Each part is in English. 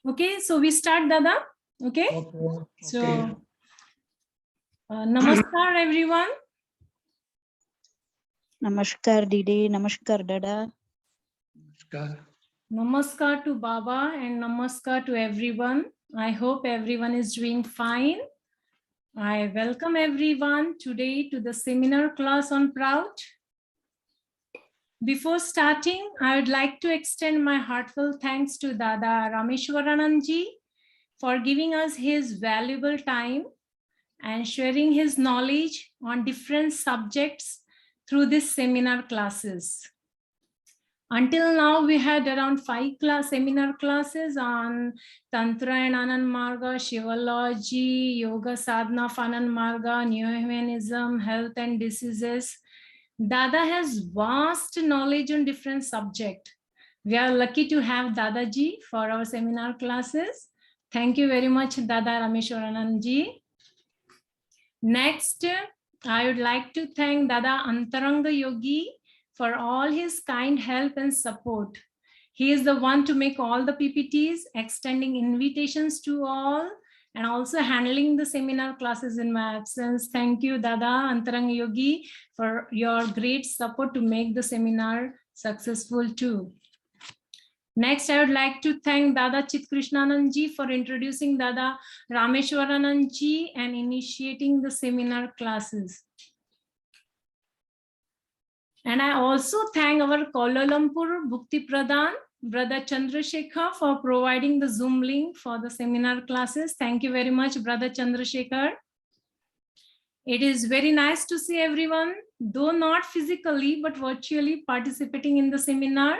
Okay, so we start, Dada. Okay. Okay. So, namaskar, everyone. Namaskar, Didi. Namaskar, Dada. Namaskar. Namaskar to Baba and namaskar to everyone. I hope everyone is doing fine. I welcome everyone today to the seminar class on Prout. Before starting, I would like to extend my heartfelt thanks to Dada RAMESHVARANANDA for giving us his valuable time and sharing his knowledge on different subjects through this seminar classes. Until now, we had around 5 seminar classes on Tantra and Anand Marga, Shivalogy, Yoga Sadhana of Anand Marga, Neo-Humanism, Health and Diseases. Dada has vast knowledge on different subjects. We are lucky to have Dadaji for our seminar classes. Thank you very much, Dada RAMESHVARANANDA. Next, I would like to thank Dada Antaranga Yogi for all his kind help and support. He is the one to make all the PPTs, extending invitations to all, and also handling the seminar classes in my absence. Thank you, Dada Antaranga Yogi, for your great support to make the seminar successful too. Next, I would like to thank Dada Chitkrishnanandji for introducing Dada RAMESHVARANANDA and initiating the seminar classes. And I also thank our Kuala Lumpur Bhukti Pradhan, Brother Chandrasekhar, for providing the Zoom link for the seminar classes. Thank you very much, Brother Chandrasekhar. It is very nice to see everyone, though not physically, but virtually participating in the seminar.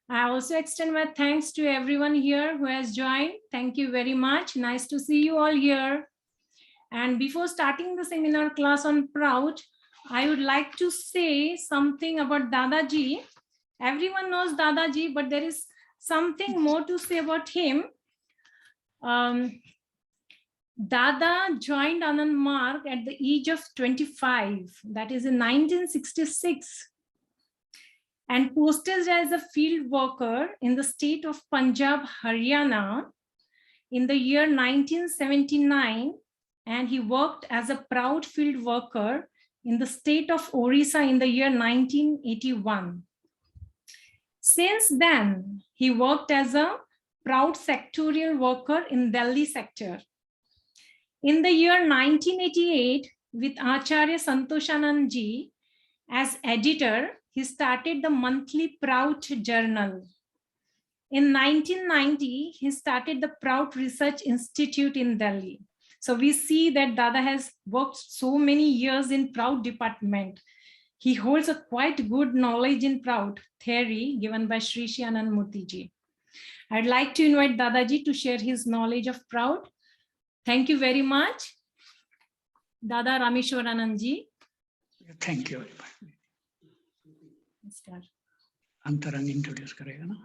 I also extend my thanks to everyone here who has joined. Thank you very much. Nice to see you all here. And before starting the seminar class on Prout, I would like to say something about Dadaji. Everyone knows Dadaji, but there is something more to say about him. Dada joined Anand Marg at the age of 25, that is in 1966, and posted as a field worker in the state of Punjab, Haryana in the year 1979, and he worked as a Prout field worker in the state of Orissa in the year 1981. Since then, he worked as a Prout sectorial worker in Delhi sector. In the year 1988, with Acharya Santoshanandji as editor, he started the monthly Prout journal. In 1990, he started the Prout Research Institute in Delhi. So we see that Dada has worked so many years in Prout department. He holds a quite good knowledge in Prout theory given by Sri Anand Murthy. I'd like to invite Dadaji to share his knowledge of Prout. Thank you very much. Dada RAMESHVARANANDA. Thank you very much. Antarang introduce karega na?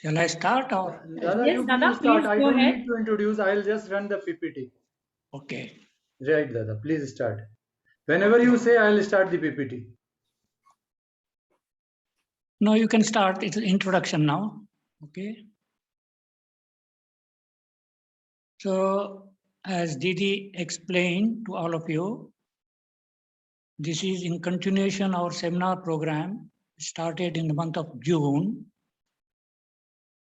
Shall I start or? Dada, Yes, you Dada, start. please I go don't ahead. need to introduce. I'll just run the PPT. Okay. Right, Dada. Please start. Whenever you say, I'll start the PPT. No, you can start. It's an introduction now. Okay. So, as Didi explained to all of you, this is in continuation our seminar program started in the month of June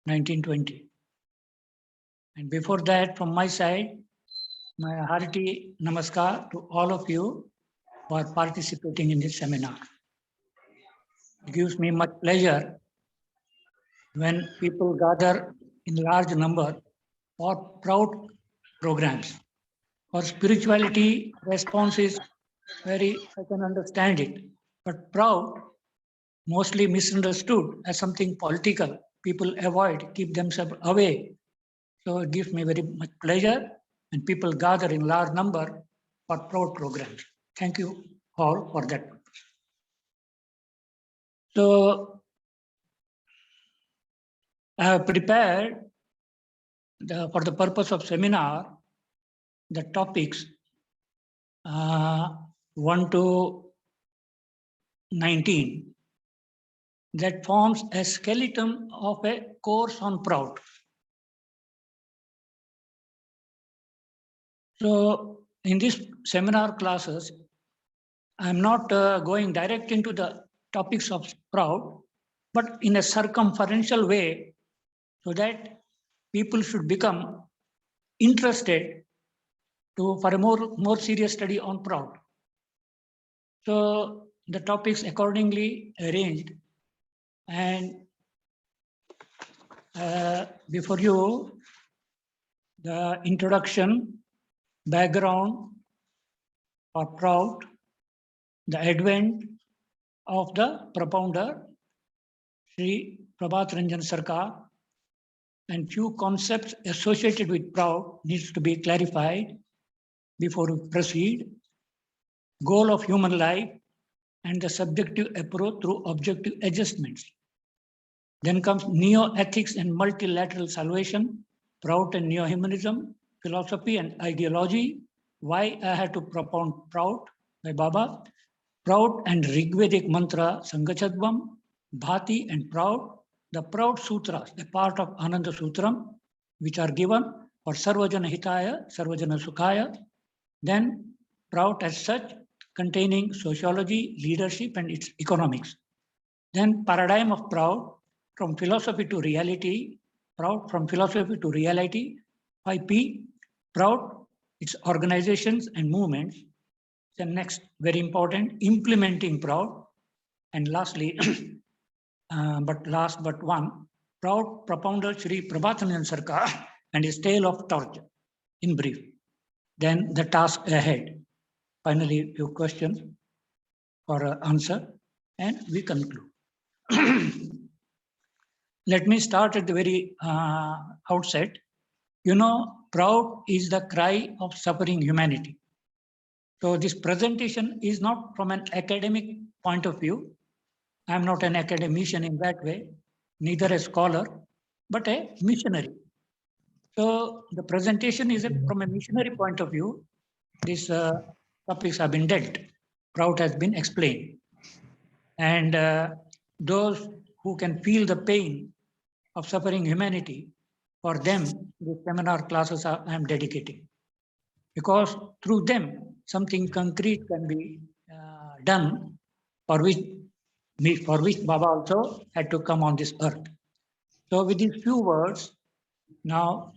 1920. And before that, from my side, my hearty namaskar to all of you who are participating in this seminar. It gives me much pleasure when people gather in large number for Prout programs. For spirituality, response is very, I can understand it. But Prout, mostly misunderstood as something political. People avoid, keep themselves away. So it gives me very much pleasure when people gather in large number for Prout programs. Thank you all for that purpose. So I have prepared for the purpose of seminar the topics 1 to 19. that forms a skeleton of a course on Prout. So in this seminar classes, I'm not going direct into the topics of Prout, but in a circumferential way, so that people should become interested for a more serious study on Prout. So the topics accordingly arranged, and before you, the introduction, background for Prout, the advent of the propounder, Sri Prabhat Ranjan Sarkar, and few concepts associated with Prout needs to be clarified before we proceed. Goal of human life and the subjective approach through objective adjustments. Then comes neo-ethics and multilateral salvation, Prout and neo-humanism, philosophy and ideology, why I had to propound Prout by Baba, Prout and Rigvedic Mantra, Sangachadvam, Bhati and Prout, the Prout Sutras, a part of Ananda Sutram, which are given for Sarvajana Hitaya, Sarvajana Sukhaya. Then Prout as such, containing sociology, leadership, and its economics. Then paradigm of Prout, from philosophy to reality, Prout from philosophy to reality, 5P, Prout, its organizations and movements. Then next, very important, implementing Prout. And lastly, last but one, Prout propounder Sri Prabhat Ranjan Sarkar and his tale of torture, in brief. Then the task ahead. Finally, few questions for answer, and we conclude. Let me start at the very outset. You know, Prout is the cry of suffering humanity. So this presentation is not from an academic point of view. I'm not an academician in that way, neither a scholar, but a missionary. So the presentation is from a missionary point of view. These topics have been dealt. Prout has been explained. And those who can feel the pain of suffering humanity, for them, the seminar classes I am dedicating. Because through them, something concrete can be done for which Baba also had to come on this earth. So with these few words, now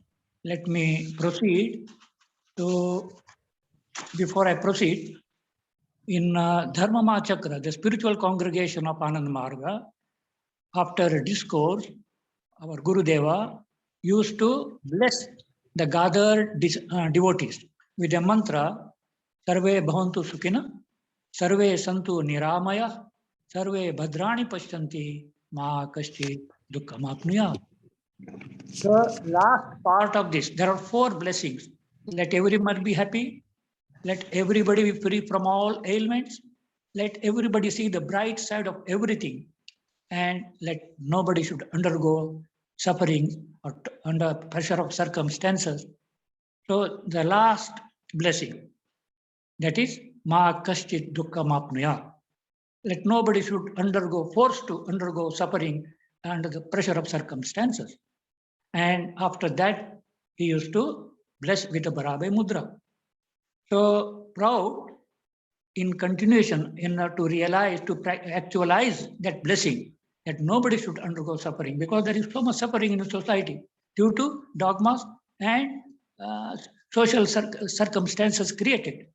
let me proceed to, before I proceed, in Dharma Chakra, the spiritual congregation of Ananda Marga, after a discourse, our Gurudeva used to bless the gathered devotees with a mantra, Sarve Bhavantu Sukhina, Sarve Santu Niramaya, Sarve Bhadrani Pashyanti, Ma Kashchi Dukkam Apnuya. The last part of this, there are 4 blessings. Let everyone be happy. Let everybody be free from all ailments. Let everybody see the bright side of everything. And let nobody should undergo suffering or under pressure of circumstances. So the last blessing, that is, Ma Kashchit Dukkam Apnuya. Let nobody should forced to undergo suffering under the pressure of circumstances. And after that, he used to bless with the Barabe Mudra. So Prout, in continuation, to realize, to actualize that blessing, that nobody should undergo suffering, because there is so much suffering in the society due to dogmas and social circumstances created.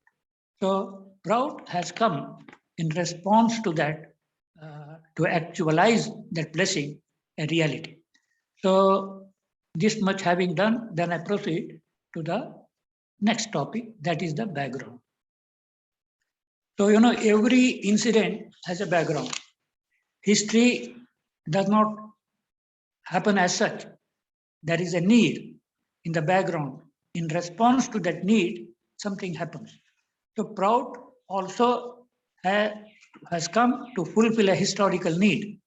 So Prout has come in response to that, to actualize that blessing a reality. So this much having done, then I proceed to the next topic, that is the background. So, you know, every incident has a background. History does not happen as such. There is a need in the background. In response to that need, something happens. So Prout also has come to fulfill a historical need.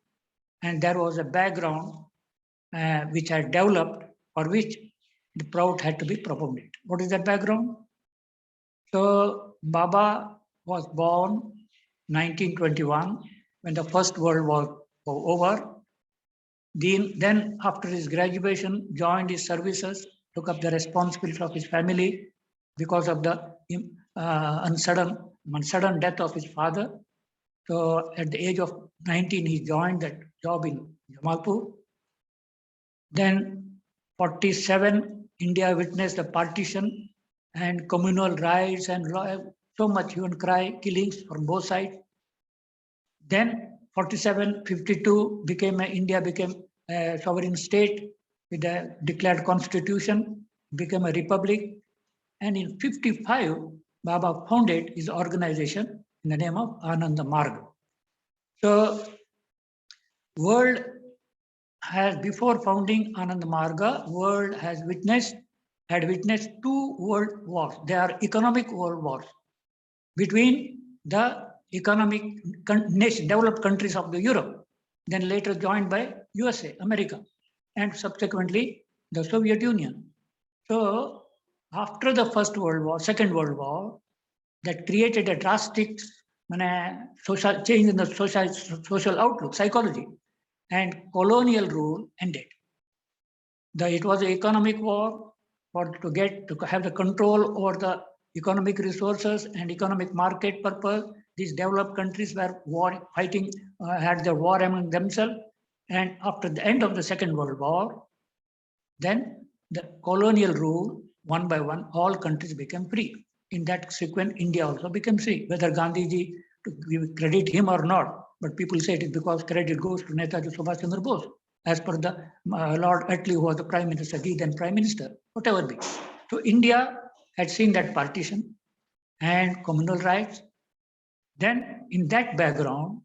And there was a background which had developed, for which the Prout had to be propounded. What is that background? So Baba was born 1921, when the First World War over. Then after his graduation, joined his services, took up the responsibility of his family because of the sudden death of his father. So at the age of 19, he joined that job in Jamalpur. Then 47, India witnessed the partition and communal riots and so much hue and cry, killings from both sides. Then 47, 52 India became a sovereign state with a declared constitution, became a republic. And in 55, Baba founded his organization in the name of Ananda Marga. So world has, before founding Ananda Marga, world had witnessed 2 world wars. They are economic world wars between the economic developed countries of the Europe, then later joined by USA, America, and subsequently the Soviet Union. So after the Second World War, that created a drastic social change in the social outlook, psychology, and colonial rule ended. It was an economic war to have the control over the economic resources and economic market purpose. These developed countries were fighting, had their war among themselves. And after the end of the Second World War, then the colonial rule, one by one, all countries became free. In that sequence, India also became free. Whether Gandhiji, to give credit him or not, but people say it is because credit goes to Netaji Subhash Chandra Bose, as per the Lord Attlee, who was the Prime Minister, he then Prime Minister, whatever be. So India had seen that partition and communal rights. Then in that background,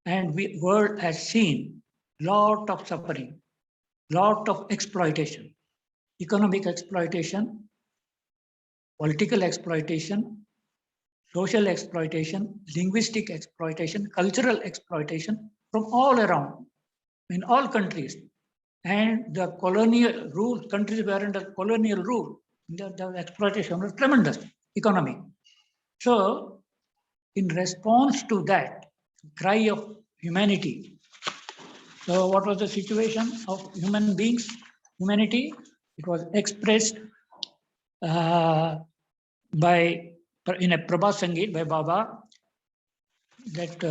and world has seen lot of suffering, lot of exploitation, economic exploitation, political exploitation, social exploitation, linguistic exploitation, cultural exploitation from all around, in all countries. And the colonial rule, countries were under colonial rule, the exploitation was tremendous, economic. So in response to that cry of humanity, so what was the situation of humanity? It was expressed in a Prabha Sangeet by Baba, that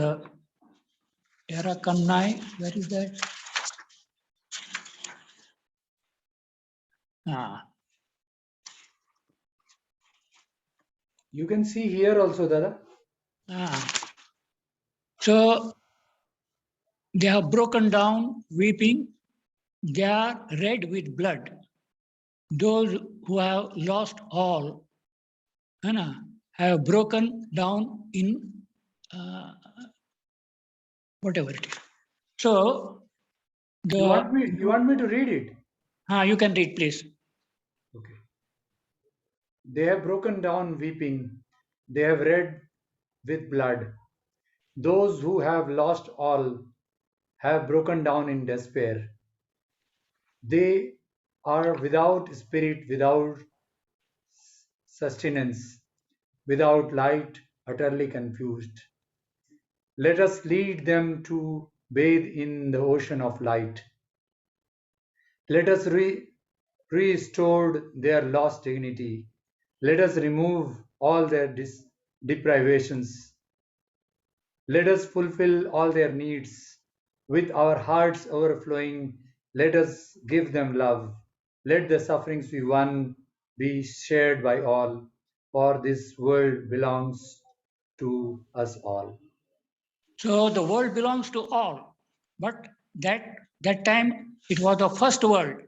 Era Kannai, where is that? You can see here also, Dada. So they have broken down, weeping. They are red with blood. Those who have lost all have broken down in whatever it is. So You want me to read it? You can read, please. Okay. They have broken down weeping. They have red with blood. Those who have lost all have broken down in despair. They are without spirit, without sustenance, without light, utterly confused. Let us lead them to bathe in the ocean of light. Let us restore their lost dignity. Let us remove all their deprivations. Let us fulfill all their needs. With our hearts overflowing, let us give them love. Let the sufferings we won be shared by all, for this world belongs to us all. So the world belongs to all, but that time it was the first world.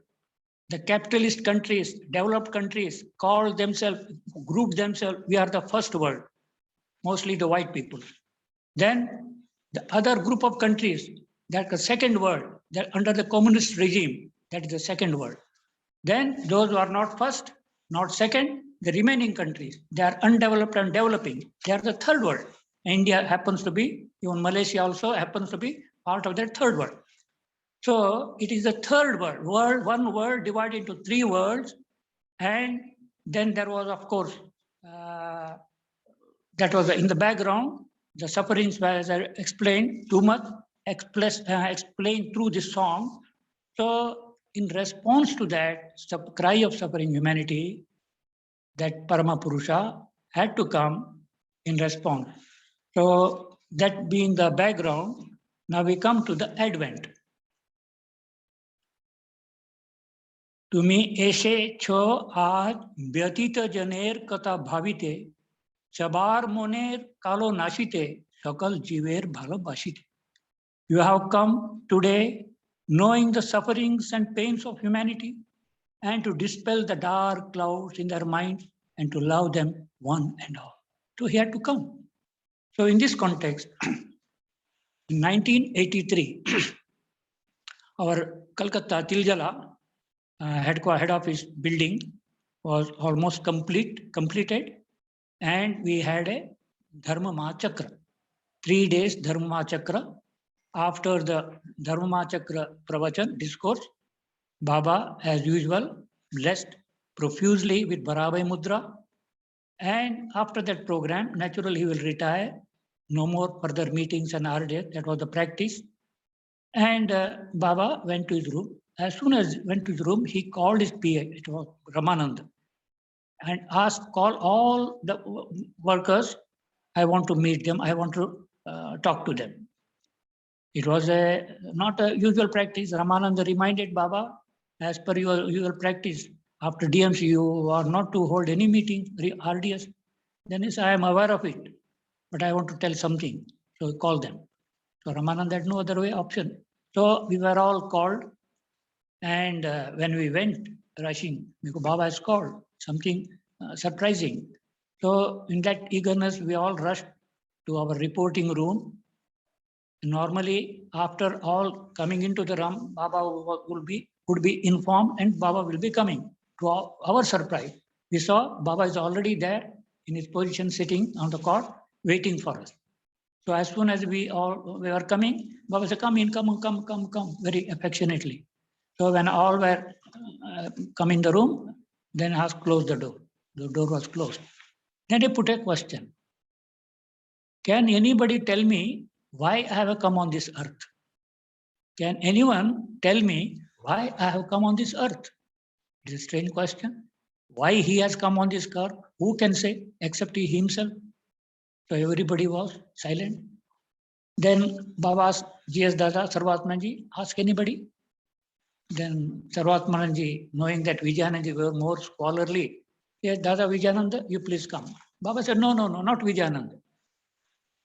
The capitalist countries, developed countries called themselves, grouped themselves, we are the first world, mostly the white people. Then the other group of countries, that the second world, that under the communist regime, that is the second world. Then those who are not first, not second, the remaining countries, they are undeveloped and developing. They are the third world. India happens to be, even Malaysia also happens to be part of that third world. So it is the third world, one world divided into 3 worlds. And then there was, of course, that was in the background, the sufferings, as I explained, too much. explained through this song. So in response to that cry of suffering humanity, that Parama Purusha had to come in response. So that being the background, now we come to the Advent. तुम्ही ऐसे छो आज व्यतीत जनेर कथा भाविते चबार मोनेर कालो नाशिते सकल जीवेर भालोबाशिते. You have come today knowing the sufferings and pains of humanity and to dispel the dark clouds in their minds and to love them one and all. So he had to come. So in this context, in 1983, our Calcutta Tiljala head office building was almost completed, and we had a Dharma Mahachakra, 3 days Dharma Mahachakra. After the Dharma Mahachakra Pravachan discourse, Baba, as usual, blessed profusely with Barabai Mudra. And after that program, naturally he will retire. No more further meetings and RDS. That was the practice. And Baba went to his room. As soon as he went to his room, he called his PA, it was Ramananda, and call all the workers. I want to meet them. I want to talk to them. It was not a usual practice. Ramananda reminded Baba, as per your usual practice, after DMC, you are not to hold any meeting, RDS. Then he said, I am aware of it, but I want to tell something. So call them. So Ramananda had no other option. So we were all called. And when we went rushing, because Baba has called, something surprising. So in that eagerness, we all rushed to our reporting room. Normally, after all coming into the room, Baba would be informed and Baba will be coming. To our surprise, we saw Baba is already there in his position, sitting on the cot, waiting for us. So as soon as we were coming, Baba said, come in, come, very affectionately. So when all were come in the room, then asked, close the door. The door was closed. Then he put a question. Can anybody tell me why I have come on this earth? Can anyone tell me why I have come on this earth? It is a strange question. Why he has come on this earth? Who can say except he himself? So everybody was silent. Then Baba asked G.S. Dada, Sarvatmanji, ask anybody. Then Sarvatmanji, knowing that Vijayananda were more scholarly, yes, Dada Vijayananda, you please come. Baba said, no, not Vijayananda.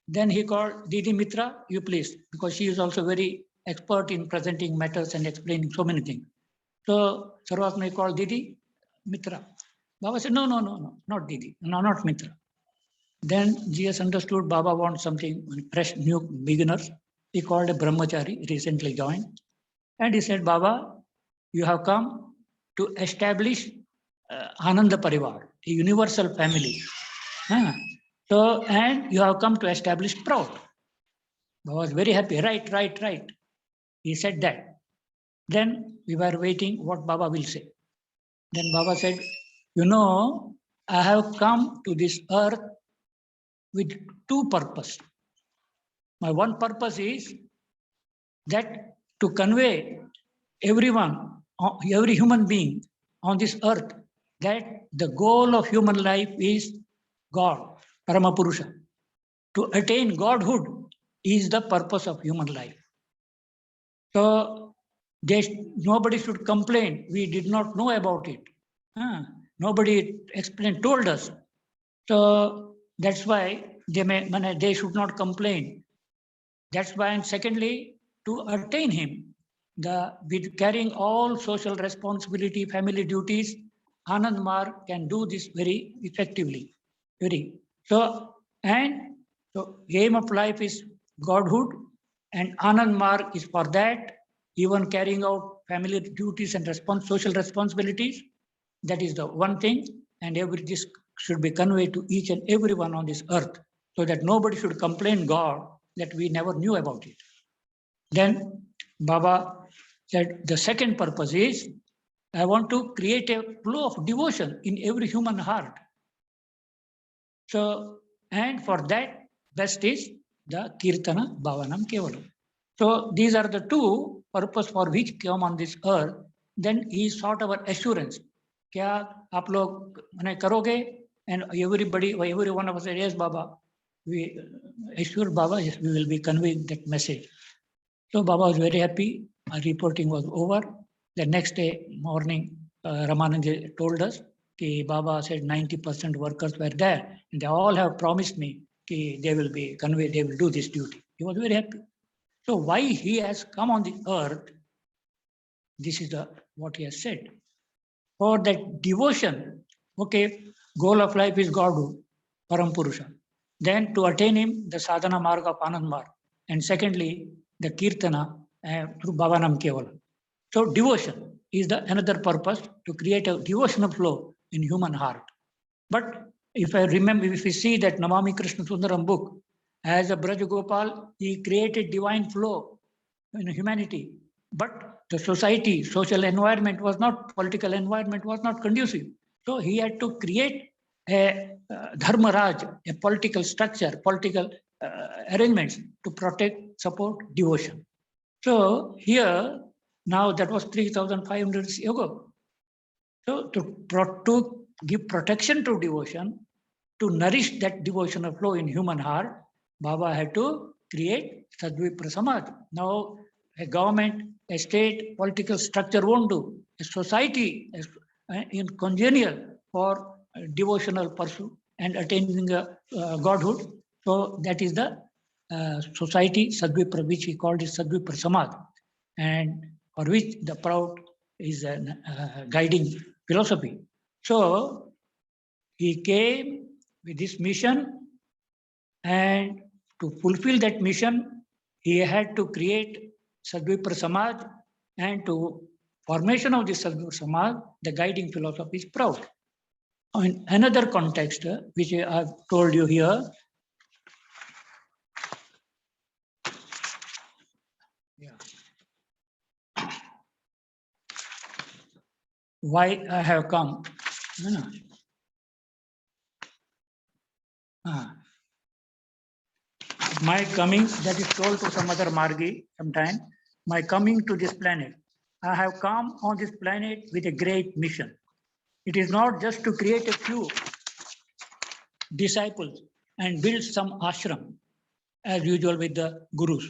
Then he called Didi Mitra, you please, because she is also very expert in presenting matters and explaining so many things. So Sarvatmanji called Didi Mitra. Baba said, no, not Didi, no, not Mitra. Then GS understood Baba wants something fresh, new beginners. He called a brahmachari, recently joined. And he said, Baba, you have come to establish Ananda Parivar, a universal family. So, and you have come to establish Prout. Baba was very happy. Right. He said that. Then we were waiting what Baba will say. Then Baba said, I have come to this earth with 2 purposes. My one purpose is that to convey everyone, every human being on this earth, that the goal of human life is God, Paramapurusha. To attain Godhood is the purpose of human life. So nobody should complain. We did not know about it. Nobody told us. So that's why they should not complain. That's why, and secondly, to attain him, with carrying all social responsibility, family duties, Anand Marg can do this very effectively. So aim of life is Godhood, and Anand Marg is for that, even carrying out family duties and social responsibilities. That is the one thing, and this should be conveyed to each and everyone on this earth, so that nobody should complain God that we never knew about it. Then Baba said the second purpose is, I want to create a flow of devotion in every human heart. So, and for that, best is the Kirtana Bhavanam Kevalam. So these are the two purpose for which come on this earth. Then he sought our assurance. क्या आप लोग मने करोगे? And everybody, every one of us said, yes, Baba. We assured Baba, yes, we will be conveying that message. So Baba was very happy. Our reporting was over. The next day morning, Ramanand told us that Baba said 90% workers were there, and they all have promised me that they will be conveyed, they will do this duty. He was very happy. So why he has come on the earth, this is what he has said. For that devotion, okay, goal of life is Godhood, Parampurusha. Then to attain him, the sadhana marga of Anand Marg. And secondly, the kirtana through Bhavanam Kevala. So devotion is the another purpose, to create a devotional flow in human heart. But if I remember, if we see that Namami Krishna Sundaram book, as a Braj Gopal, he created divine flow in humanity. But the society, social environment was not, political environment was not conducive. So he had to create a dharmaraj, a political structure, political arrangements to protect, support devotion. So here, now that was 3,500 years ago. So to give protection to devotion, to nourish that devotional flow in human heart, Baba had to create Sadvipra Samaj. Now, a government, a state, political structure won't do. A society is in congenial for devotional pursuit and attaining godhood. So that is the society, Sadvipra, which he called it Sadvipra Samaj, and for which the Prout is a guiding philosophy. So he came with this mission, and to fulfill that mission, he had to create Sadvipra Samaj, and to formation of this Sadvipra Samaj, the guiding philosophy is Prout. In another context, which I have told you here, why I have come. My coming, that is told to some other Margi sometime, my coming to this planet. I have come on this planet with a great mission. It is not just to create a few disciples and build some ashram, as usual with the gurus.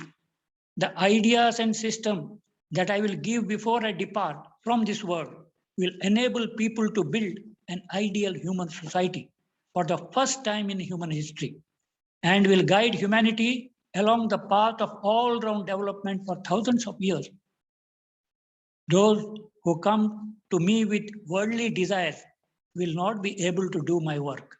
The ideas and system that I will give before I depart from this world will enable people to build an ideal human society for the first time in human history, and will guide humanity along the path of all-round development for thousands of years. Those who come to me with worldly desires will not be able to do my work.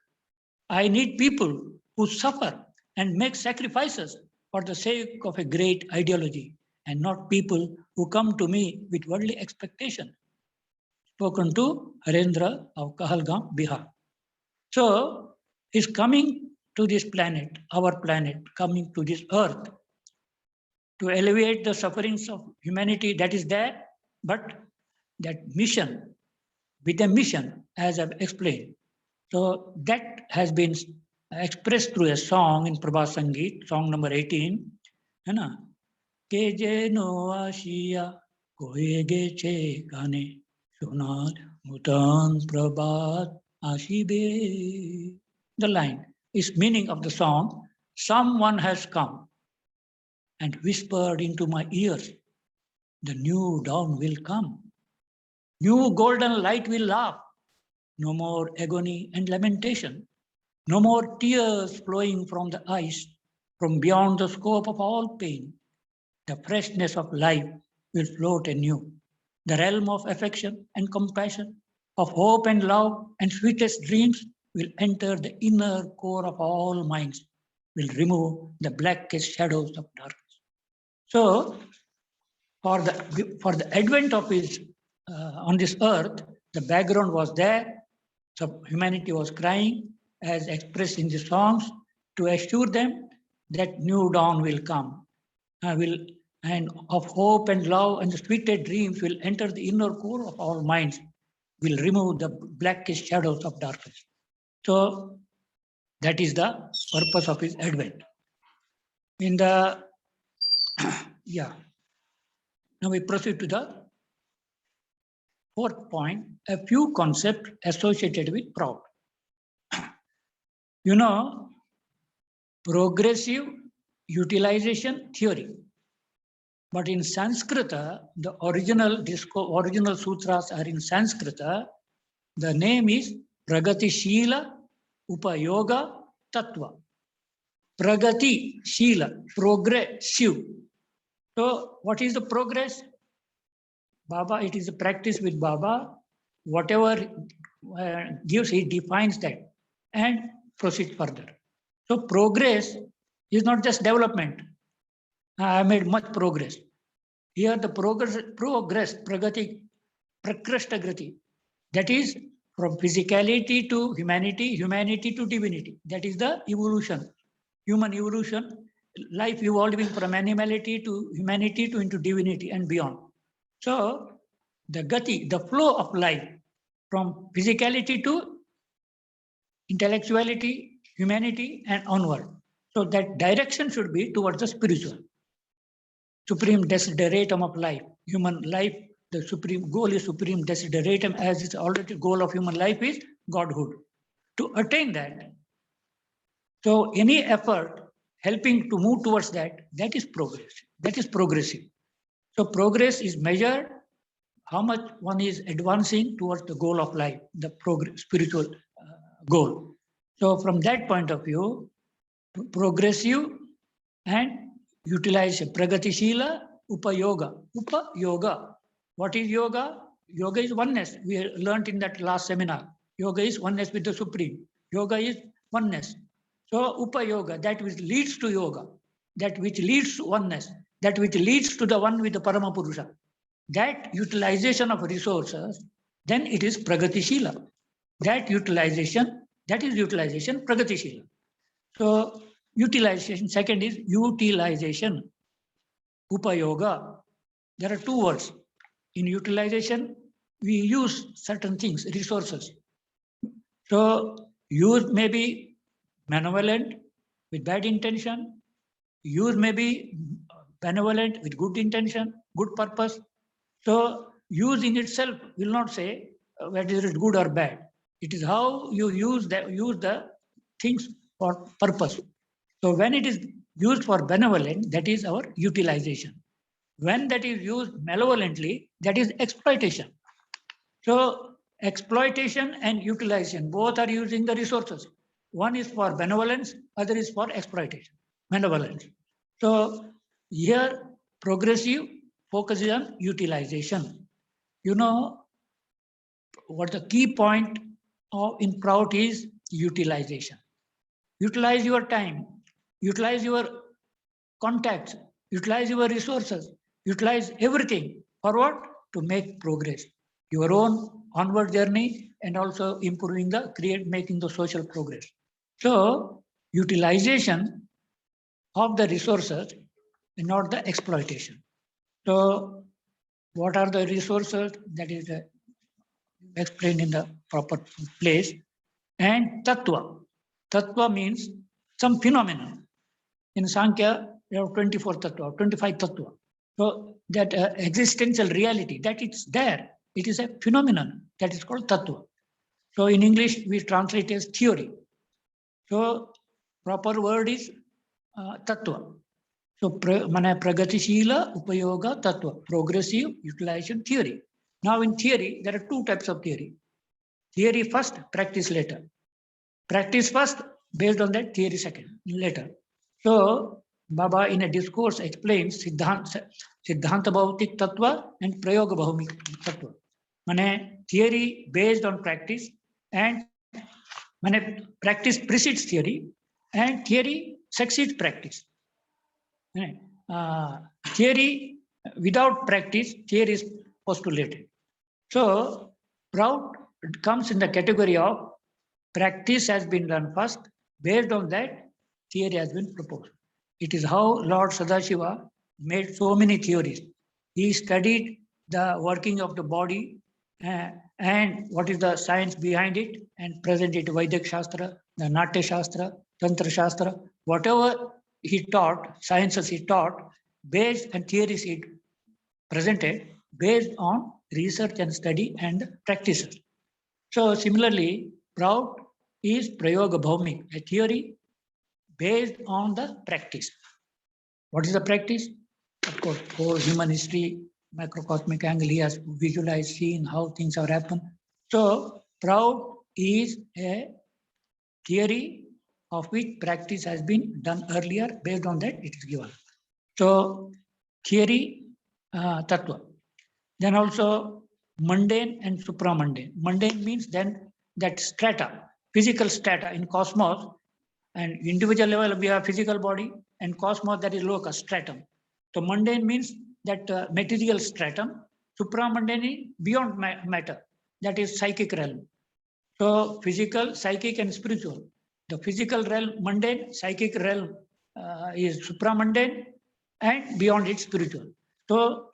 I need people who suffer and make sacrifices for the sake of a great ideology, and not people who come to me with worldly expectation. Spoken to Harendra of Kahalgam, Bihar. So, he's coming to this planet, our planet, coming to this earth, to alleviate the sufferings of humanity that is there, but that mission, with a mission, as I've explained. So that has been expressed through a song in Prabha Sangeet, song number 18. Ke je no ashiya koege che gane sunal mutan prabhat ashibe. The line is meaning of the song, someone has come and whispered into my ears, the new dawn will come. New golden light will laugh. No more agony and lamentation. No more tears flowing from the eyes, from beyond the scope of all pain. The freshness of life will float anew. The realm of affection and compassion, of hope and love and sweetest dreams will enter the inner core of all minds, will remove the blackest shadows of darkness. So, for the advent of his on this earth, the background was there. So humanity was crying, as expressed in the songs, to assure them that new dawn will come, and of hope and love and the sweetest dreams will enter the inner core of all minds, will remove the blackest shadows of darkness. So that is the purpose of his advent. In the Yeah. Now we proceed to the fourth point, a few concepts associated with Prout. You know, progressive utilization theory. But in Sanskrita, the original sutras are in Sanskrita. The name is Pragatishila Upayoga Tattva. Pragati Shila, progressive. So, what is the progress? Baba, it is a practice with Baba. Whatever gives, he defines that and proceed further. So, progress is not just development. I made much progress. Here, the progress, pragati, prakrishtagrati, that is from physicality to humanity, humanity to divinity. That is the evolution, human evolution, life evolving from animality to humanity to into divinity and beyond. So, the gati, the flow of life from physicality to intellectuality, humanity, and onward. So, that direction should be towards the spiritual. Supreme desideratum of life, human life, the supreme goal is supreme desideratum, as it's already goal of human life is Godhood. To attain that, so any effort helping to move towards that, that is progress. That is progressive. So progress is measured how much one is advancing towards the goal of life, the spiritual goal. So from that point of view, progressive and utilization, pragatishila, upayoga. Upayoga. What is yoga? Yoga is oneness. We learned in that last seminar. Yoga is oneness with the Supreme. Yoga is oneness. So upayoga, that which leads to yoga, that which leads to oneness, that which leads to the one with the Paramapurusha. That utilization of resources, then it is pragatishila. That is utilization, pragatishila. So utilization, second is utilization, upayoga. There are two words. In utilization, we use certain things, resources. So use may be malevolent with bad intention, use may be benevolent with good intention, good purpose. So use in itself will not say whether it is good or bad. It is how you use the things for purpose. So when it is used for benevolent, that is our utilization. When that is used malevolently, that is exploitation. So exploitation and utilization, both are using the resources. One is for benevolence, other is for exploitation, benevolence. So here progressive focuses on utilization. You know what the key point in Prout is utilization. Utilize your time, utilize your contacts, utilize your resources, utilize everything for what? To make progress. Your own onward journey and also improving making the social progress. So utilization of the resources and not the exploitation. So what are the resources? That is explained in the proper place. And tattva. Tattva means some phenomenon. In Sankhya, there are 24 tattva, 25 tattva. So that existential reality, that it's there. It is a phenomenon that is called tattva. So in English, we translate as theory. So proper word is tattva. So pragatishila upayoga tattva, progressive utilization theory. Now in theory, there are two types of theory. Theory first, practice later. Practice first, based on that theory second, later. So Baba in a discourse explains Siddhanta Bhautik Tattva and Prayoga Bhautik Tattva. Mane theory based on practice and practice precedes theory and theory succeeds practice. Theory without practice, theory is postulated. So Prout comes in the category of practice has been done first. Based on that, theory has been proposed. It is how Lord Sadashiva made so many theories. He studied the working of the body and what is the science behind it and presented Vedic Shastra, the Natya Shastra, Tantra Shastra, whatever he taught, sciences he taught, based and theories it presented based on research and study and practices. So similarly, Prout is Prayoga Bhaumik, a theory based on the practice. What is the practice? Of course, whole human history, macrocosmic angle, he has visualized, seen how things have happened. So Prout is a theory of which practice has been done earlier. Based on that, it is given. So theory, tattva. Then also mundane and supramundane. Mundane means then that strata, physical strata in cosmos, and individual level we have physical body, and cosmos, that is locus, stratum. So mundane means that material stratum. Supramundane is beyond matter, that is psychic realm. So physical, psychic and spiritual. The physical realm mundane, psychic realm is supramundane, and beyond it spiritual. So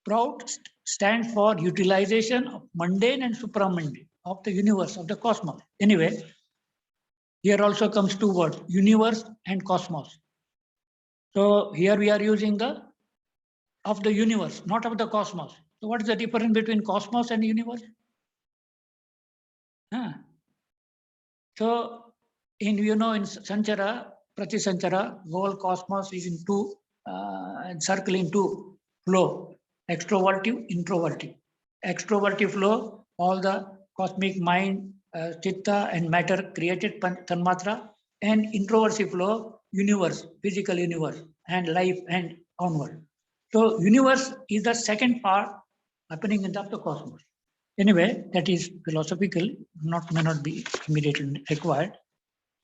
Prout stands for utilization of mundane and supramundane of the universe, of the cosmos. Anyway, here also comes two words, universe and cosmos. So here we are using the of the universe, not of the cosmos. So what is the difference between cosmos and universe? So in in Sanchara, Prati Sanchara, whole cosmos is in two, circle in two flow, extrovertive, introvertive. Extrovertive flow, all the cosmic mind, chitta and matter created tanmatra, and introversive flow, universe, physical universe, and life and onward. So universe is the second part happening in the cosmos. Anyway, that is philosophical, may not be immediately required.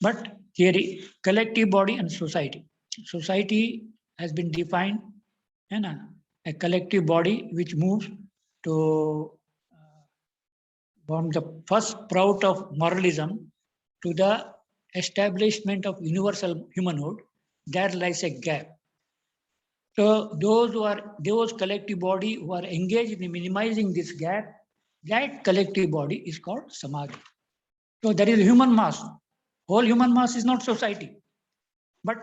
But theory, collective body and society. Society has been defined as a collective body which moves to from the first Prout of moralism to the establishment of universal humanhood. There lies a gap. So those collective body who are engaged in minimizing this gap, that collective body is called Samaj. So there is a human mass. Whole human mass is not society. But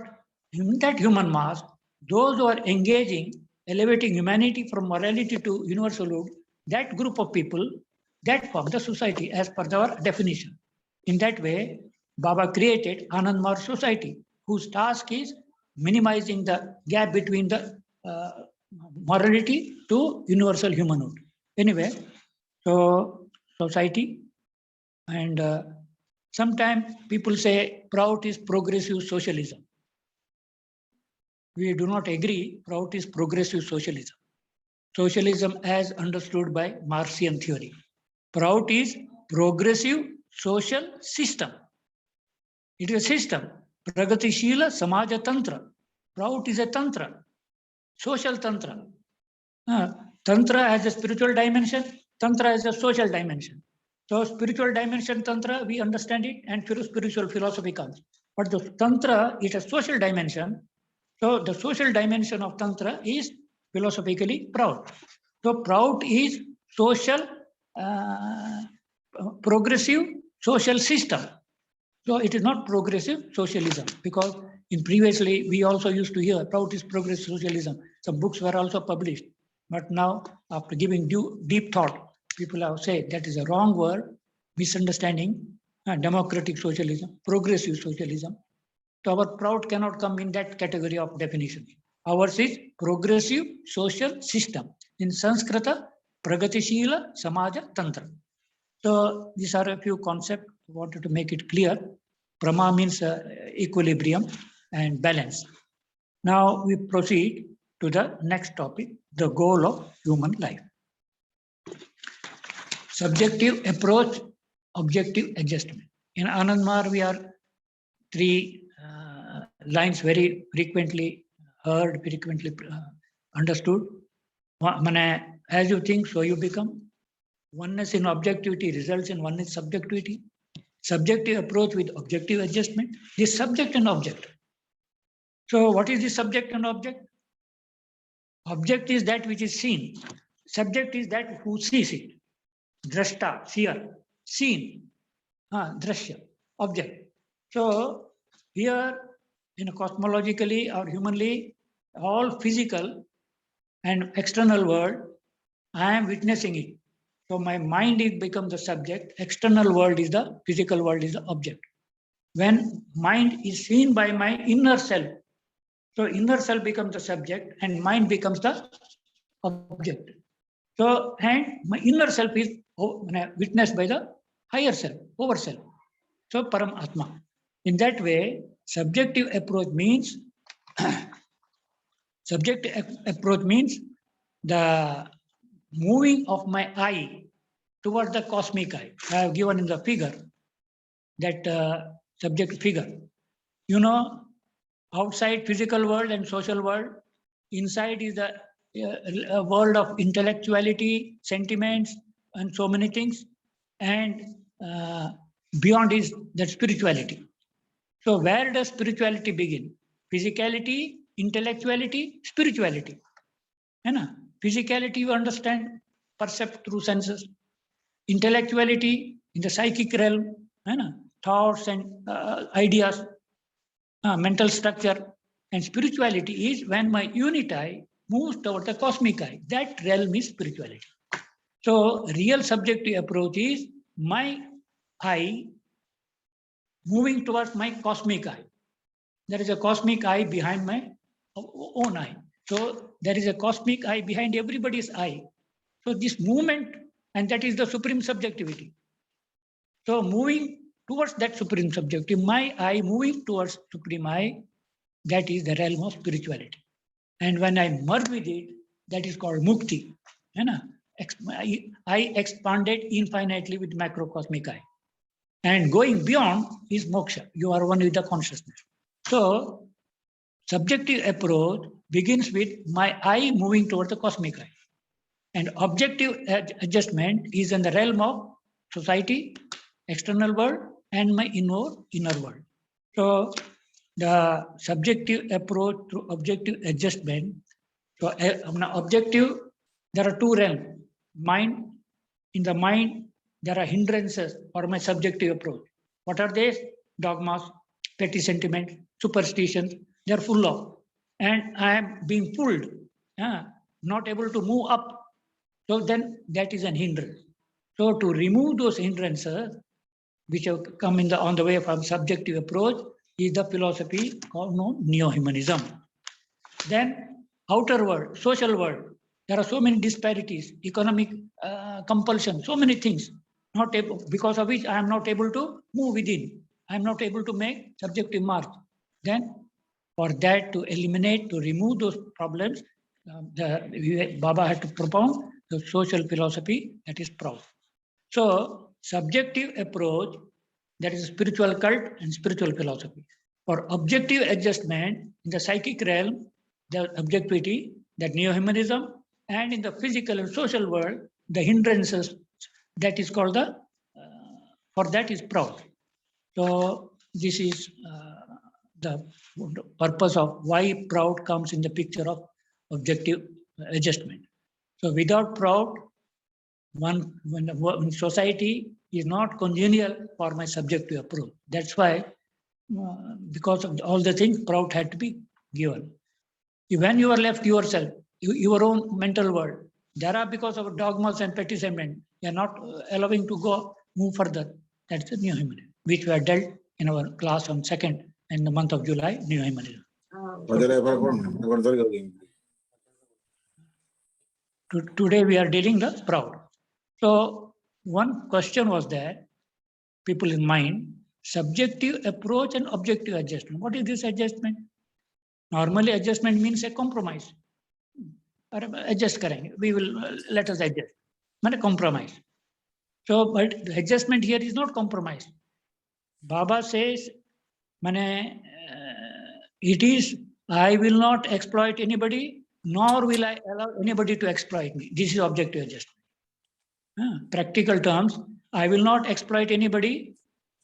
in that human mass, those who are engaging, elevating humanity from morality to universalhood, that group of people, that form the society as per our definition. In that way, Baba created Anandmar society, whose task is minimizing the gap between the morality to universal humanhood. Anyway, so society, and sometimes people say Prout is progressive socialism. We do not agree. Prout is progressive socialism. Socialism as understood by Marxian theory. Prout is progressive social system. It is a system. Pragatishila Samaja Tantra. Prout is a tantra, social tantra. Tantra has a spiritual dimension. Tantra has a social dimension. So spiritual dimension Tantra, we understand it, and spiritual philosophy comes. But the Tantra is a social dimension. So the social dimension of Tantra is philosophically Prout. So Prout is social, progressive social system. So it is not progressive socialism, because in previously we also used to hear Prout is progressive socialism. Some books were also published. But now, after giving deep thought, people have said that is a wrong word, misunderstanding, democratic socialism, progressive socialism. So our Prout cannot come in that category of definition. Ours is progressive social system. In Sanskrita, Pragatishila Samaja Tantra. So these are a few concepts. I wanted to make it clear. Prama means equilibrium and balance. Now we proceed to the next topic, the goal of human life. Subjective approach, objective adjustment. In Anandmar, we are three lines very frequently heard, frequently understood. As you think, so you become. Oneness in objectivity results in oneness subjectivity. Subjective approach with objective adjustment. This subject and object. So what is the subject and object? Object is that which is seen. Subject is that who sees it. Drashta, seer, seen, drashya, object. So here, cosmologically or humanly, all physical and external world, I am witnessing it. So my mind is become the subject, external world is the physical world is the object. When mind is seen by my inner self, so inner self becomes the subject and mind becomes the object. So, and my inner self is witnessed by the higher self, over self. So Param Atma. In that way, subjective approach means the moving of my eye towards the cosmic eye. I have given in the figure that subject figure. You know, outside physical world and social world, inside is the world of intellectuality, sentiments, and so many things, and beyond is that spirituality. So where does spirituality begin? Physicality, intellectuality, spirituality. Physicality you understand, percept through senses. Intellectuality in the psychic realm, thoughts and ideas, mental structure. And spirituality is when my unit eye moves toward the cosmic eye. That realm is spirituality. So real subjective approach is my eye moving towards my cosmic eye. There is a cosmic eye behind my own eye. So there is a cosmic eye behind everybody's eye. So this movement, and that is the supreme subjectivity. So moving towards that supreme subjectivity, my eye moving towards supreme eye, that is the realm of spirituality. And when I merge with it, that is called mukti. I expanded infinitely with macrocosmic eye. And going beyond is moksha. You are one with the consciousness. So subjective approach begins with my eye moving toward the cosmic eye. And objective adjustment is in the realm of society, external world, and my inner world. So the subjective approach to objective adjustment. So objective, there are two realms. Mind, in the mind, there are hindrances for my subjective approach. What are they? Dogmas, petty sentiments, superstitions, they are full of. And I am being pulled, not able to move up. So then that is an hindrance. So to remove those hindrances, which have come on the way from subjective approach, is the philosophy called neo-humanism. Then outer world, social world, there are so many disparities, economic compulsion, so many things, not able, because of which I am not able to move within. I am not able to make subjective mark. Then for that to eliminate, to remove those problems, Baba had to propound the social philosophy, that is Prout. So subjective approach, that is spiritual cult and spiritual philosophy. For objective adjustment in the psychic realm, the objectivity, that neo-humanism, and in the physical and social world, the hindrances, that is called the, for that is Prout. So this is the purpose of why Prout comes in the picture of objective adjustment. So without Prout, when society is not congenial for my subjective approach. That's why, because of all the things, Prout had to be given. When you are left yourself, your own mental world, there are, because of dogmas and petty sentiment, you are not allowing to move further. That's the neo-humanism, which we are dealt in our class on 2nd in the month of July, neo-humanism. Today we are dealing the Prout. So one question was there, people in mind, subjective approach and objective adjustment. What is this adjustment? Normally adjustment means a compromise. Adjust karenge. We will, let us adjust. Not a compromise. So, but the adjustment here is not compromise. Baba says, it is, I will not exploit anybody, nor will I allow anybody to exploit me. This is objective adjustment. Practical terms, I will not exploit anybody,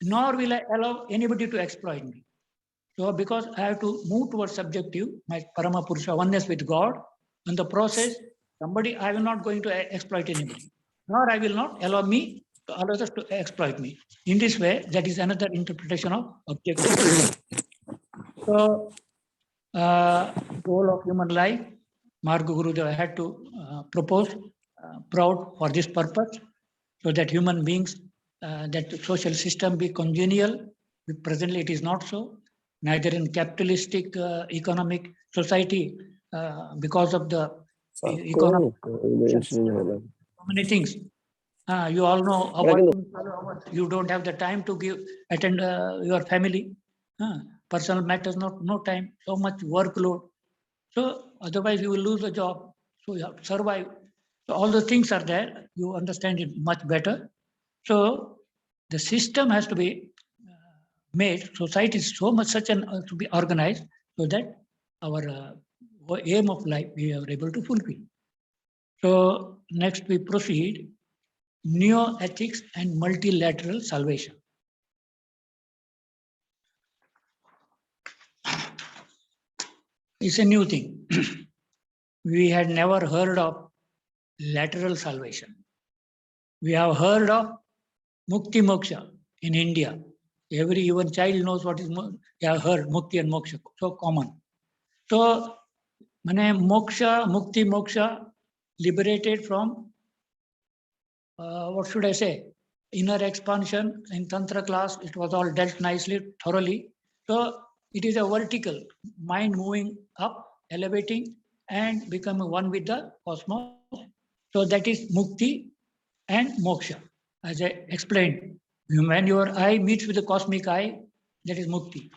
nor will I allow anybody to exploit me. So because I have to move towards subjective, my Parama Purusha, oneness with God, in the process, I will not going to exploit anybody, nor I will not allow others to exploit me. In this way, that is another interpretation of objective. So goal of human life, Marga Gurudeva had to propose Prout for this purpose, so that human beings, that the social system be congenial. Presently, it is not so. Neither in capitalistic economic society, because of the economic, so many things. You all know about you don't have the time to attend your family. Personal matters, no time, so much workload. So otherwise you will lose the job. So you have to survive. So all the things are there. You understand it much better. So the system has to be made. Society is so much to be organized so that our aim of life we are able to fulfill. So next we proceed. Neo-ethics and multilateral salvation. It's a new thing. We had never heard of lateral salvation. We have heard of Mukti Moksha in India. Every even child knows what is, they have heard Mukti and Moksha, so common. So, Moksha, Mukti Moksha, liberated from, what should I say, inner expansion. In Tantra class, it was all dealt nicely, thoroughly. So, it is a vertical, mind moving up, elevating, and becoming one with the cosmos. So, that is Mukti and Moksha. As I explained, when your eye meets with the cosmic eye, that is Mukti.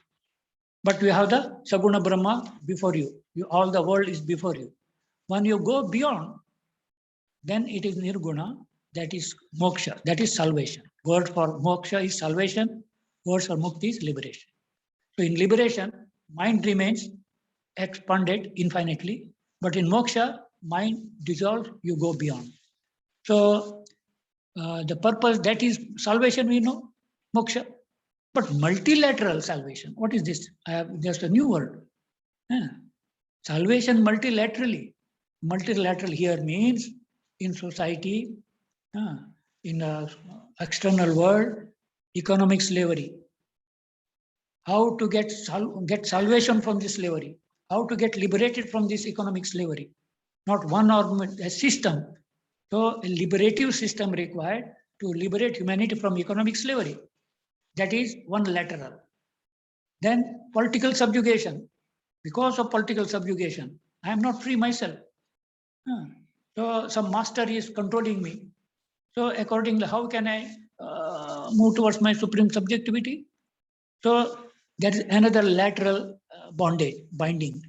But you have the Saguna Brahma before you. All the world is before you. When you go beyond, then it is Nirguna, that is Moksha, that is salvation. Word for Moksha is salvation, word for Mukti is liberation. So in liberation, mind remains expanded infinitely, but in Moksha, mind dissolves, you go beyond. So the purpose, that is salvation, we know, Moksha. But multilateral salvation, what is this? I have just a new word. Salvation multilaterally. Multilateral here means in society, in the external world, economic slavery. How to get salvation from this slavery? How to get liberated from this economic slavery? Not one or a system. So a liberative system required to liberate humanity from economic slavery. That is one lateral. Then political subjugation. Because of political subjugation, I am not free myself. So some master is controlling me. So accordingly, how can I move towards my supreme subjectivity? So there is another lateral binding.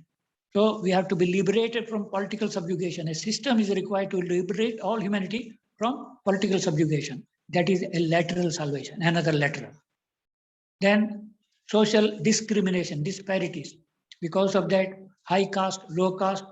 So we have to be liberated from political subjugation. A system is required to liberate all humanity from political subjugation. That is a lateral salvation, another lateral. Then social discrimination, disparities. Because of that, high caste, low caste,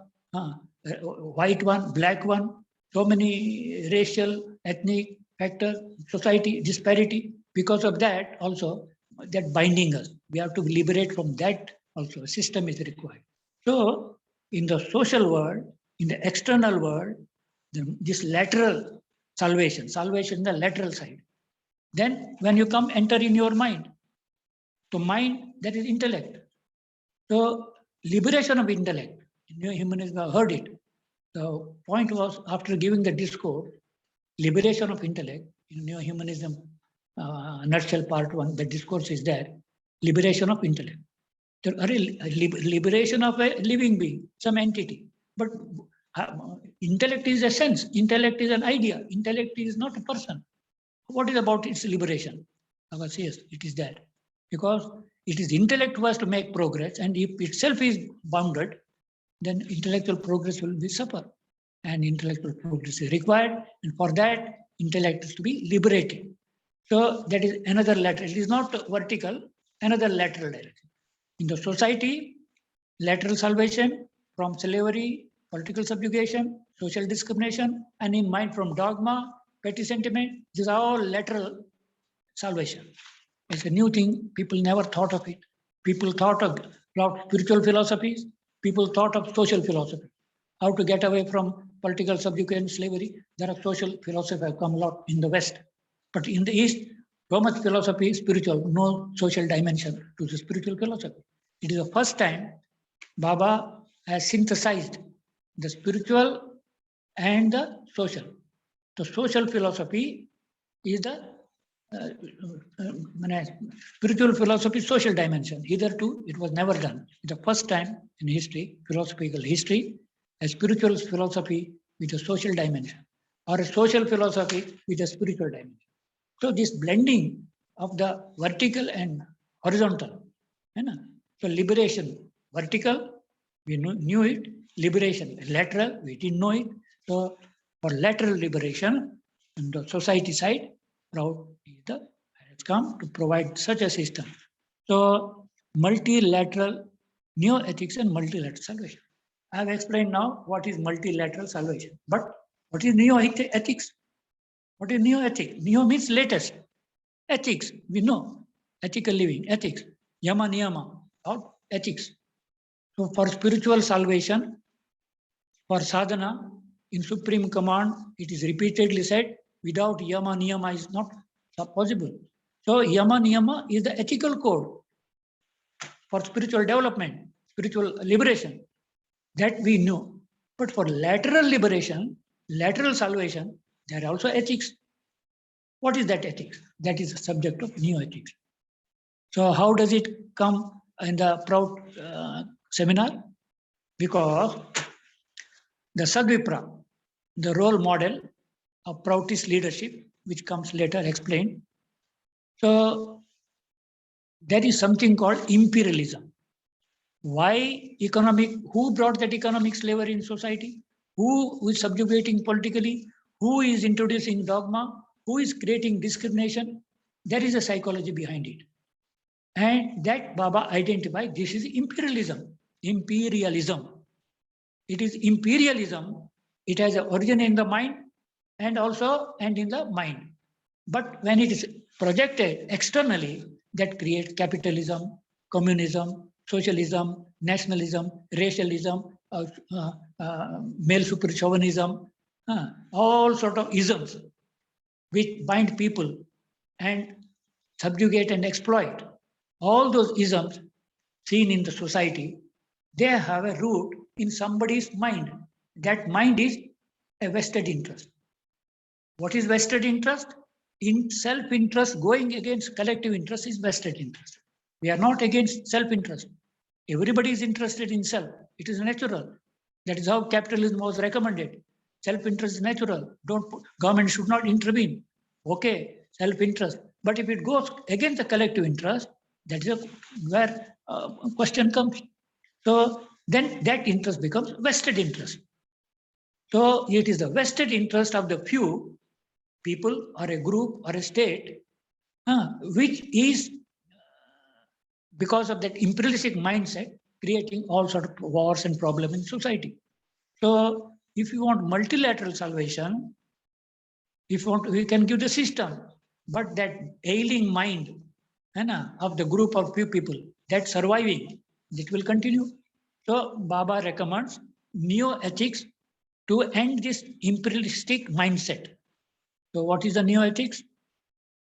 white one, black one, so many racial, ethnic factors, society disparity. Because of that also, that binding us. We have to liberate from that also. A system is required. So in the social world, in the external world, this lateral salvation the lateral side. Then when you come, enter in your mind. So mind, that is intellect. So liberation of intellect, New Humanism have heard it. The point was, after giving the discourse, liberation of intellect, in New Humanism, nutshell part 1, the discourse is there, liberation of intellect. The liberation of a living being, some entity. But intellect is a sense, intellect is an idea, intellect is not a person. What is about its liberation? Yes, it is that. Because it is intellect who has to make progress, and if itself is bounded, then intellectual progress will be suffer. And intellectual progress is required, and for that, intellect is to be liberated. So that is another lateral. It is not vertical, another lateral direction. In the society, lateral salvation from slavery, political subjugation, social discrimination, and in mind from dogma, petty sentiment. These are all lateral salvation. It's a new thing. People never thought of it. People thought of spiritual philosophies. People thought of social philosophy. How to get away from political subjugation, slavery. There are social philosophy have come a lot in the West. But in the East, so much philosophy is spiritual, no social dimension to the spiritual philosophy. It is the first time Baba has synthesized the spiritual and the social. The social philosophy is the spiritual philosophy, social dimension. Hitherto, it was never done. It's the first time in history, philosophical history, a spiritual philosophy with a social dimension, or a social philosophy with a spiritual dimension. So this blending of the vertical and horizontal, so liberation, vertical, we knew it, liberation, lateral, we didn't know it. So for lateral liberation, on the society side, Prout has come to provide such a system. So multilateral neo-ethics and multilateral salvation. I have explained now what is multilateral salvation, but what is neo-ethics? What is neo-ethics? Neo means latest. Ethics, we know. Ethical living, ethics. Yama niyama, or ethics. So for spiritual salvation, for sadhana, in supreme command, it is repeatedly said, without yama niyama is not possible. So yama niyama is the ethical code for spiritual development, spiritual liberation, that we know. But for lateral liberation, lateral salvation, there are also ethics. What is that ethics? That is the subject of neo-ethics. So how does it come in the Prout seminar? Because the Sadvipra, the role model of Proutist leadership, which comes later explained. So there is something called imperialism. Why economic? Who brought that economic slavery in society? Who is subjugating politically? Who is introducing dogma? Who is creating discrimination? There is a psychology behind it. And that Baba identified, this is imperialism. Imperialism. It is imperialism. It has an origin in the mind and also in the mind. But when it is projected externally, that creates capitalism, communism, socialism, nationalism, racialism, male super chauvinism, all sort of isms which bind people and subjugate and exploit. All those isms seen in the society, they have a root in somebody's mind. That mind is a vested interest. What is vested interest? In self-interest going against collective interest is vested interest. We are not against self-interest. Everybody is interested in self. It is natural. That is how capitalism was recommended. Self-interest is natural. Government should not intervene. Okay, self-interest. But if it goes against the collective interest, that is where question comes. So then that interest becomes vested interest. So it is the vested interest of the few people or a group or a state, which is because of that imperialistic mindset creating all sort of wars and problems in society. So if you want multilateral salvation, if you want, we can give the system, but that ailing mind of the group of few people, that surviving, it will continue. So Baba recommends neo-ethics to end this imperialistic mindset. So what is the neo-ethics?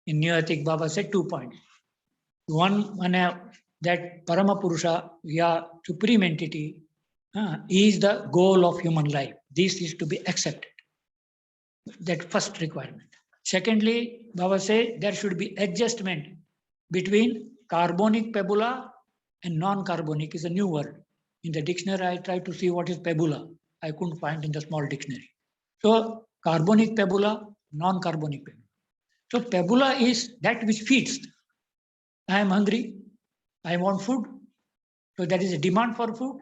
In neo-ethics, Baba said 2 points. One, that Paramapurusha, via supreme entity, is the goal of human life. This is to be accepted. That first requirement. Secondly, Baba said there should be adjustment between carbonic pebula and non-carbonic is a new word. In the dictionary, I tried to see what is pebula. I couldn't find in the small dictionary. So carbonic pebula, non-carbonic pebula. So pebula is that which feeds. I am hungry, I want food. So there is a demand for food,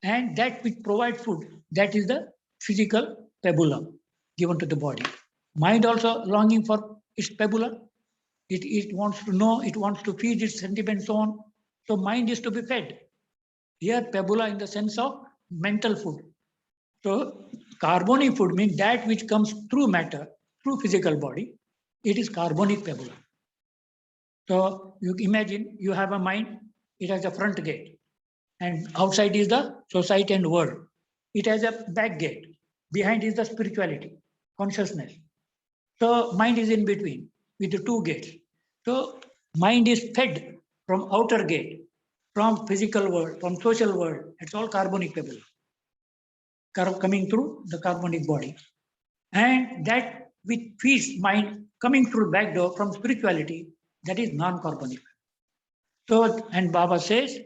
and that which provides food, that is the physical pebula given to the body. Mind also longing for its pebula. It wants to know, it wants to feed its sentiments, so on. So mind is to be fed. Here pebula in the sense of mental food. So carbonic food means that which comes through matter, through physical body. It is carbonic pebula. So you imagine you have a mind, it has a front gate, and outside is the society and world. It has a back gate. Behind is the spirituality, consciousness. So mind is in between with the two gates. So mind is fed from outer gate. from physical world, from social world. It's all carbonic pebble coming through the carbonic body. And that which feeds mind coming through back door from spirituality, that is non-carbonic. So, and Baba says,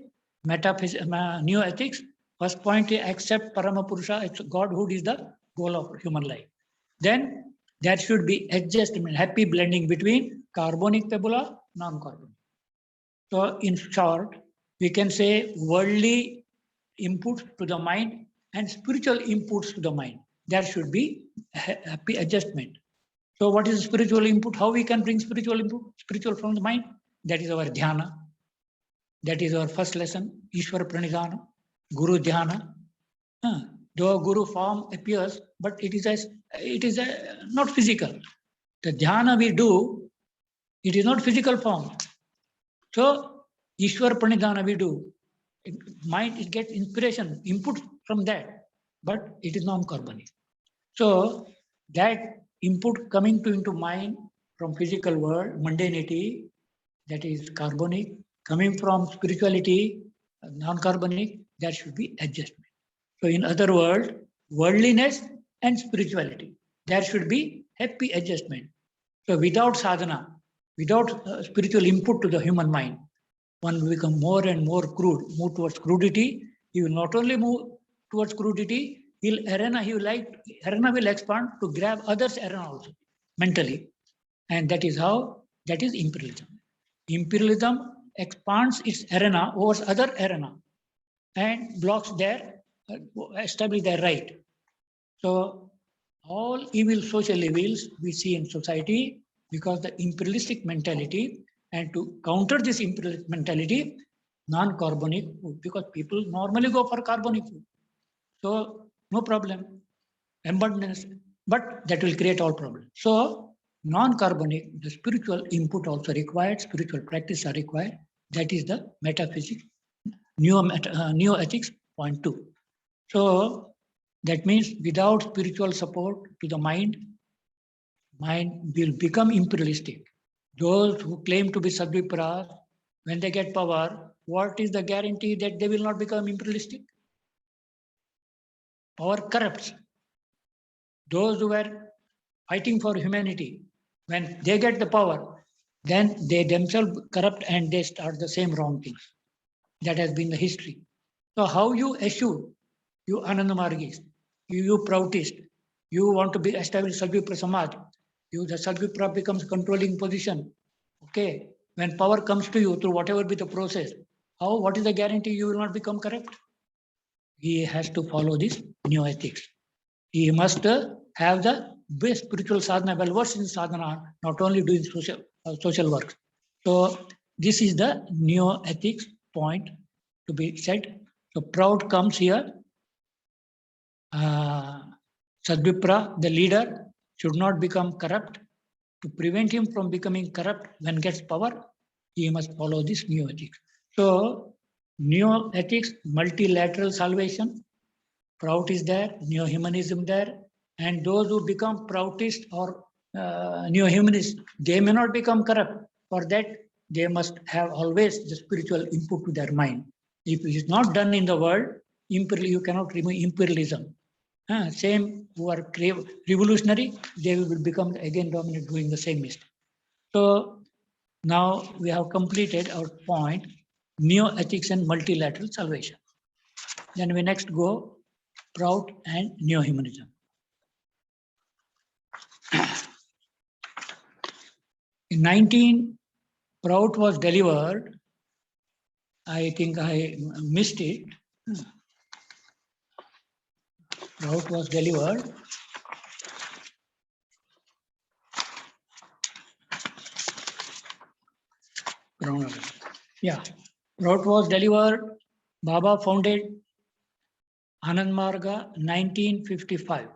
neo-ethics, first point is accept Paramapurusha, it's Godhood is the goal of human life. Then there should be adjustment, happy blending between carbonic pebula, non-carbonic. So in short, we can say worldly inputs to the mind and spiritual inputs to the mind. There should be happy adjustment. So what is spiritual input? How we can bring spiritual input? Spiritual from the mind? That is our dhyana. That is our first lesson. Ishwar Pranidhana, Guru Dhyana. Though Guru form appears, but it is not physical. The dhyana we do, it is not physical form. So Ishwar Pranidhana we do. Mind it gets inspiration, input from that, but it is non-carbonic. So that input coming into mind from physical world, mundanity, that is carbonic, coming from spirituality, non-carbonic, there should be adjustment. So in other words, worldliness and spirituality, there should be happy adjustment. So without sadhana, without spiritual input to the human mind, one will become more and more crude, move towards crudity. He will not only move towards crudity, arena will expand to grab others' arena also, mentally. And that is how, that is imperialism. Imperialism expands its arena over other arena and blocks their, establish their right. So all evil, social evils we see in society because the imperialistic mentality, and to counter this imperialistic mentality, non-carbonic food, because people normally go for carbonic food. So no problem, abundance, but that will create all problems. So non-carbonic, the spiritual input also required, spiritual practice are required. That is the metaphysics, neo-ethics point 2. So that means without spiritual support to the mind will become imperialistic. Those who claim to be Sadvipras, when they get power, what is the guarantee that they will not become imperialistic? Power corrupts. Those who were fighting for humanity, when they get the power, then they themselves corrupt and they start the same wrong things. That has been the history. So how you assure, you Ananda Margis, you Proutist, you want to be established Sadvipra Samaj, the Sadvipra becomes controlling position. Okay, when power comes to you through whatever be the process, what is the guarantee you will not become corrupt? He has to follow this new ethics. He must have the best spiritual sadhana, well versed in sadhana, not only doing social work. So this is the neo ethics point to be said. So Prout comes here. Sadvipra, the leader, should not become corrupt. To prevent him from becoming corrupt when gets power, he must follow this neo ethics. So neo ethics, multilateral salvation, Prout is there, neo-humanism there, and those who become Proutist or neo-humanist, they may not become corrupt. For that, they must have always the spiritual input to their mind. If it is not done in the world, you cannot remove imperialism. Same who are revolutionary, they will become again dominant doing the same mistake. So now we have completed our point, neo-ethics and multilateral salvation. Then we next go Prout and neo-humanism. In 19, Prout was delivered. I think I missed it. Prout was delivered. Yeah, Prout was delivered. Baba founded Anand Marga 1955.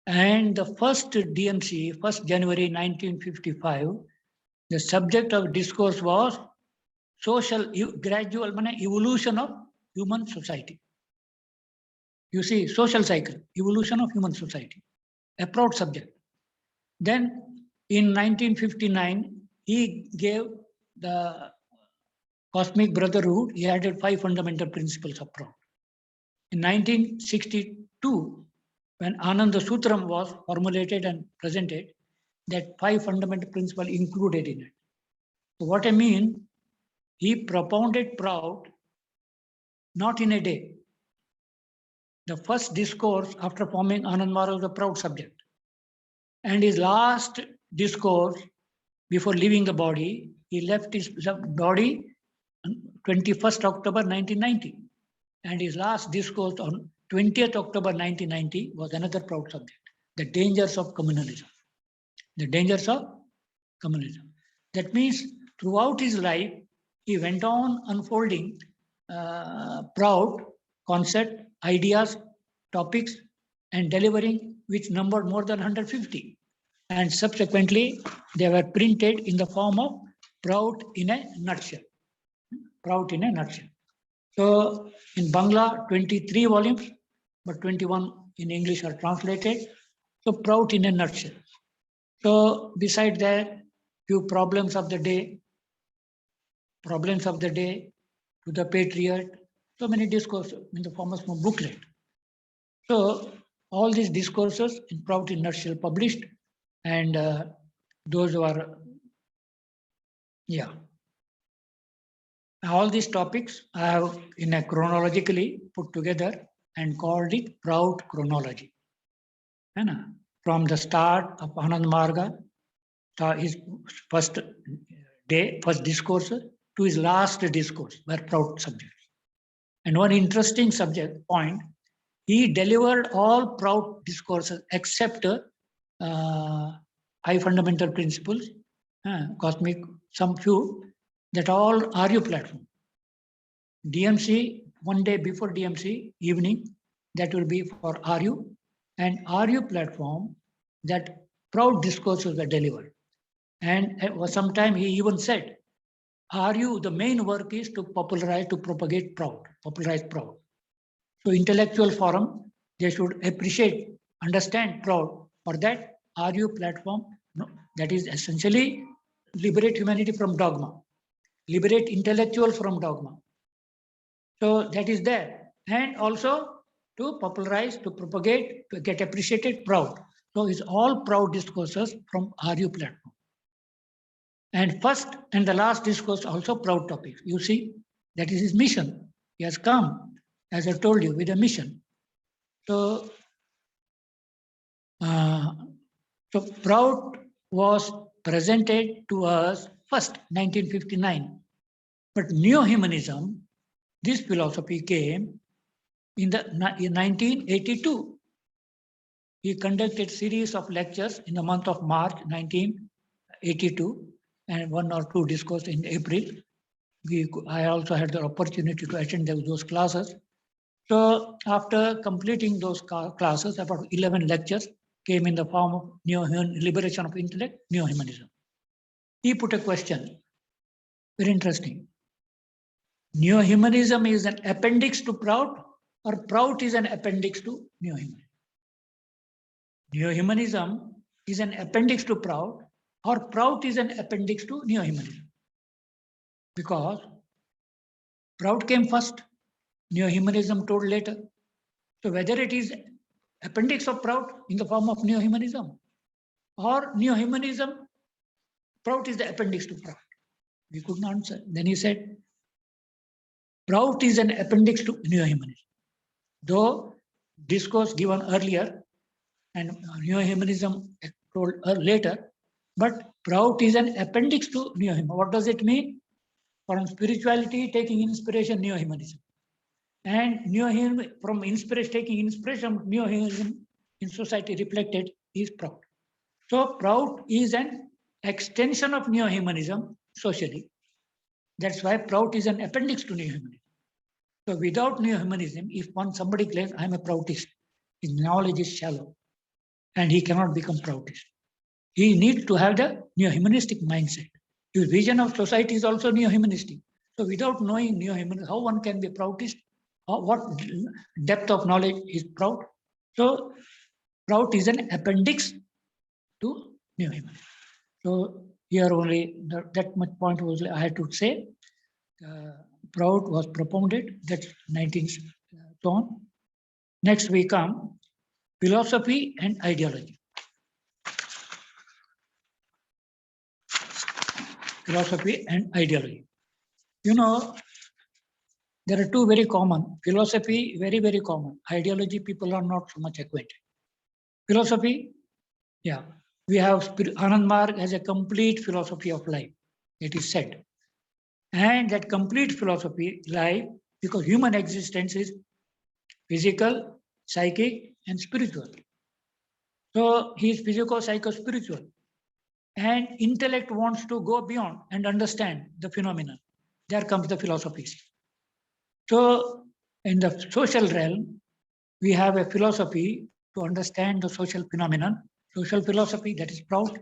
And the first DMC, 1st January 1955, the subject of discourse was social gradual evolution of human society. You see, social cycle, evolution of human society, a proud subject. Then in 1959, he gave the Cosmic Brotherhood, he added 5 fundamental principles of Prout. In 1962, when Ananda Sutram was formulated and presented, that 5 fundamental principles included in it. So what I mean, he propounded Prout not in a day. The first discourse after forming Anand Maharaj was the Prout subject. And his last discourse before leaving the body, he left his body on 21st October 1990. And his last discourse on 20th October 1990 was another Prout subject, the dangers of communalism. The dangers of communalism. That means throughout his life, he went on unfolding Prout concept, ideas, topics, and delivering which numbered more than 150. And subsequently, they were printed in the form of Prout in a nutshell. Prout in a nutshell. So in Bangla, 23 volumes, but 21 in English are translated. So Prout in a nutshell. So beside that, few problems of the day to the patriot, so many discourses in the form of a booklet. So all these discourses in Prout in nutshell published, and those were, yeah. All these topics I have in a chronologically put together and called it Prout chronology. From the start of Anand Marga, his first discourse to his last discourse were Prout subjects. And one interesting subject point, he delivered all Prout discourses except 5 fundamental principles, cosmic, some few, that all RU platform. DMC, one day before DMC, evening, that will be for RU, and RU platform, that Prout discourses were delivered. And sometime he even said, RU, the main work is to popularize, to propagate Prout, popularize Prout. So intellectual forum, they should appreciate, understand Prout. For that, RU platform, that is essentially liberate humanity from dogma, liberate intellectuals from dogma. So that is there. And also to popularize, to propagate, to get appreciated Prout. So it's all Prout discourses from RU platform. And first and the last discourse also Prout topics. You see, that is his mission. He has come, as I told you, with a mission. So, Prout was presented to us first, 1959. But neo-humanism, this philosophy came in 1982. He conducted series of lectures in the month of March 1982 and 1 or 2 discourses in April. I also had the opportunity to attend those classes. So after completing those classes, about 11 lectures came in the form of liberation of intellect, neo-humanism. He put a question, very interesting. Neo-humanism is an appendix to Prout, or Prout is an appendix to neo-humanism? Neo-humanism is an appendix to Prout, or Prout is an appendix to neo-humanism? Because Prout came first, neo-humanism told later. So whether it is appendix of Prout in the form of neo-humanism, or neo-humanism, Prout is the appendix to Prout. We could not answer. Then he said, Prout is an appendix to neo-humanism. Though discourse given earlier and neo-humanism told later, but Prout is an appendix to neo-humanism. What does it mean? From spirituality taking inspiration, neo-humanism. And neo-humanism, from inspiration, taking inspiration from neo-humanism in society reflected is Prout. So Prout is an extension of neo-humanism socially. That's why Prout is an appendix to neo-humanism. So without neo-humanism, if somebody claims I'm a Proutist, his knowledge is shallow and he cannot become Proutist. He needs to have the neo-humanistic mindset. His vision of society is also neo-humanistic. So without knowing neo-humanism, how one can be Proutist? What depth of knowledge is Prout? So Prout is an appendix to neo-humanism. So here only that much point was I had to say. Prout was propounded, that's 19th tone. Next we come philosophy and ideology. Philosophy and ideology. You know, there are two very common. Philosophy, very, very common. Ideology, people are not so much acquainted. Philosophy, yeah. We have Anand Marg has a complete philosophy of life, it is said. And that complete philosophy, life, because human existence is physical, psychic, and spiritual. So he is physical, psycho, spiritual. And intellect wants to go beyond and understand the phenomenon. There comes the philosophies. So in the social realm, we have a philosophy to understand the social phenomenon, social philosophy, that is Prout.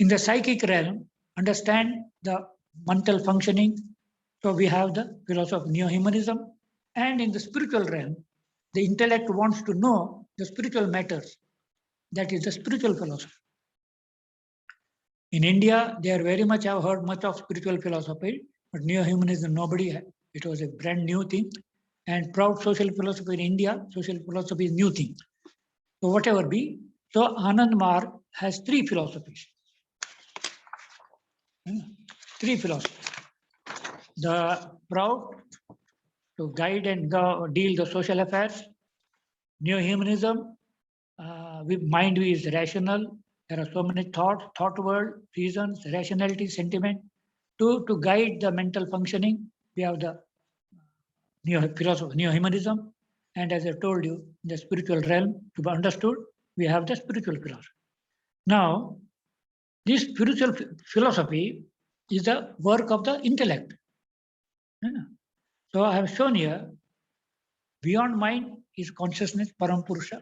In the psychic realm, understand the mental functioning. So we have the philosophy of neo-humanism. And in the spiritual realm, the intellect wants to know the spiritual matters. That is the spiritual philosophy. In India, they are very much, have heard much of spiritual philosophy, but neo-humanism, nobody had. It was a brand new thing. And Prout social philosophy in India, social philosophy is new thing. So whatever be, so Anand Marg has three philosophies. Three philosophies. The Prout to guide and deal the social affairs. Neo-humanism, mind is rational. There are so many thoughts, thought world, reasons, rationality, sentiment. To guide the mental functioning, we have the philosophy, neo-humanism. And as I told you, the spiritual realm, to be understood, we have the spiritual philosophy. Now, this spiritual philosophy is the work of the intellect. So I have shown here, beyond mind is consciousness, Parampurusha,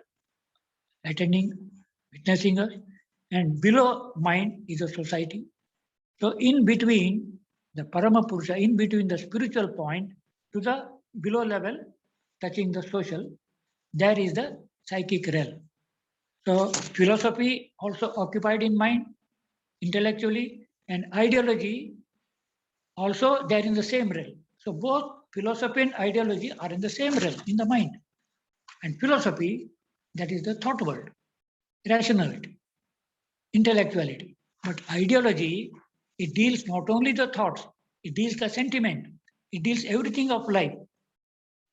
attending, witnessing us, and below mind is a society. So in between the Paramapurusha, in between the spiritual point to the below level, touching the social, there is the psychic realm. So philosophy also occupied in mind, intellectually, and ideology also they're in the same realm. So both philosophy and ideology are in the same realm, in the mind. And philosophy, that is the thought world, rationality, intellectuality. But ideology, it deals not only the thoughts, it deals the sentiment, it deals everything of life.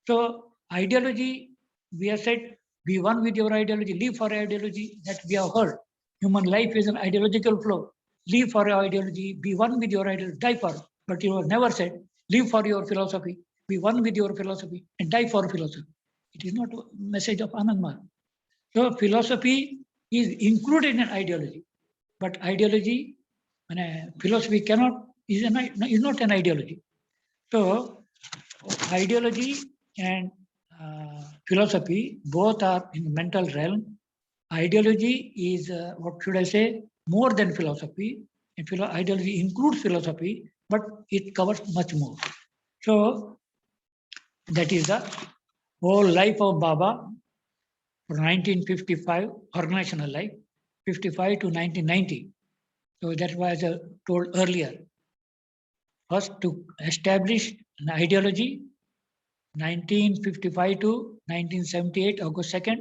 So ideology, we have said, be one with your ideology, live for ideology, that we have heard. Human life is an ideological flow. Live for your ideology, be one with your ideology, die for it. But you have never said, live for your philosophy, be one with your philosophy, and die for philosophy. It is not a message of Anand Marg. So philosophy is included in ideology, but ideology, philosophy is not an ideology. So ideology and philosophy both are in the mental realm. Ideology is, what should I say, more than philosophy. And ideology includes philosophy, but it covers much more. So that is the whole life of Baba for 1955, organizational life, 55 to 1990. So that was told earlier. First to establish an ideology, 1955 to 1978, August 2nd.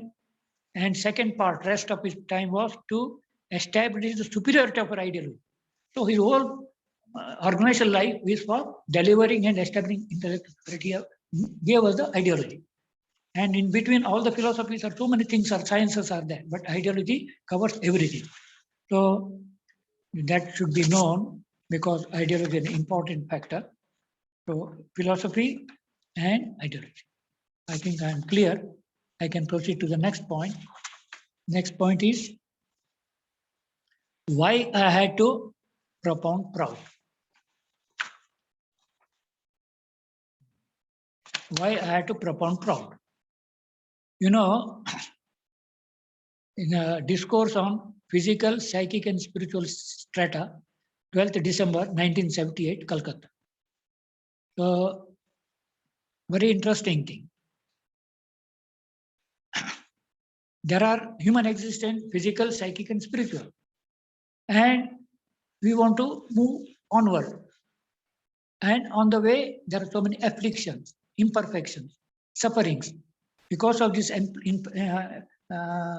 And second part, rest of his time was to establish the superiority of our ideology. So his whole organizational life is for delivering and establishing intellectual superiority, gave us the ideology. And in between all the philosophies are so many things, are sciences are there, but ideology covers everything. So that should be known because ideology is an important factor. So philosophy and ideology. I think I am clear. I can proceed to the next point. Next point is why I had to propound Prout. Why I had to propound Prout. You know, in a discourse on physical, psychic, and spiritual strata, 12th December 1978, Calcutta. So, very interesting thing. There are human existence, physical, psychic, and spiritual. And we want to move onward. And on the way, there are so many afflictions, imperfections, sufferings. Because of this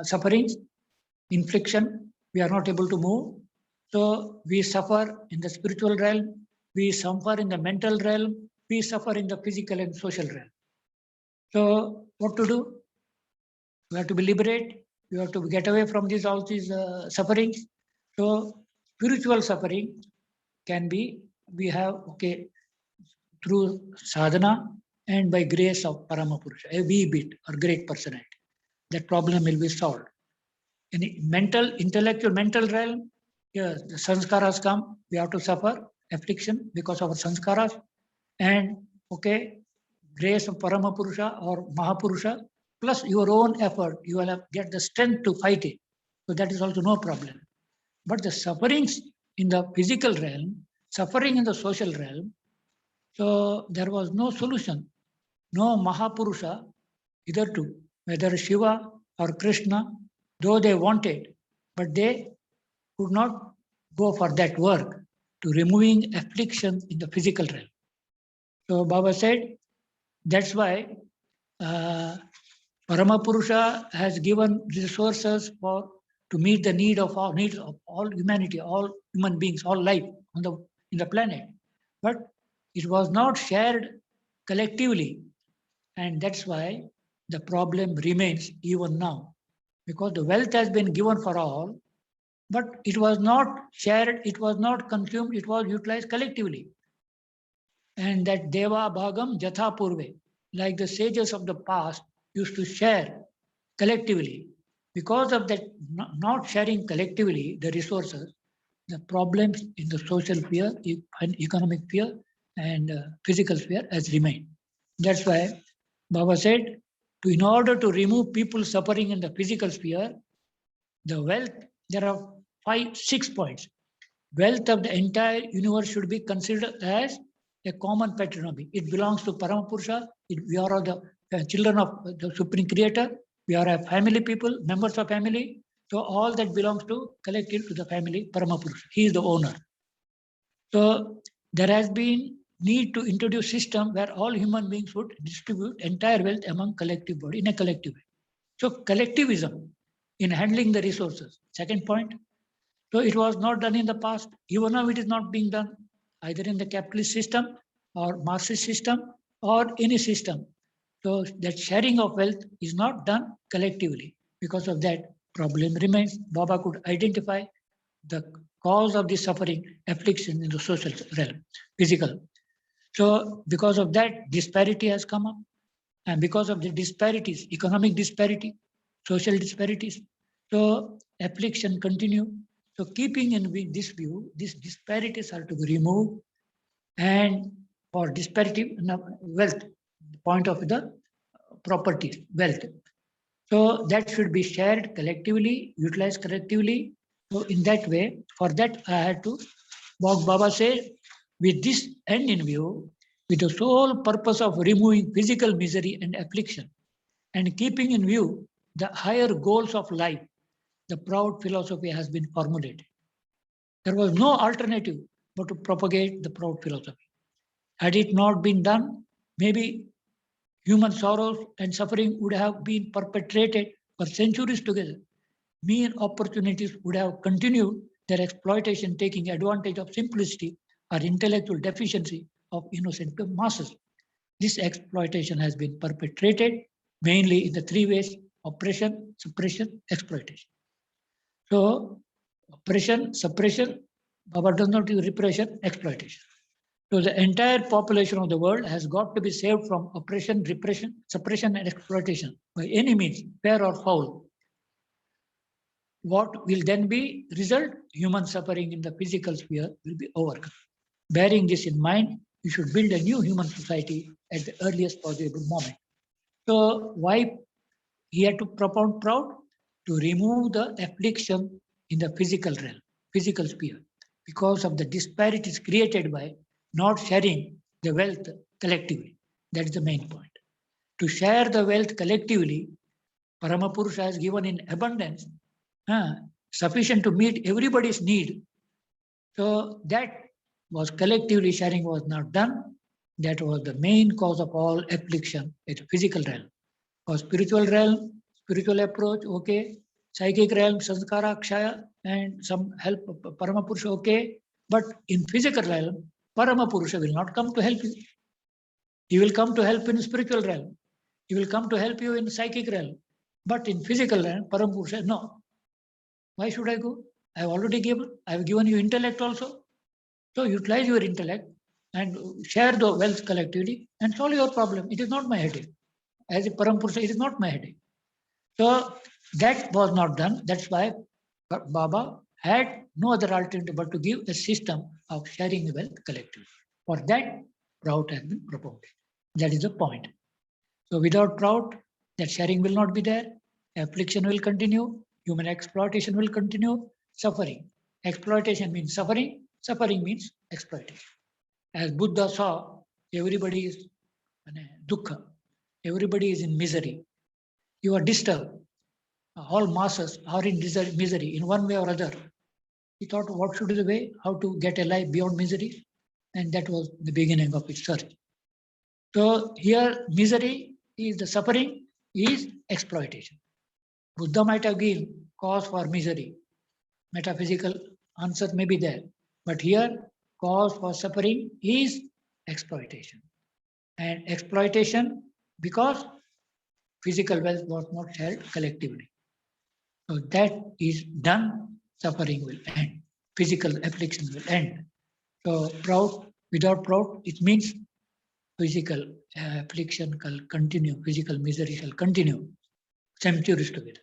sufferings, infliction, we are not able to move. So we suffer in the spiritual realm, we suffer in the mental realm, we suffer in the physical and social realm. So what to do? We have to be liberated. We have to get away from all these sufferings. So spiritual suffering can be, we have, okay, through sadhana and by grace of Paramapurusha, a wee bit or great personality. That problem will be solved. In the mental, intellectual, mental realm, yes, the sanskaras come, we have to suffer affliction because of our sanskaras. And okay, grace of Paramapurusha or Mahapurusha, plus your own effort, you will have get the strength to fight it. So that is also no problem. But the sufferings in the physical realm, suffering in the social realm, so there was no solution, no Mahapurusha, either to, whether Shiva or Krishna, though they wanted, but they could not go for that work to removing affliction in the physical realm. So Baba said, that's why Paramapurusha has given resources for to meet the needs of all humanity, all human beings, all life in the planet. But it was not shared collectively, and that's why the problem remains even now, because the wealth has been given for all, but it was not shared, it was not consumed, it was utilized collectively. And that Deva Bhagam Jatha Purve, like the sages of the past used to share collectively. Because of that not sharing collectively the resources, the problems in the social sphere, economic sphere, and physical sphere has remained. That's why Baba said, in order to remove people suffering in the physical sphere, the wealth, there are 6 points. Wealth of the entire universe should be considered as a common patrimony. It belongs to Paramapurusha. We are all the children of the Supreme Creator. We are a family people, members of family. So all that belongs to collective to the family, Paramapurusha. He is the owner. So there has been need to introduce system where all human beings would distribute entire wealth among collective body in a collective way. So collectivism in handling the resources. Second point. So it was not done in the past. Even now it is not being done either in the capitalist system or Marxist system or any system. So that sharing of wealth is not done collectively. Because of that, problem remains. Baba could identify the cause of the suffering, affliction in the social realm, physical. So because of that, disparity has come up. And because of the disparities, economic disparity, social disparities, so affliction continue. So keeping in this view, these disparities are to be removed, and for disparity wealth, point of the property, wealth. So that should be shared collectively, utilized collectively. So in that way, for that I had to, Baba said, with this end in view, with the sole purpose of removing physical misery and affliction, and keeping in view the higher goals of life, the Prout philosophy has been formulated. There was no alternative but to propagate the Prout philosophy. Had it not been done, maybe human sorrows and suffering would have been perpetrated for centuries together. Mere opportunities would have continued their exploitation, taking advantage of simplicity or intellectual deficiency of innocent masses. This exploitation has been perpetrated mainly in the 3 ways: oppression, suppression, exploitation. So oppression, suppression, Baba does not use repression, exploitation. So the entire population of the world has got to be saved from oppression, repression, suppression, and exploitation by any means, fair or foul. What will then be result? Human suffering in the physical sphere will be overcome. Bearing this in mind, we should build a new human society at the earliest possible moment. So why he had to propound Prout? To remove the affliction in the physical realm, physical sphere, because of the disparities created by not sharing the wealth collectively. That's the main point. To share the wealth collectively, Paramapurusha has given in abundance, sufficient to meet everybody's need. So that was collectively sharing was not done. That was the main cause of all affliction in the physical realm. For spiritual realm, spiritual approach, okay. Psychic realm, sanskara, kshaya, and some help, Paramapurusha, okay. But in physical realm, Paramapurusha will not come to help you. He will come to help in spiritual realm. He will come to help you in psychic realm. But in physical realm, Paramapurusha, no. Why should I go? I have already given. I have given you intellect also. So utilize your intellect and share the wealth collectively and solve your problem. It is not my headache. As a Paramapurusha, it is not my headache. So that was not done. That's why Baba had no other alternative but to give a system of sharing the wealth collectively. For that, Prout has been proposed. That is the point. So without Prout, that sharing will not be there. Affliction will continue. Human exploitation will continue. Suffering. Exploitation means suffering. Suffering means exploitation. As Buddha saw, everybody is dukkha. Everybody is in misery. You are disturbed. All masses are in misery in one way or other. He thought, what should be the way? How to get a life beyond misery? And that was the beginning of his search. So here, misery is the suffering, is exploitation. Buddha might have given cause for misery. Metaphysical answer may be there. But here, cause for suffering is exploitation. And exploitation because physical wealth was not shared collectively. So that is done, suffering will end. Physical affliction will end. So Prout, without Prout, it means physical affliction will continue, physical misery shall continue centuries together.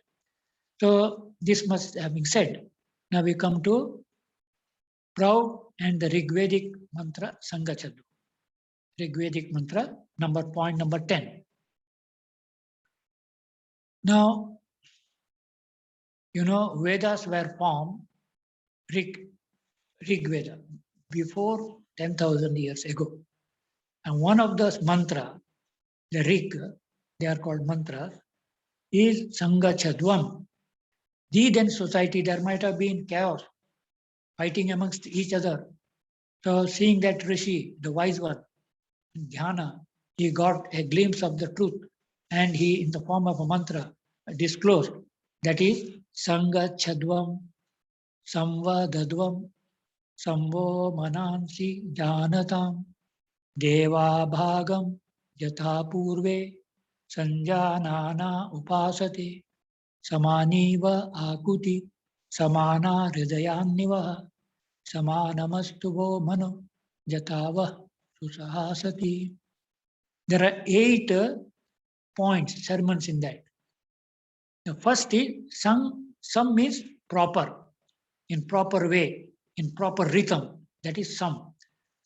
So this must have been said. Now we come to Prout and the Rigvedic mantra Sangachadu. Rigvedic mantra point number 10. Now, you know, Vedas were formed, Rig Veda, before 10,000 years ago. And one of those mantra, the Rig, they are called mantras, is Sangachadvam. Then society, there might have been chaos, fighting amongst each other. So seeing that Rishi, the wise one, in Dhyana, he got a glimpse of the truth and he, in the form of a mantra, disclosed. That is Sangachadvam, Samvadadvam, Samvo Manansi Janatam, Deva Bhagam, Yatha Purve, Sanjanana Upasate, Samaniva Akuti, Samana Hridayanniva, Samanamastuvo Mano, Yatava Susahasati. There are 8 points, sermons in that. The first is some means proper, in proper way, in proper rhythm. That is some.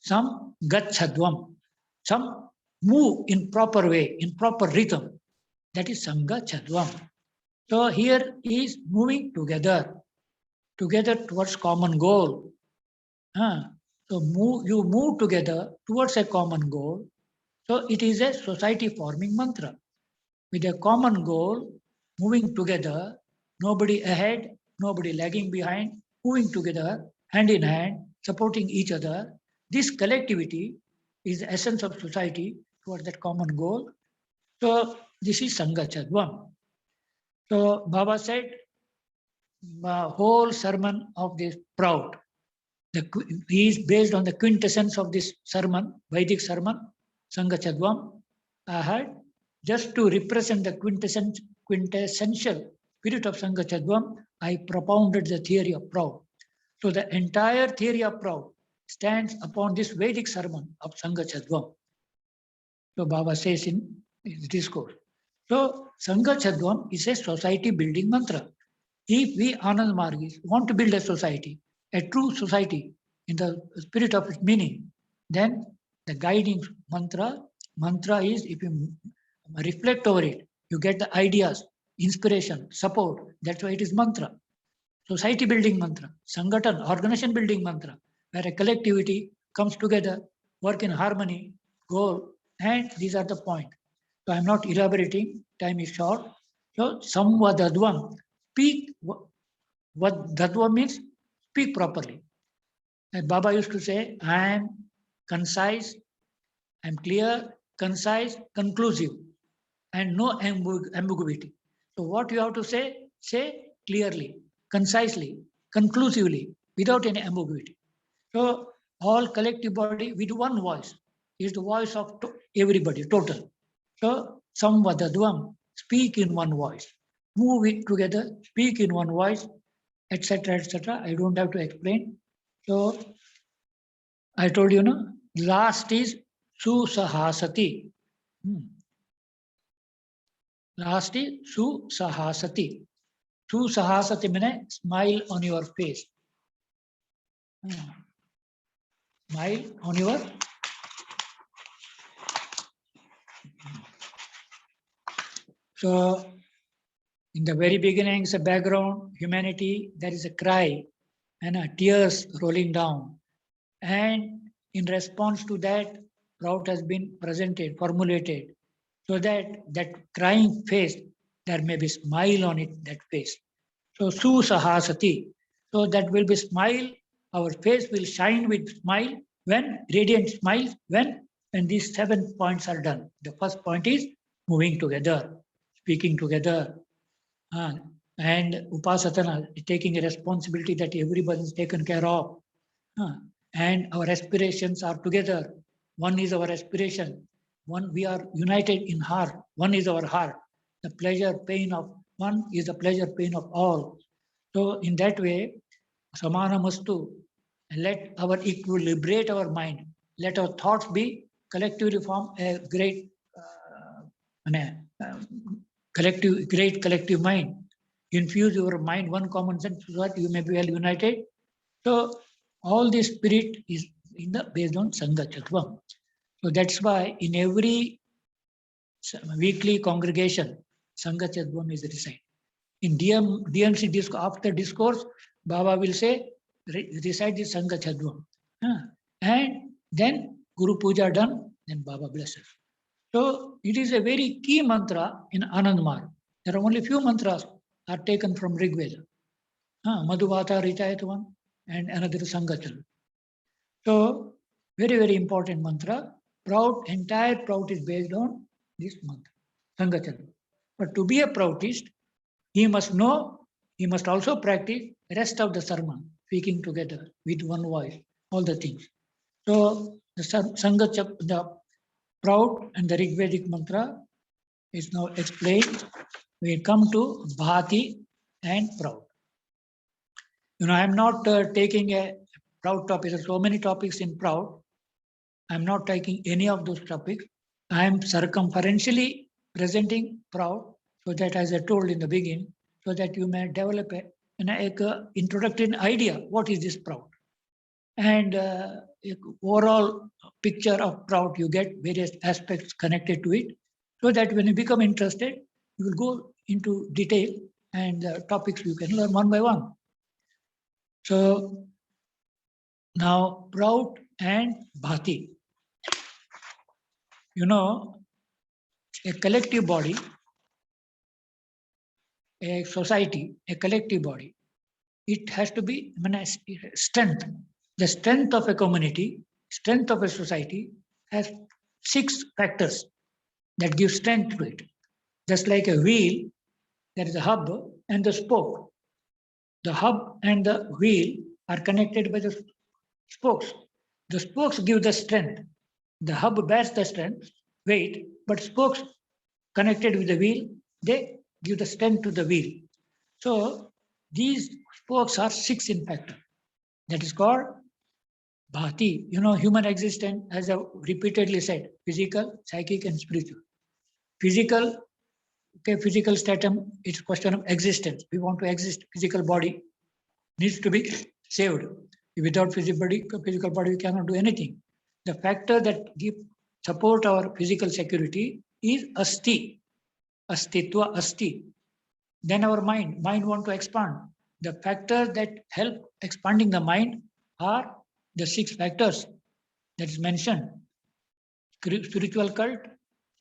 Some gachadvam. Some move in proper way, in proper rhythm. That is sangachadvam. So here is moving together towards common goal. So you move together towards a common goal. So it is a society forming mantra. With a common goal, moving together, nobody ahead, nobody lagging behind, moving together, hand in hand, supporting each other. This collectivity is the essence of society towards that common goal. So this is Sangachadvam. So Baba said, the whole sermon of this Prout, he is based on the quintessence of this sermon, Vedic sermon, Sangachadvam. I had just to represent the quintessential spirit of Sangachadvam, I propounded the theory of Prout. So the entire theory of Prout stands upon this Vedic sermon of Sangachadvam. So Baba says in his discourse. So Sangachadvam is a society building mantra. If we Anand Margis want to build a society, a true society in the spirit of its meaning, then the guiding mantra is, if you reflect over it, you get the ideas, inspiration, support. That's why it is mantra. Society building mantra, Sangatan, organization building mantra, where a collectivity comes together, work in harmony, goal, and these are the points. So I'm not elaborating, time is short. So Samvadadvam, speak what Dadva means, speak properly. As Baba used to say, I am concise, I am clear, concise, conclusive, and no ambiguity. So what you have to say clearly, concisely, conclusively, without any ambiguity. So all collective body with one voice is the voice of everybody, total. So samvadadvam, speak in one voice, move it together, speak in one voice, etc., etc. I don't have to explain. So I told you, no, last is susahasati. Last is susahasati. Susahasati means smile on your face. Smile on your So in the very beginning, it's a background, humanity, there is a cry and tears rolling down. And in response to that, Prout has been presented, formulated, so that that crying face, there may be smile on it, that face. So susahasati. So that will be smile, our face will shine with smile when, radiant smiles, when these 7 points are done. The first point is moving together, speaking together, and upasatana, taking a responsibility that everybody is taken care of. And our aspirations are together. One is our aspiration. One, we are united in heart. One is our heart. The pleasure, pain of one is the pleasure, pain of all. So in that way, samanamastu, let our equilibrate our mind. Let our thoughts be collectively form a great great collective mind. Infuse your mind one common sense so that you may be well united. So all this spirit is in the based on Sangha Chatvam. So that's why in every weekly congregation, Sangha Chatvam is recited. In DMC after discourse, Baba will say, recite the Sangha Chatvam. And then Guru Puja done, then Baba blesses. So it is a very key mantra in Anandamar. There are only few mantras are taken from Rig Veda. Madhuvata Ritayatvam and another Sangachal. So very, very important mantra. Prout, entire Prout is based on this mantra, Sangachal. But to be a Proutist, he must know, he must also practice the rest of the sermon, speaking together with one voice, all the things. So the Sangachal, the Prout and the Rig Vedic mantra is now explained. We come to Bhati and Prout. I am not taking a Prout topic. There are so many topics in Prout. I am not taking any of those topics. I am circumferentially presenting Prout so that, as I told in the beginning, so that you may develop an introductory idea. What is this Prout? And overall picture of Prout, you get various aspects connected to it, so that when you become interested, you will go into detail and topics you can learn one by one. So now Prout and Bhati. A collective body, a society, a collective body, it has to be strength. The strength of a community, strength of a society has 6 factors that give strength to it. Just like a wheel, there is a hub and the spoke. The hub and the wheel are connected by the spokes. The spokes give the strength. The hub bears the strength, weight, but spokes connected with the wheel, they give the strength to the wheel. So these spokes are 6 in factor. That is called Bhati. Human existence, as I repeatedly said, physical, psychic, and spiritual. Physical stratum, it's a question of existence. We want to exist. Physical body needs to be saved. Without physical body, we cannot do anything. The factor that support our physical security is asti, astitva, asti. Then our mind want to expand. The factors that help expanding the mind are the 6 factors that is mentioned. Spiritual cult,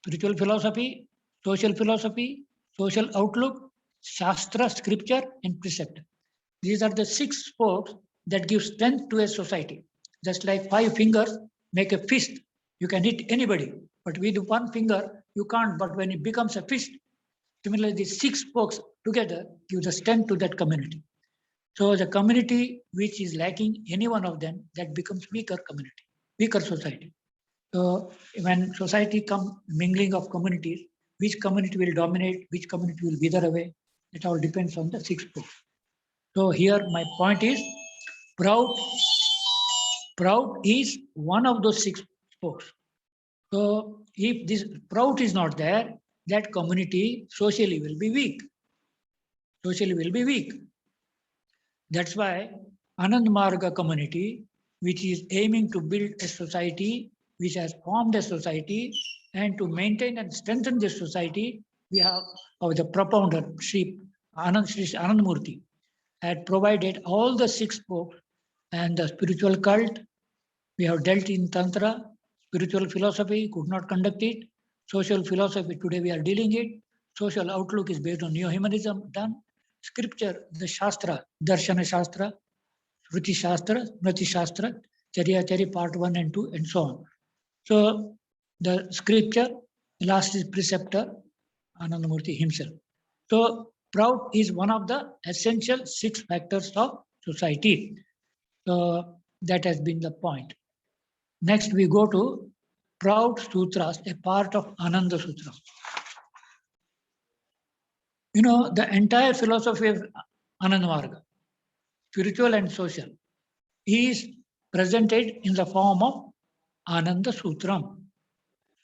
spiritual philosophy, social outlook, shastra, scripture, and precept. These are the 6 spokes that gives strength to a society. Just like 5 fingers make a fist, you can hit anybody, but with 1 finger, you can't. But when it becomes a fist, similarly, the 6 spokes together give the strength to that community. So the community which is lacking any one of them, that becomes weaker community, weaker society. So when society comes mingling of communities, which community will dominate, which community will wither away, it all depends on the 6 spokes. So here my point is, Prout is one of those 6 spokes. So if this Prout is not there, that community socially will be weak. Socially will be weak. That's why Ananda Marga community, which is aiming to build a society, which has formed a society, and to maintain and strengthen this society, we have the propounder, Sri Anandamurti, had provided all the 6 spokes and the spiritual cult. We have dealt in Tantra, spiritual philosophy, could not conduct it. Social philosophy, today we are dealing it. Social outlook is based on neo-humanism, done. Scripture, the Shastra, Darshana Shastra, Shruti Shastra, Smriti Shastra, Charya part 1 and 2, and so on. So the scripture, last is preceptor, Anandamurti himself. So Prout is one of the essential 6 factors of society. So that has been the point. Next we go to Prout Sutras, a part of Ananda Sutra. You know, the entire philosophy of Ananda Marga, spiritual and social, is presented in the form of Ananda Sutram.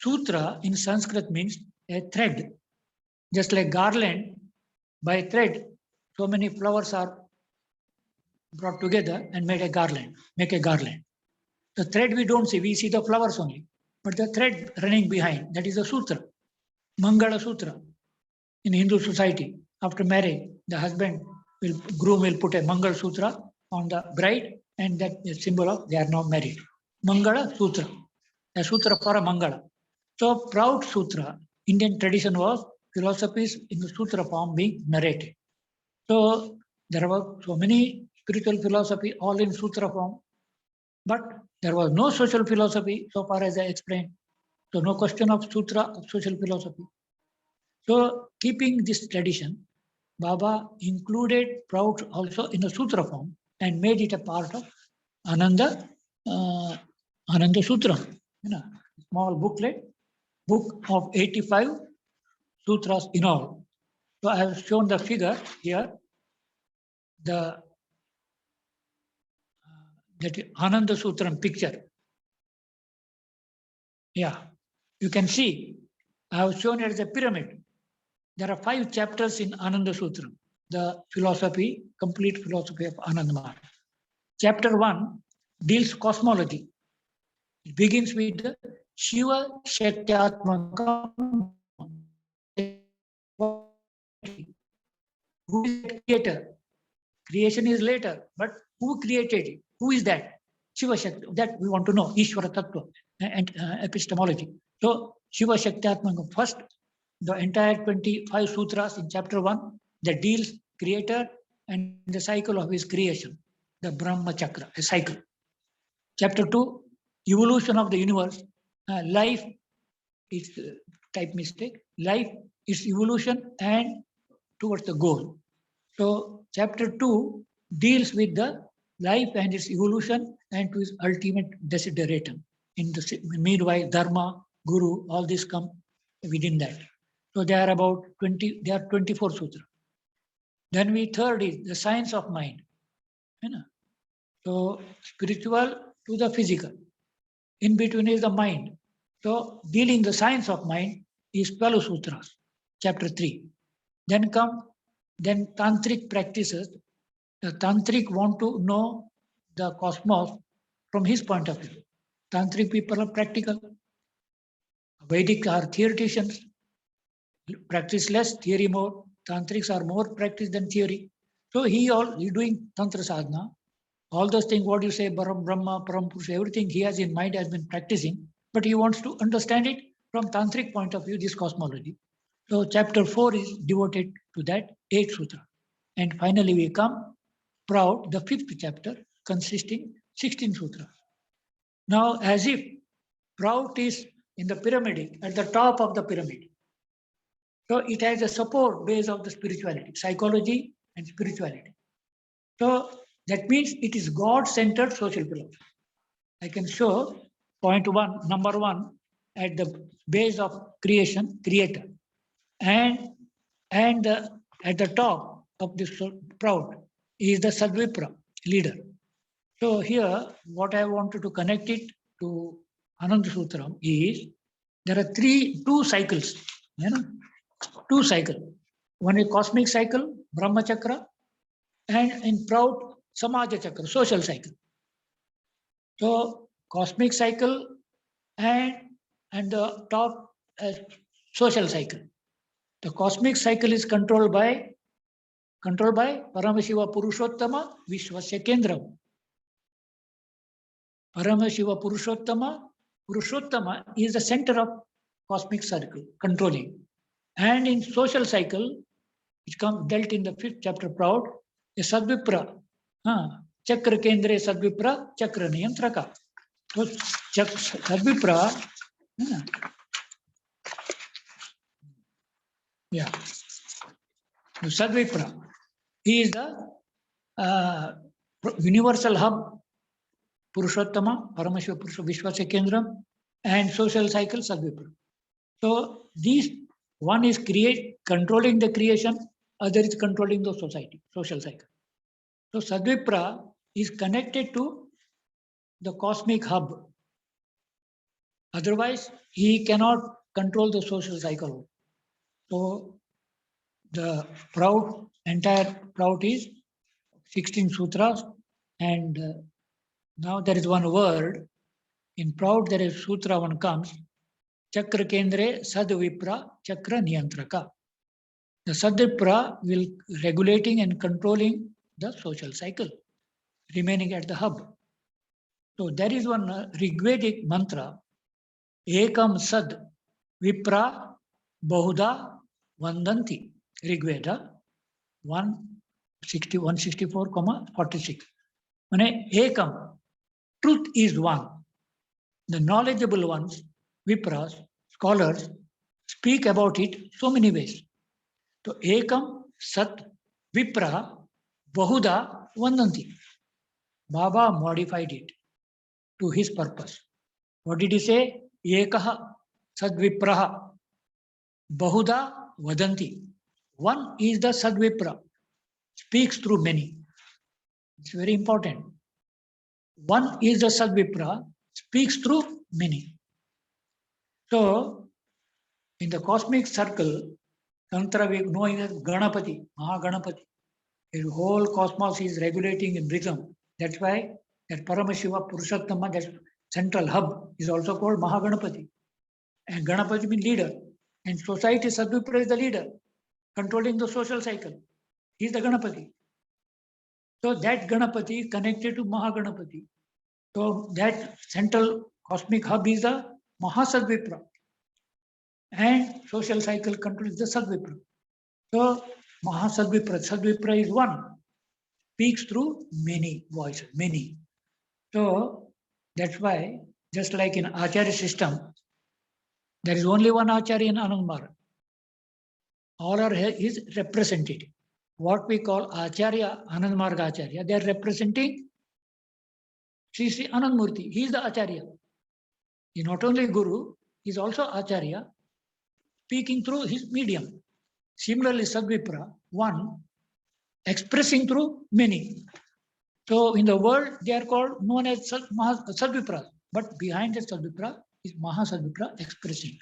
Sutra in Sanskrit means a thread. Just like garland, by thread, so many flowers are brought together and made a garland, make a garland. The thread we don't see, we see the flowers only. But the thread running behind, that is a sutra, Mangala Sutra. In Hindu society, after marriage, the groom will put a Mangala Sutra on the bride, and that is symbol of they are now married. Mangala Sutra, a sutra for a Mangala. So Prout Sutra, Indian tradition was philosophies in the sutra form being narrated. So there were so many spiritual philosophy all in sutra form, but there was no social philosophy so far as I explained. So no question of sutra of social philosophy. So keeping this tradition, Baba included Prout also in a sutra form and made it a part of Ananda Sutra. You know, small booklet, book of 85 sutras in all. So I have shown the figure here. That Ananda Sutram picture. Yeah, you can see. I have shown it as a pyramid. There are 5 chapters in Ananda Sutram, the philosophy, complete philosophy of Ananda Marga. Chapter 1 deals cosmology. It begins with the Shiva Shaktyaatmakam. Who is the creator? Creation is later, but who created it? Who is that? Shiva Shakti. That we want to know. Ishvara Tattva and epistemology. So Shiva Shaktyaatmakam. First, the entire 25 sutras in chapter 1 that deals creator and the cycle of his creation, the Brahma Chakra, a cycle. Chapter 2, evolution of the universe. Life is type mistake. Life is evolution and towards the goal. So chapter 2 deals with the life and its evolution and to its ultimate desideratum. In the meanwhile, Dharma, Guru, all this come within that. So they are about 20, they are 24 sutras. Then third is the science of mind. You know? So spiritual to the physical. In between is the mind. So dealing the science of mind is 12 sutras, chapter 3. Then Tantric Practices. The Tantric want to know the cosmos from his point of view. Tantric people are practical. Vedic are theoreticians. Practice less, theory more. Tantrics are more practice than theory. So he doing Tantra sadhana. All those things, what you say, Param Brahma, Param Purusha, everything he has in mind has been practicing, but he wants to understand it from Tantric point of view, this cosmology. So chapter 4 is devoted to that, 8 sutra. And finally we come Prout, the 5th chapter, consisting 16 sutras. Now, as if Prout is in the pyramid, at the top of the pyramid. So it has a support base of the spirituality, psychology and spirituality. So that means it is God-centered social philosophy. I can show point one, number one, at the base of creation, creator. And at the top of this Prout is the Sadvipra, leader. So here, what I wanted to connect it to Ananda Sutram is, there are two cycles, two cycles. One is cosmic cycle, Brahma Chakra, and in Prout, Samaja Chakra, social cycle. So cosmic cycle and the top social cycle. The cosmic cycle is controlled by Paramashiva Purushottama Vishwasya Kendram. Paramashiva Purushottama is the center of cosmic circle, controlling. And in social cycle, which comes dealt in the 5th chapter Prout, is Sadvipra. Chakra Kendre Sadvipra, Chakra Niyantraka. So Sadvipra, Sadvipra, he is the universal hub, Purushottama, Paramashiva Purusha Vishwasya Kendram, and social cycle Sadvipra. So these, one is controlling the creation, other is controlling the society, social cycle. So Sadvipra is connected to the cosmic hub. Otherwise, he cannot control the social cycle. So the Prout, entire Prout is 16 sutras, and now there is one word. In Prout, there is sutra, one comes, Chakra Kendre Sadvipra Chakra Niyantraka. The Sadvipra will regulating and controlling the social cycle, remaining at the hub. So there is one Rigvedic mantra, Ekam Sad Vipra Bahuda Vandanti. Rigveda 164,46. Ekam, truth is one. The knowledgeable ones, Vipras, scholars, speak about it so many ways. So Ekam Sat Vipra Bahuda Vandanti. Baba modified it to his purpose. What did he say? Ekaha Sadvipraha Bahuda Vadanti. One is the Sadvipra, speaks through many. It's very important. One is the Sadvipra, speaks through many. So, in the cosmic circle, Tantra we know it as Ganapati, Mahaganapati. The whole cosmos is regulating in rhythm. That's why that Paramashiva Purushottama, that central hub, is also called Mahaganapati. And Ganapati means leader. And society, Sadvipra is the leader, controlling the social cycle. He is the Ganapati. So that Ganapati is connected to Mahaganapati. So that central cosmic hub is the Mahasadvipra. And social cycle controls the Sadvipra. So Mahasadvipra, Sadvipra is one, speaks through many voices, many. So that's why, just like in Acharya system, there is only one Acharya in Ananda Marga. All are his representative. What we call Acharya, Ananda Marga Acharya, they are representing Sri Anand Murti. He is the Acharya. He is not only Guru, he is also Acharya, speaking through his medium. Similarly, Sadvipra, one, expressing through many. So in the world, they are called, known as Sadvipra, but behind the Sadvipra is Mahasadvipra expressing.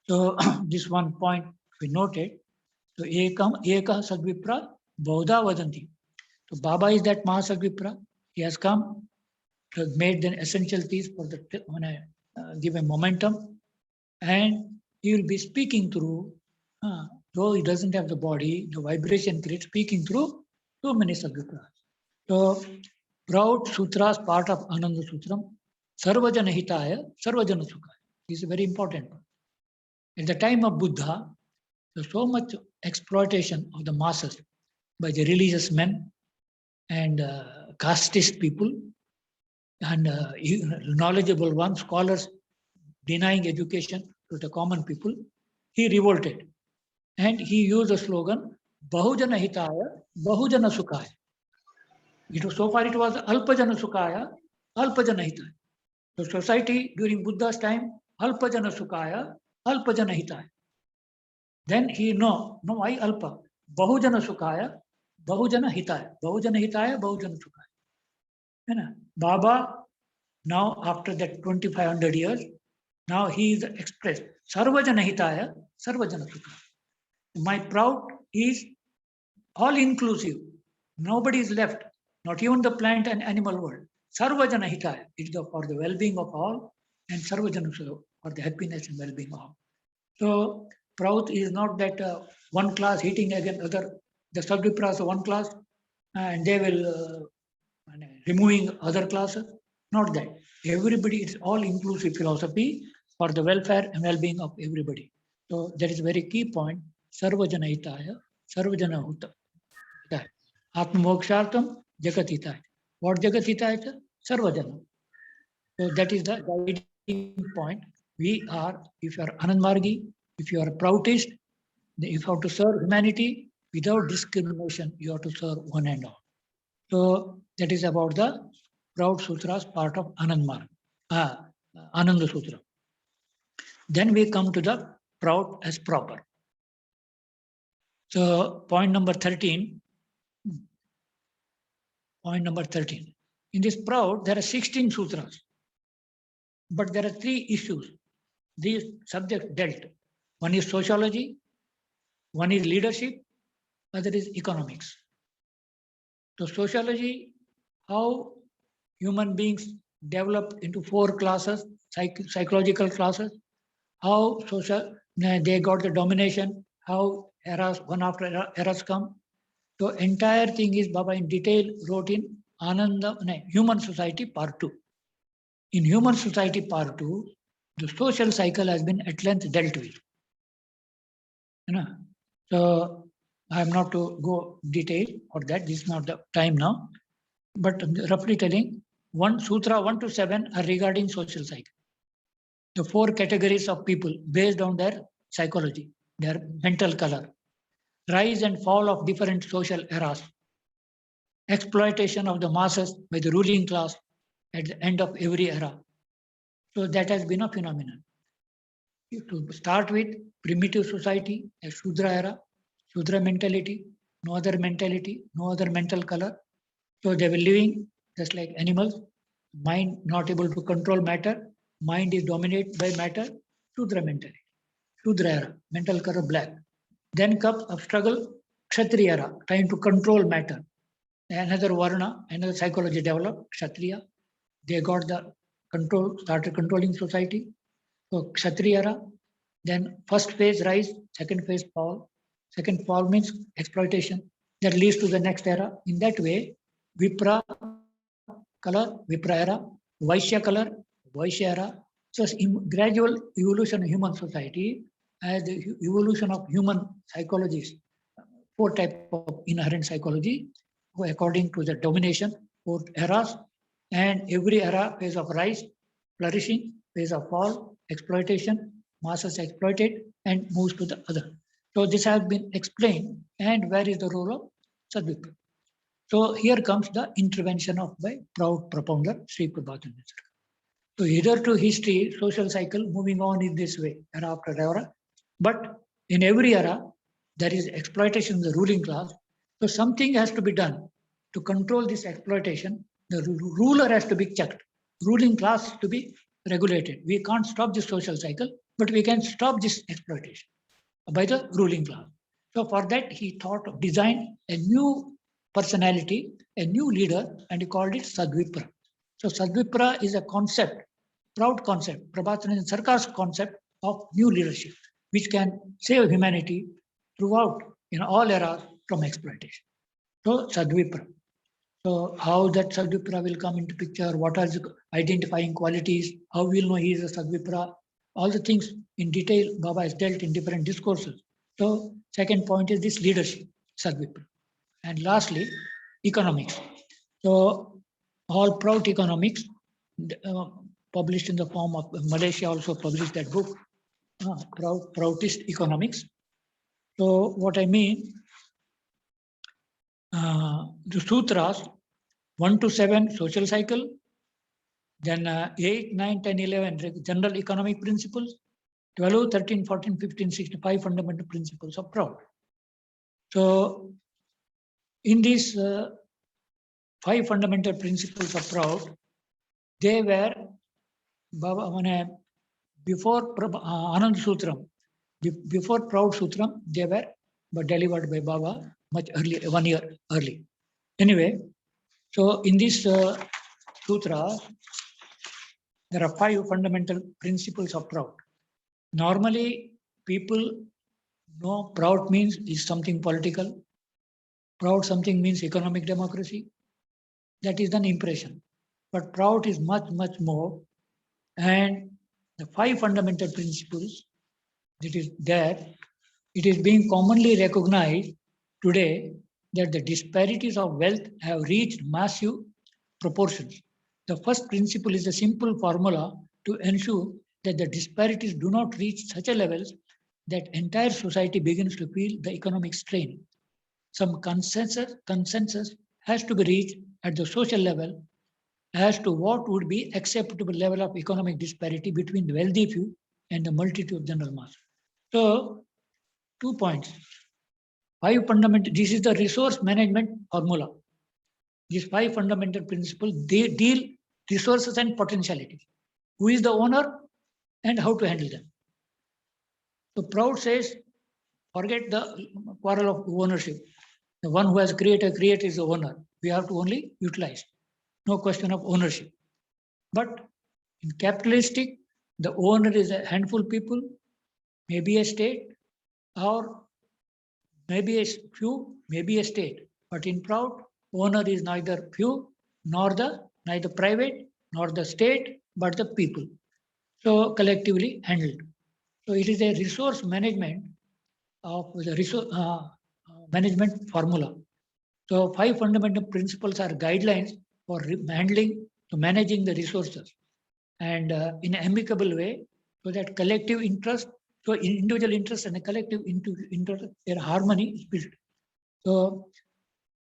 So this one point we noted. So Eka Sadvipra Bahuda Vadanti. So Baba is that Mahasadvipra. He has come to made the essential things for the give a momentum, and he will be speaking through. Though he doesn't have the body, the vibration creates speaking through so many Sadvipras. So Prout Sutras, part of Ananda Sutram, Sarvajana Hitaya, Sarvajana Sukhaya. This is very important. At the time of Buddha, there's so much exploitation of the masses by the religious men and casteist people and knowledgeable ones, scholars denying education to the common people, he revolted. And he used the slogan, Bahujana Hitaya, Bahujana Sukhaya. So far it was Alpajana Sukhaya, Alpajana Hitaya. The society during Buddha's time, Alpajana Sukhaya, Alpajana Hitaya. Then he why Alpa? Bahujana Sukhaya, Bahujana Hitaya. Bahujana Hitaya, Bahujana Sukhaya. Baba, now after that 2500 years, now he is expressed Sarvajana Hitaya, Sarvajana Sukhaya. My Prout is all inclusive. Nobody is left, not even the plant and animal world. Sarvajana Hitaya is for the well-being of all, and Sarvajana Sukha for the happiness and well-being of all. So Prout is not that one class hitting against other. The Sadvipras are one class, and they will removing other classes. Not that. Everybody is all inclusive philosophy for the welfare and well-being of everybody. So that is a very key point. Sarvajana Hitaya, Sarvajana Huta. Atma Mokshartam, Jagat Hitaya. What Jagat Hitaya? Sarvajana. So that is the guiding point. We are, if you are Anand Margi, if you are a Proutist, if you have to serve humanity without discrimination, you have to serve one and all. So that is about the Prout Sutras part of Anand Marga, Ananda Sutra. Then we come to the Prout as proper. So point number 13. Point number 13. In this Prout, there are 16 sutras, but there are 3 issues. These subjects dealt. One is sociology, one is leadership, other is economics. So sociology, how human beings developed into 4 classes, psychological classes, how they got the domination, how eras, one after eras come. So entire thing is Baba in detail wrote in Human Society Part 2. In Human Society Part 2, the social cycle has been at length dealt with. So I am not to go detail for that. This is not the time now. But roughly telling, Sutra 1 to 7 are regarding social cycle. The 4 categories of people based on their psychology, their mental color, rise and fall of different social eras, exploitation of the masses by the ruling class at the end of every era. So that has been a phenomenon. To start with, primitive society, a Shudra era, Shudra mentality, no other mentality, no other mental color. So they were living just like animals, mind not able to control matter, mind is dominated by matter, Shudra mentality, Shudra era, mental color black. Then comes a struggle, Kshatriya era, trying to control matter. Another Varna, another psychology developed, Kshatriya. They got the control, started controlling society. So Kshatriya era, then first phase rise, second phase fall. Second fall means exploitation. That leads to the next era. In that way, Vipra color, Vipra era, Vaishya color, Vaishya era. So gradual evolution of human society as the evolution of human psychologies, 4 types of inherent psychology, according to the domination, 4 eras, and every era phase of rise, flourishing, phase of fall, exploitation, masses exploited, and moves to the other. So this has been explained, and where is the role of Sadvipra? So here comes the intervention of by Prout propounder Sri Prabhupada. So either to history, social cycle moving on in this way, era after era, but in every era, there is exploitation of the ruling class. So something has to be done to control this exploitation. The ruler has to be checked, ruling class to be regulated. We can't stop this social cycle, but we can stop this exploitation by the ruling class. So for that, he thought of design a new personality, a new leader, and he called it Sadvipra. So Sadvipra is a concept, proud concept, Prabhapada Sarkar's concept of new leadership, which can save humanity throughout in all eras from exploitation. So Sadvipra. So how that Sadvipra will come into picture, what are the identifying qualities, how we'll know he is a Sadvipra, all the things in detail Baba has dealt in different discourses. So second point is this leadership, Sadvipra. And lastly, economics. So all Prout economics, published in the form of Malaysia also published that book, Proutist economics. So what I mean, the sutras 1 to 7 social cycle, then 8, 9, 10, 11 general economic principles, 12, 13, 14, 15, 16, 5 fundamental principles of Prout. So in these 5 fundamental principles of Prout, they were before Anand Sutram, before Prout Sutram, they were delivered by Baba much earlier, 1 year early. Anyway, so in this sutra, there are 5 fundamental principles of Prout. Normally, people know Prout means is something political. Prout something means economic democracy. That is an impression. But Prout is much, much more. And the 5 fundamental principles that is there, it is being commonly recognized today that the disparities of wealth have reached massive proportions. The first principle is a simple formula to ensure that the disparities do not reach such a levels that entire society begins to feel the economic strain. Some consensus has to be reached at the social level as to what would be acceptable level of economic disparity between the wealthy few and the multitude of general mass. So, 2 points. 5 fundamental, this is the resource management formula. These 5 fundamental principles, they deal resources and potentialities. Who is the owner and how to handle them. So Prout says, forget the quarrel of ownership. The one who has created is the owner. We have to only utilize. No question of ownership. But in capitalistic, the owner is a handful of people, maybe a state, or maybe a few, maybe a state. But in Prout, owner is neither few, neither private, nor the state, but the people. So collectively handled. So it is a resource management of the resource management formula. So 5 fundamental principles are guidelines for managing the resources, and in an amicable way, so that collective interest, so individual interest and a collective interest, their harmony is built. So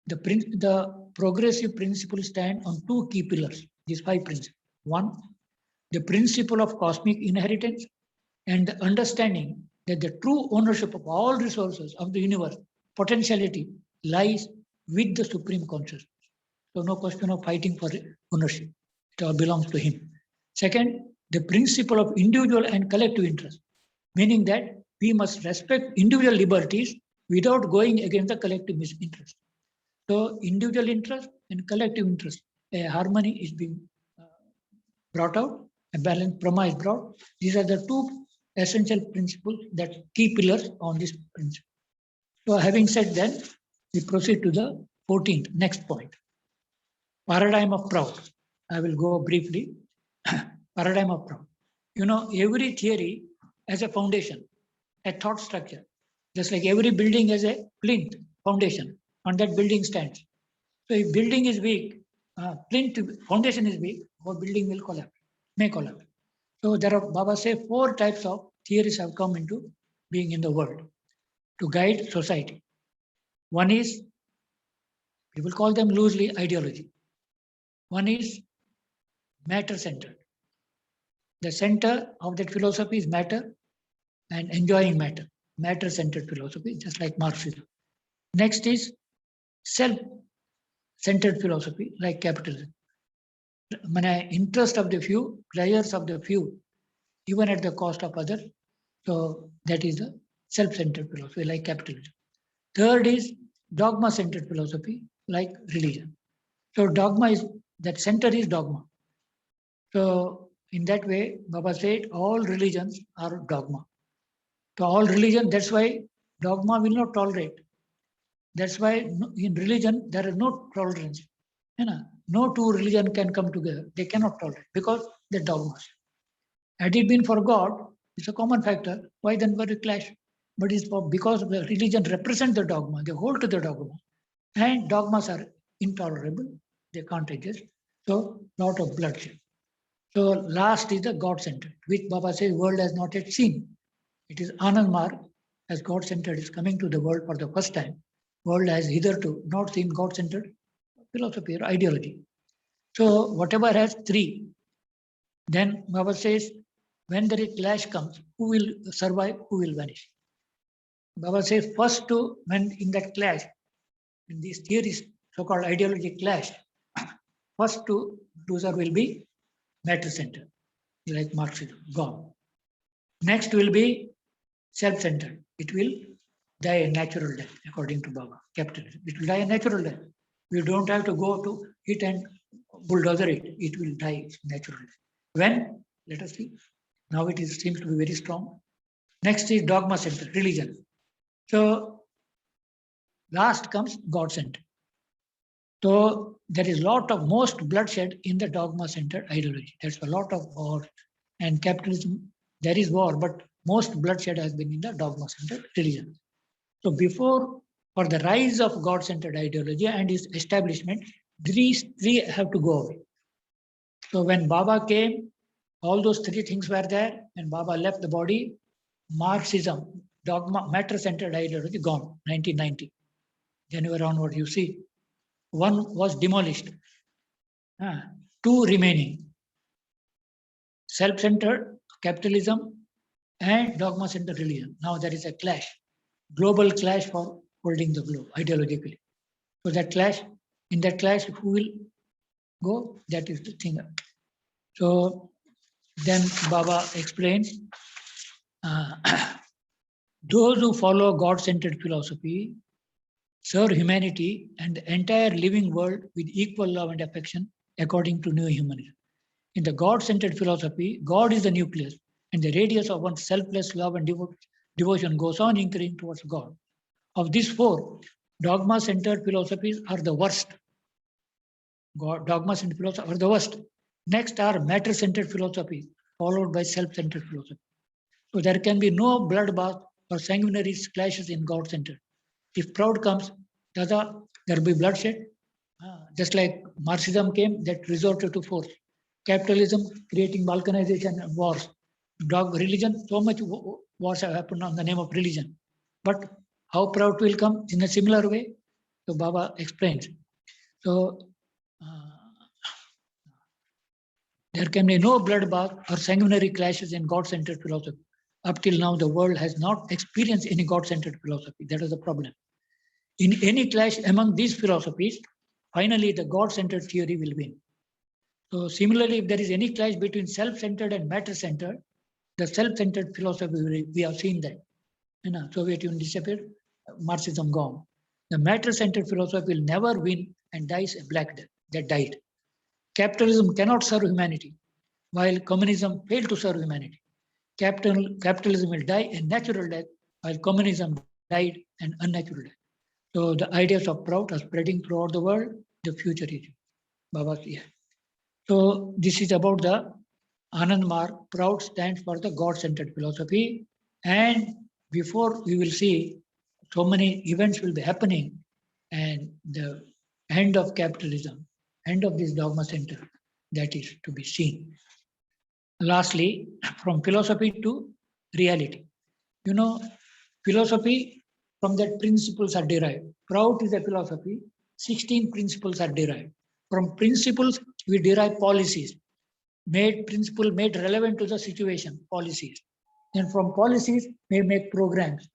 the progressive principles stand on 2 key pillars. These 5 principles. 1, the principle of cosmic inheritance, and the understanding that the true ownership of all resources of the universe, potentiality, lies with the supreme consciousness. So no question of fighting for ownership. It all belongs to him. Second, the principle of individual and collective interest, meaning that we must respect individual liberties without going against the collective interest. So individual interest and collective interest, a harmony is being brought out, a balanced promise brought. These are the 2 essential principles, that key pillars on this principle. So having said that, we proceed to the 14th, next point. Paradigm of Prout. I will go briefly. Paradigm of Prout. You know, every theory has a foundation, a thought structure. Just like every building has a plinth, foundation. On that building stands. So if building is weak, plinth, foundation is weak, our building will collapse, may collapse. So there are, Baba say, 4 types of theories have come into being in the world to guide society. One is, people call them loosely ideology. One is matter-centered. The center of that philosophy is matter and enjoying matter. Matter-centered philosophy, just like Marxism. Next is self-centered philosophy, like capitalism. Interest of the few, pleasures of the few, even at the cost of others. So that is the self-centered philosophy, like capitalism. Third is dogma-centered philosophy, like religion. So dogma is, that center is dogma. So in that way, Baba said all religions are dogma. So all religion, that's why dogma will not tolerate. That's why in religion, there is no tolerance. No 2 religions can come together. They cannot tolerate because they're dogmas. Had it been for God, it's a common factor. Why then were it clash? But it's because the religion represents the dogma. They hold to the dogma. And dogmas are intolerable. they can't exist. So lot of bloodshed. So last is the God-centered, which Baba says world has not yet seen. It is Anand Marg, as God-centered is coming to the world for the first time. World has hitherto not seen God-centered philosophy or ideology. So whatever has three, then Baba says, when the clash comes, who will survive, who will vanish? Baba says, first to, when in that clash, in these theories, so-called ideology clash, first to loser will be matter center, like Marxism, gone. Next will be self-centered. It will die a natural death, according to Baba, capitalism. It will die a natural death. You don't have to go to it and bulldozer it. It will die naturally. When? Let us see. Now it is, seems to be very strong. Next is dogma center, religion. So last comes God center. So there is lot of most bloodshed in the dogma centered ideology. There's a lot of war and capitalism. There is war, but most bloodshed has been in the dogma centered religion. So before, for the rise of God centered ideology and its establishment, these three have to go away. So when Baba came, all those three things were there, and Baba left the body. Marxism, dogma, matter-centered ideology gone, 1990. January onward, you see. One was demolished. Two remaining. Self-centered capitalism and dogma-centered religion. Now there is a clash, global clash for holding the globe ideologically. So that clash, in that clash, who will go? That is the thing. So then Baba explains, those who follow God-centered philosophy serve humanity and the entire living world with equal love and affection according to new humanism. In the God-centered philosophy, God is the nucleus and the radius of one's selfless love and devotion goes on increasing towards God. Of these four, dogma-centered philosophies are the worst. Dogma-centered philosophies are the worst. Next are matter-centered philosophies, followed by self-centered philosophy. So there can be no bloodbath or sanguinary clashes in God-centered. If Prout comes, there will be bloodshed. Just like Marxism came, that resorted to force. Capitalism creating balkanization and wars. Religion, so much wars have happened on the name of religion. But how Prout will come in a similar way? So Baba explains. So there can be no bloodbath or sanguinary clashes in God-centered philosophy. Up till now, the world has not experienced any God-centered philosophy. That is the problem. In any clash among these philosophies, finally the God-centered theory will win. So similarly, if there is any clash between self-centered and matter-centered, the self-centered philosophy, we have seen that. Soviet Union disappeared, Marxism gone. The matter-centered philosophy will never win and dies a black death. That died. Capitalism cannot serve humanity, while communism failed to serve humanity. Capitalism will die a natural death, while communism died an unnatural death. So the ideas of Prout are spreading throughout the world. The future is Baba's here. So this is about the Anand Marg. Prout stands for the God-centered philosophy. And before we will see, so many events will be happening, and the end of capitalism, end of this dogma center, that is to be seen. Lastly, from philosophy to reality. Philosophy, from that principles are derived. Prout is a philosophy, 16 principles are derived. From principles, we derive policies, made relevant to the situation, policies. And from policies, we make programs.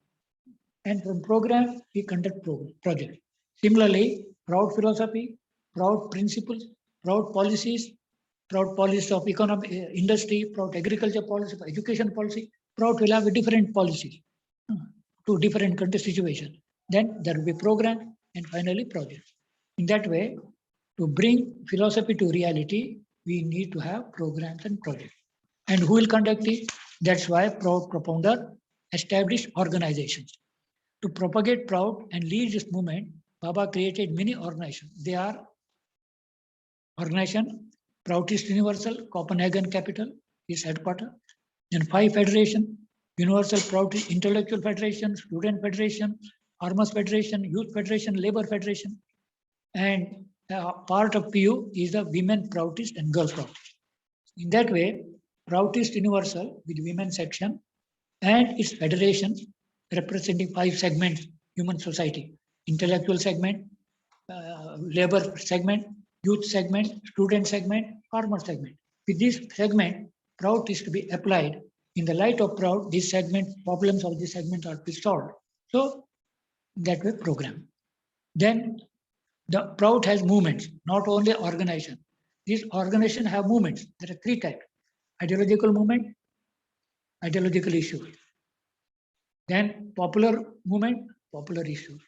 And from programs, we conduct projects. Similarly, Prout philosophy, Prout principles, Prout policies, Prout policy of economic industry, Prout agriculture policy, education policy, Prout will have a different policies to different country situations. Then there will be program and finally projects. In that way, to bring philosophy to reality, we need to have programs and projects. And who will conduct it? That's why Prout propounder established organizations. To propagate Prout and lead this movement, Baba created many organizations. They are organization, Proutist Universal, Copenhagen Capital, is headquarters. Then 5 federation, Universal Proutist Intellectual Federation, Student Federation, Farmers Federation, Youth Federation, Labor Federation. And part of PU is the women Proutist and girl Proutist. In that way, Proutist Universal with women section and its federation representing 5 segments: human society, intellectual segment, labor segment, youth segment, student segment, farmer segment. With this segment, Prout is to be applied. In the light of Prout, this segment, problems of this segment are to be solved. So that way program. Then the Prout has movements, not only organization. These organizations have movements. There are 3 types: ideological movement, ideological issue. Then popular movement, popular issues.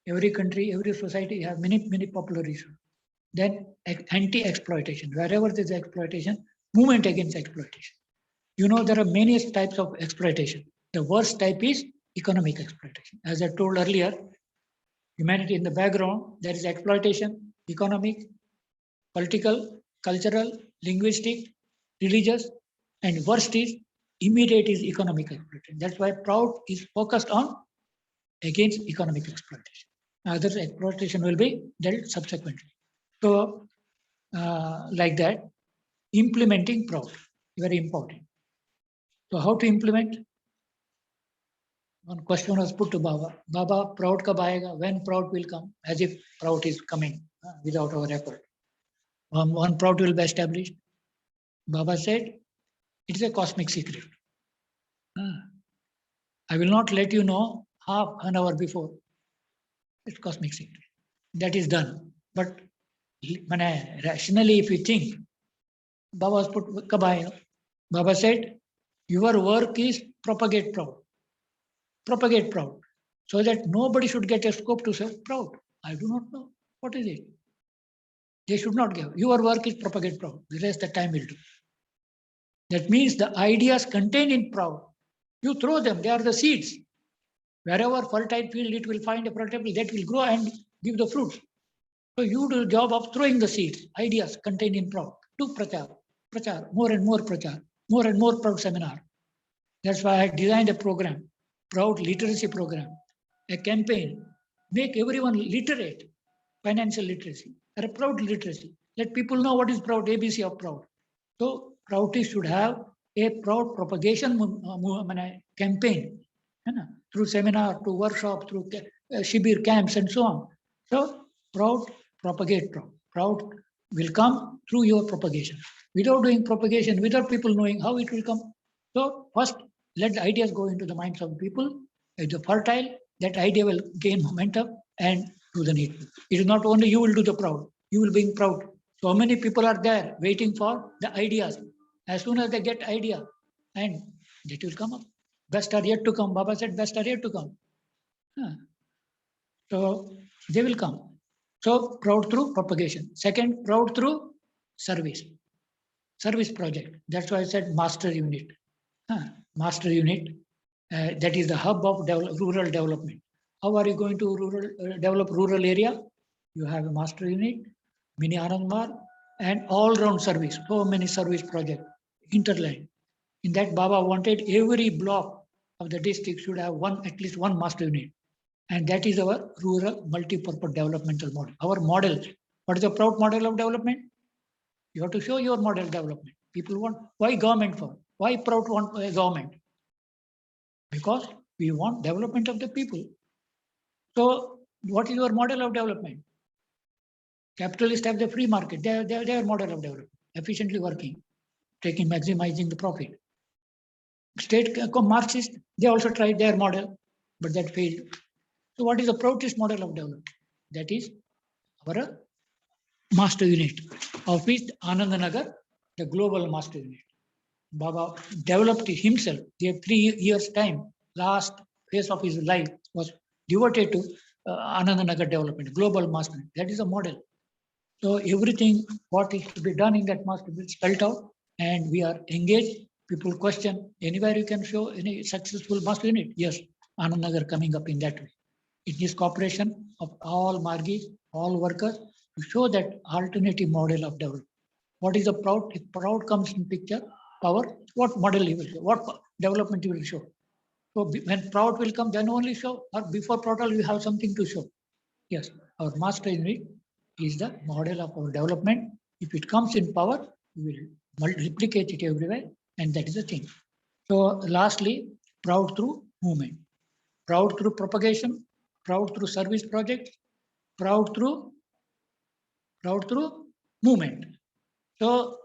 Every country, every society have many popular issues. Then anti-exploitation. Wherever there is exploitation, movement against exploitation. You know, there are many types of exploitation. The worst type is economic exploitation. As I told earlier, humanity in the background, there is exploitation, economic, political, cultural, linguistic, religious, and worst is immediate is economic exploitation. That's why Prout is focused on against economic exploitation. Other exploitation will be dealt subsequently. So, like that, implementing Prout, very important. So, how to implement? One question was put to Baba. Baba, Prout kab aayega? When Prout will come? As if Prout is coming without our effort. One Prout will be established. Baba said, it is a cosmic secret. I will not let you know half an hour before. It's cosmic secret. That is done. But rationally, if you think, Baba was put kab aayega? Baba said, your work is propagate Prout. Propagate Prout. So that nobody should get a scope to say Prout. I do not know. What is it? They should not give. Your work is propagate Prout. The rest the time will do. That means the ideas contained in Prout, you throw them, they are the seeds. Wherever fertile field, it will find a fertile field that will grow and give the fruits. So you do the job of throwing the seeds, ideas contained in Prout. Do prachar, more and more prachar, more and more Prout seminar. That's why I designed a program, Prout literacy program, a campaign, make everyone literate, financial literacy, or a Prout literacy. Let people know what is Prout, ABC of Prout. So Proutists should have a Prout propagation campaign through seminar, through workshop, through Shibir camps and so on. So Prout, propagate Prout. Prout will come through your propagation. Without doing propagation, without people knowing how it will come. So first, let the ideas go into the minds of people. If the fertile, that idea will gain momentum and do the need. It is not only you will do the Prout, you will bring Prout. So many people are there waiting for the ideas. As soon as they get idea, and that will come up. Best are yet to come. Baba said, best are yet to come. So they will come. So Prout through propagation. Second, Prout through service. Service project. That's why I said master unit. Master unit. That is the hub of rural development. How are you going to develop rural area? You have a master unit, mini Anandmar, and all-round service. So many service projects, interline. In that, Baba wanted every block of the district should have at least one master unit. And that is our rural multi-purpose developmental model. Our model. What is the Prout model of development? You have to show your model development. People want, why government for? Why Prout want a government? Because we want development of the people. So what is your model of development? Capitalists have the free market. Their model of development, efficiently working, maximizing the profit. State Marxist, they also tried their model, but that failed. So what is the Proutist model of development? That is our master unit, of which Anandanagar, the global master unit. Baba developed it himself. They have 3 years time. Last phase of his life was devoted to Anandanagar development, global master unit. That is a model. So everything what is to be done in that master unit spelled out, and we are engaged. People question, anywhere you can show any successful master unit? Yes, Anandanagar coming up in that way. It is cooperation of all Margis, all workers to show that alternative model of development. What is the Prout? If Prout comes in picture, power, what model you will show, what development you will show. So when Prout will come, then only show, or before Prout you have something to show. Yes, our master unit is the model of our development. If it comes in power, we will replicate it everywhere, and that is the thing. So lastly, proud through movement, proud through propagation, proud through service projects, proud through movement. So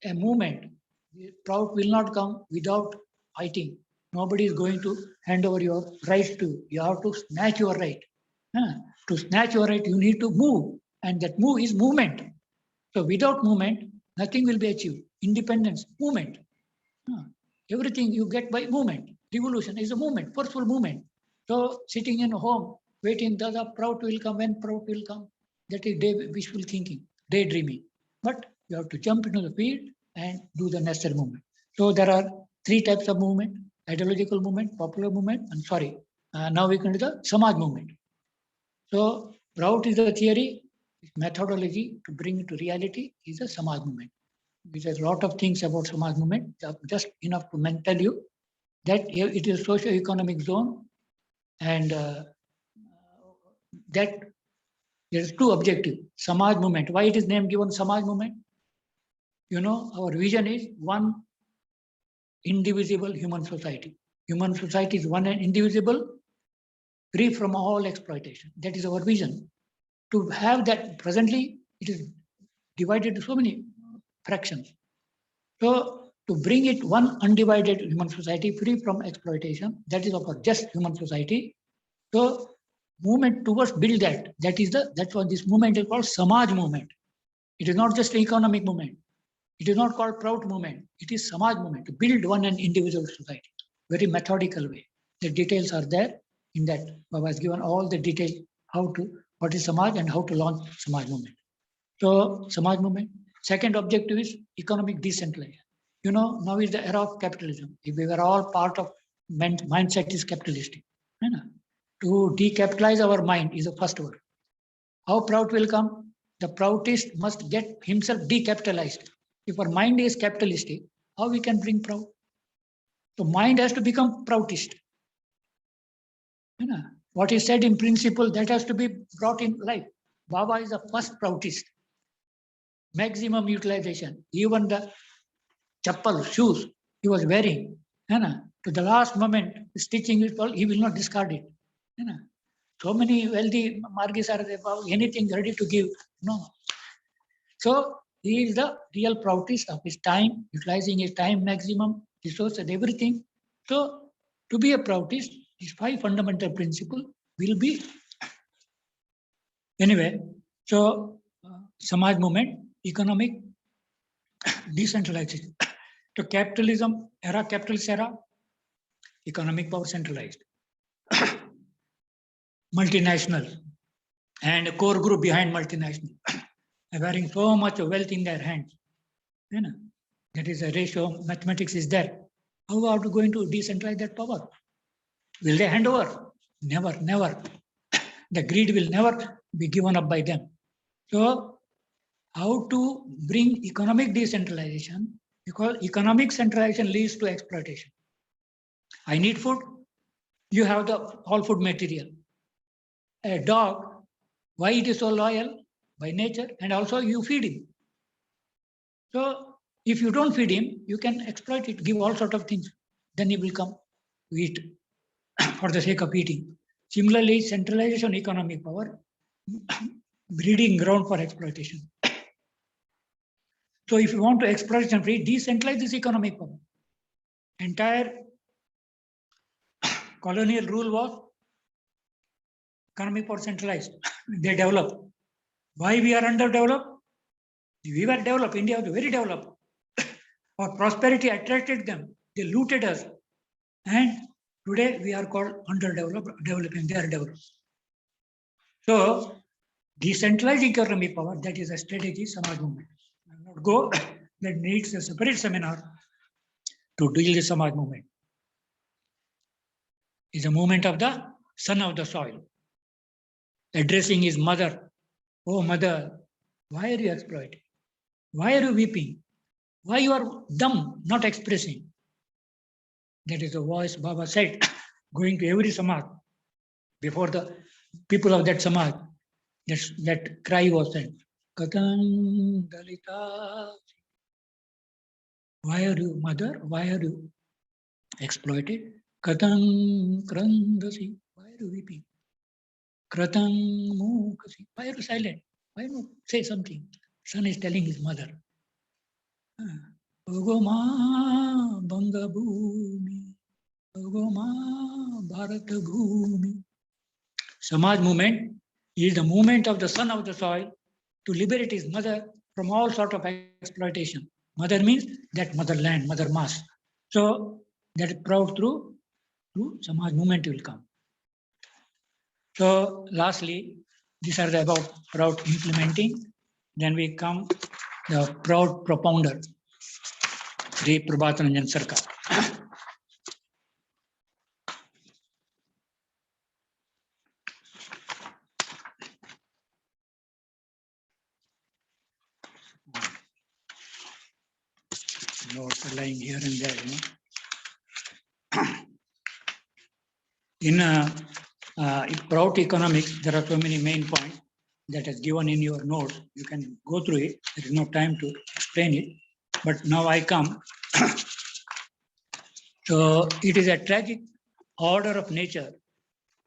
a movement, proud will not come without fighting. Nobody is going to hand over your rights to you. You have to snatch your right. To snatch your right, you need to move, and that move is movement. So without movement, nothing will be achieved. Independence, movement. Everything you get by movement. Revolution is a movement, forceful movement. So sitting in home, waiting that the Prout will come, when Prout will come. That is wishful thinking, daydreaming. But you have to jump into the field and do the necessary movement. So there are three types of movement: ideological movement, popular movement, and now we can do the Samaj movement. So Prout is the theory, methodology to bring it to reality is a Samaj movement. There's a lot of things about Samaj movement, just enough to tell you that it is a socio-economic zone, and that there's two objectives. Samaj movement. Why it is name given Samaj movement? You know, our vision is one indivisible human society. Human society is one and indivisible, free from all exploitation. That is our vision. To have that, presently it is divided into so many fractions. So to bring it one undivided human society free from exploitation, that is our just human society. So movement towards build that. That's what this movement is called Samaj movement. It is not just an economic movement. It is not called Prout movement. It is Samaj movement to build one and individual society. Very methodical way. The details are there in that. Baba has given all the details what is Samaj and how to launch Samaj movement. So Samaj movement. Second objective is economic decentralization. You know, now is the era of capitalism. If we were all part of mindset is capitalistic. To decapitalize our mind is the first word. How Prout will come? The Proutist must get himself decapitalized. If our mind is capitalistic, how we can bring Prout? So mind has to become Proutist. What is said in principle, that has to be brought in life. Baba is the first Proutist. Maximum utilization. Even the chappal, shoes he was wearing, to the last moment, stitching it all, he will not discard it. So many wealthy Margis are there, anything ready to give. No. So he is the real Proutist of his time, utilizing his time maximum, resource and everything. So to be a Proutist, these 5 fundamental principles will be. Anyway, so Samaj movement, economic decentralization. To capitalism era, capitalist era, economic power centralized. Multinational and a core group behind multinational, having so much wealth in their hands. That is a ratio, mathematics is there. How are we going to decentralize that power? Will they hand over? Never, never. The greed will never be given up by them. So how to bring economic decentralization? Because economic centralization leads to exploitation. I need food, you have the all food material. A dog, why it is so loyal? By nature, and also you feed him. So if you don't feed him, you can exploit it, give all sorts of things. Then he will come to eat for the sake of eating. Similarly, centralization economic power, breeding ground for exploitation. So if you want to exploitation free, decentralize this economic power. Entire colonial rule was economic power centralized. They developed. Why we are underdeveloped? We were developed. India was very developed. Our prosperity attracted them. They looted us. And today we are called underdeveloped, developing. They are developed. So decentralized economic power, that is a strategy, Samaj movement. I will not go, that needs a separate seminar to deal with Samaj movement. It's a movement of the son of the soil, addressing his mother. Oh mother, why are you exploiting? Why are you weeping? Why you are dumb, not expressing? That is the voice Baba said, going to every Samaj, before the people of that Samaj, That cry was sent. Katan Dalita. Why are you, mother? Why are you exploited? Katan Krandasi. Why are you weeping? Kratan Mukasi. Why are you silent? Why not say something? Son is telling his mother. Ogoma Banga Bhumi. Ogoma Bharata Bhumi. Samaj movement is the movement of the son of the soil to liberate his mother from all sort of exploitation. Mother means that motherland, mother mass. So that proud through Samaj movement will come. So lastly, these are the about proud implementing. Then we come the proud propounder, Sri Prabhataranjan Sarkar. Notes are lying here and there, In Prout economics, there are so many main points that is given in your notes. You can go through it. There is no time to explain it. But now I come. So it is a tragic order of nature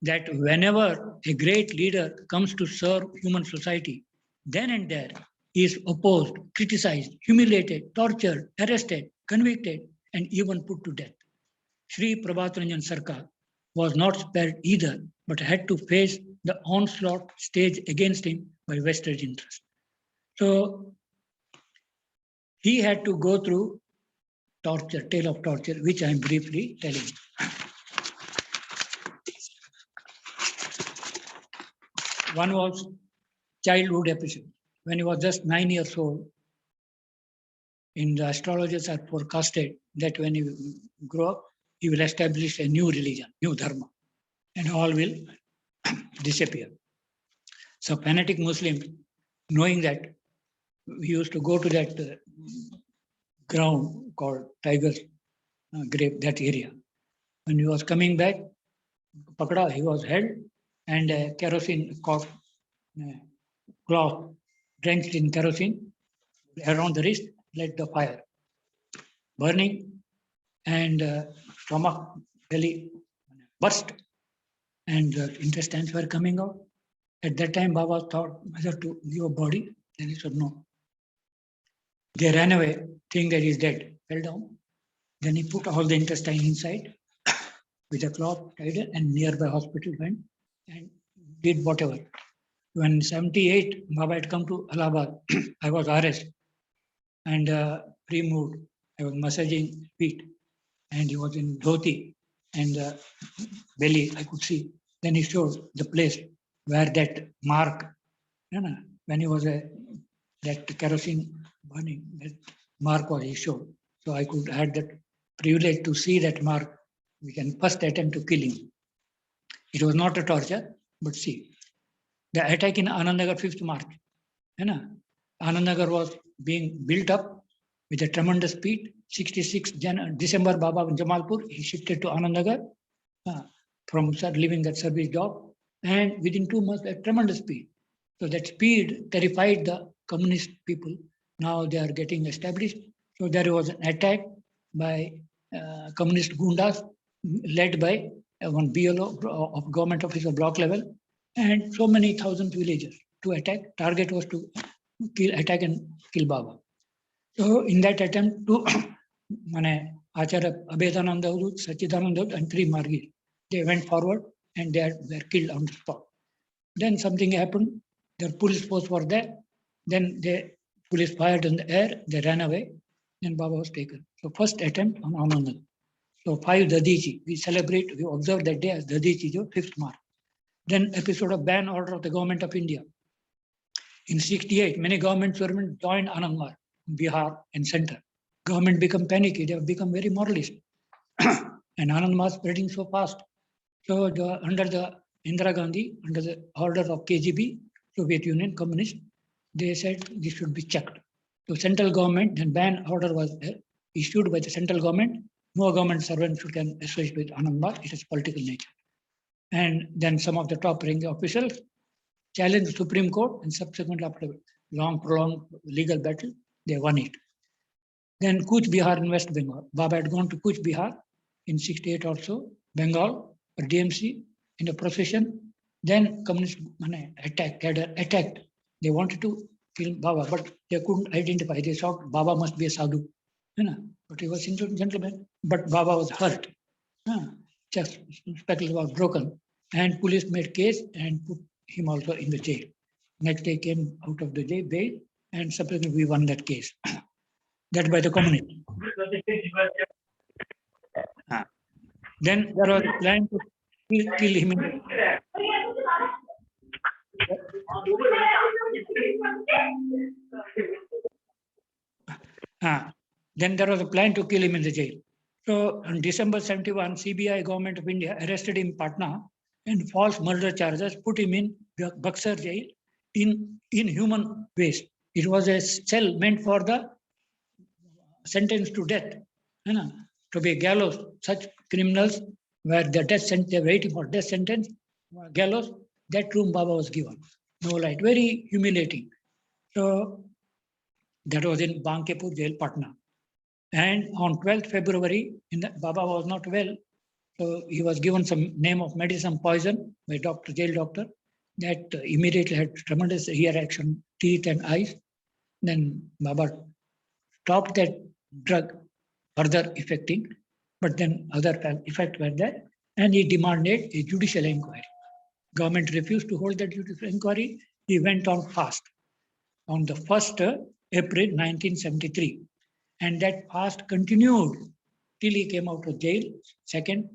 that whenever a great leader comes to serve human society, then and there he is opposed, criticized, humiliated, tortured, arrested, convicted, and even put to death. Sri Prabhataranjan Sarkar was not spared either, but had to face the onslaught staged against him by vested interests. So he had to go through torture, tale of torture, which I am briefly telling you. One was childhood episode. When he was just 9 years old, in the astrologers are forecasted that when he grow up, he will establish a new religion, new dharma, and all will disappear. So fanatic Muslims, knowing that, we used to go to that ground called Tiger's Grave, that area. When he was coming back, Pakada, he was held and kerosene cloth drenched in kerosene around the wrist, let the fire burning, and stomach, belly burst, and intestines were coming out. At that time, Baba thought whether to give a body. Then he said no. They ran away, thinking that he's dead, fell down. Then he put all the intestine inside with a cloth, tied it, and nearby hospital went and did whatever. When 78, Baba had come to Allahabad, I was arrested and removed. I was massaging feet, and he was in dhoti and belly, I could see. Then he showed the place where that mark, when he was that kerosene burning, that mark was he showed. So I could had that privilege to see that mark. We can first attempt to kill him. It was not a torture, but see. The attack in Ananda 5th March. Ananda was being built up with a tremendous speed. 66 December, Baba in Jamalpur, he shifted to Ananda from leaving that service job. And within 2 months, a tremendous speed. So that speed terrified the communist people. Now they are getting established. So there was an attack by communist gundas led by one BLO of government officer block level, and so many thousand villagers to attack. Target was to attack and kill Baba. So in that attempt to Acharya AVADHUTA, Sachidananda, and 3 Margis, they went forward and they were killed on the spot. Then something happened. The police force were there. Then the police fired in the air. They ran away. Then Baba was taken. So first attempt on Ananda. So 5 Dadichi, we celebrate, we observe that day as Dadichi, 5th March. Then episode of ban order of the government of India. In 68, many government servants joined Anandmar, Bihar and center. Government become panicky, they have become very moralist. And Anandmar spreading so fast. So under the Indira Gandhi, under the order of KGB, Soviet Union, Communist, they said this should be checked. So central government, then ban order was issued by the central government. No government servant can associate with Anandmar, it is political nature. And then some of the top ranking officials challenged the Supreme Court, and subsequently after long prolonged legal battle, they won it. Then Kuch Bihar in West Bengal. Baba had gone to Kuch Bihar in 68 or so, Bengal, or DMC, in a procession. Then communist attacked. They wanted to kill Baba, but they couldn't identify. They thought Baba must be a sadhu. But he was a gentleman. But Baba was hurt. Chest spectacles was broken. And police made case and put him also in the jail. Next day came out of the jail, bail, and subsequently we won that case. That by the community. Then there was a plan to kill him. Then there was a plan to kill him in the jail. So on December 71, CBI government of India arrested him in Patna and false murder charges, put him in Buxar jail in inhuman ways. It was a cell meant for the sentence to death, to be gallows. Such criminals were the death sentence, they were waiting for death sentence, gallows. That room Baba was given. No light, very humiliating. So that was in Bankepur jail, Patna. And on 12th February, Baba was not well, so he was given some name of medicine poison by jail doctor. That immediately had tremendous reaction, teeth and eyes. Then Baba stopped that drug further affecting, but then other effects were there, and he demanded a judicial inquiry. Government refused to hold that judicial inquiry. He went on fast on the 1st April 1973, and that fast continued till he came out of jail, 2nd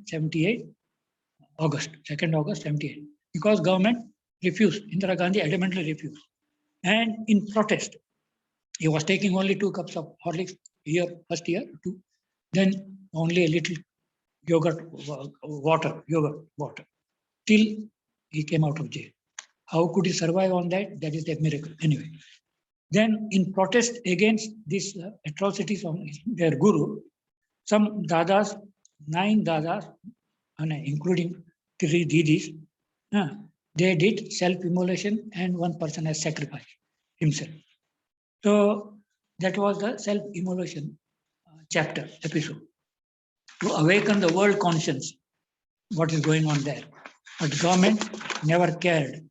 August 78, because government refused. Indira Gandhi adamantly refused, and in protest, he was taking only 2 cups of Horlicks first year, 2, then only a little yogurt water, till he came out of jail. How could he survive on that? That is a miracle. Anyway, then in protest against these atrocities on their guru, some dadas, 9 dadas, including 3 didis, they did self-immolation, and 1 person has sacrificed himself. So that was the self-immolation chapter, episode, to awaken the world conscience, what is going on there. But government never cared.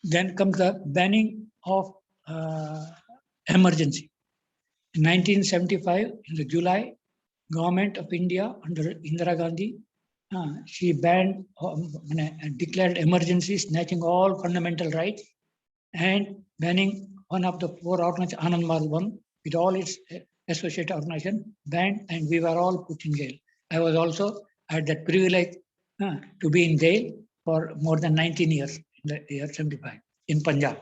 Then comes the banning of emergency. In 1975, in the July, government of India under Indira Gandhi, she banned, declared emergency, snatching all fundamental rights, and banning one of the 4 organizations, Anand Marg one, with all its associated organizations, banned, and we were all put in jail. I was also had that privilege to be in jail for more than 19 years in the year 75 in Punjab.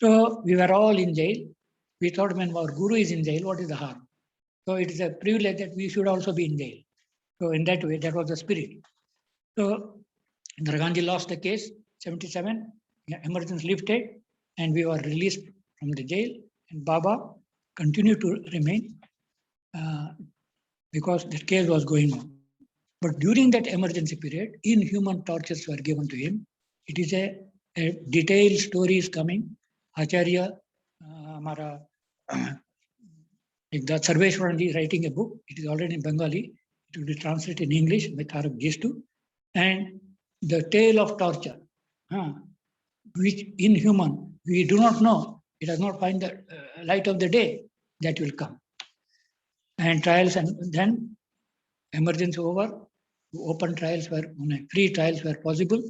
So we were all in jail. We thought when our guru is in jail, what is the harm? So it is a privilege that we should also be in jail. So in that way, that was the spirit. So Indira Gandhi lost the case, 77, emergency lifted, and we were released from the jail. And Baba continued to remain because the case was going on. But during that emergency period, inhuman tortures were given to him. It is a detailed story is coming. Acharya, the Sarveshwaran is writing a book. It is already in Bengali. It will be translated in English by Tarak Gistu. And the tale of torture, which inhuman, we do not know. It does not find the light of the day that will come. And trials, and then emergency over, open trials were, free trials were possible.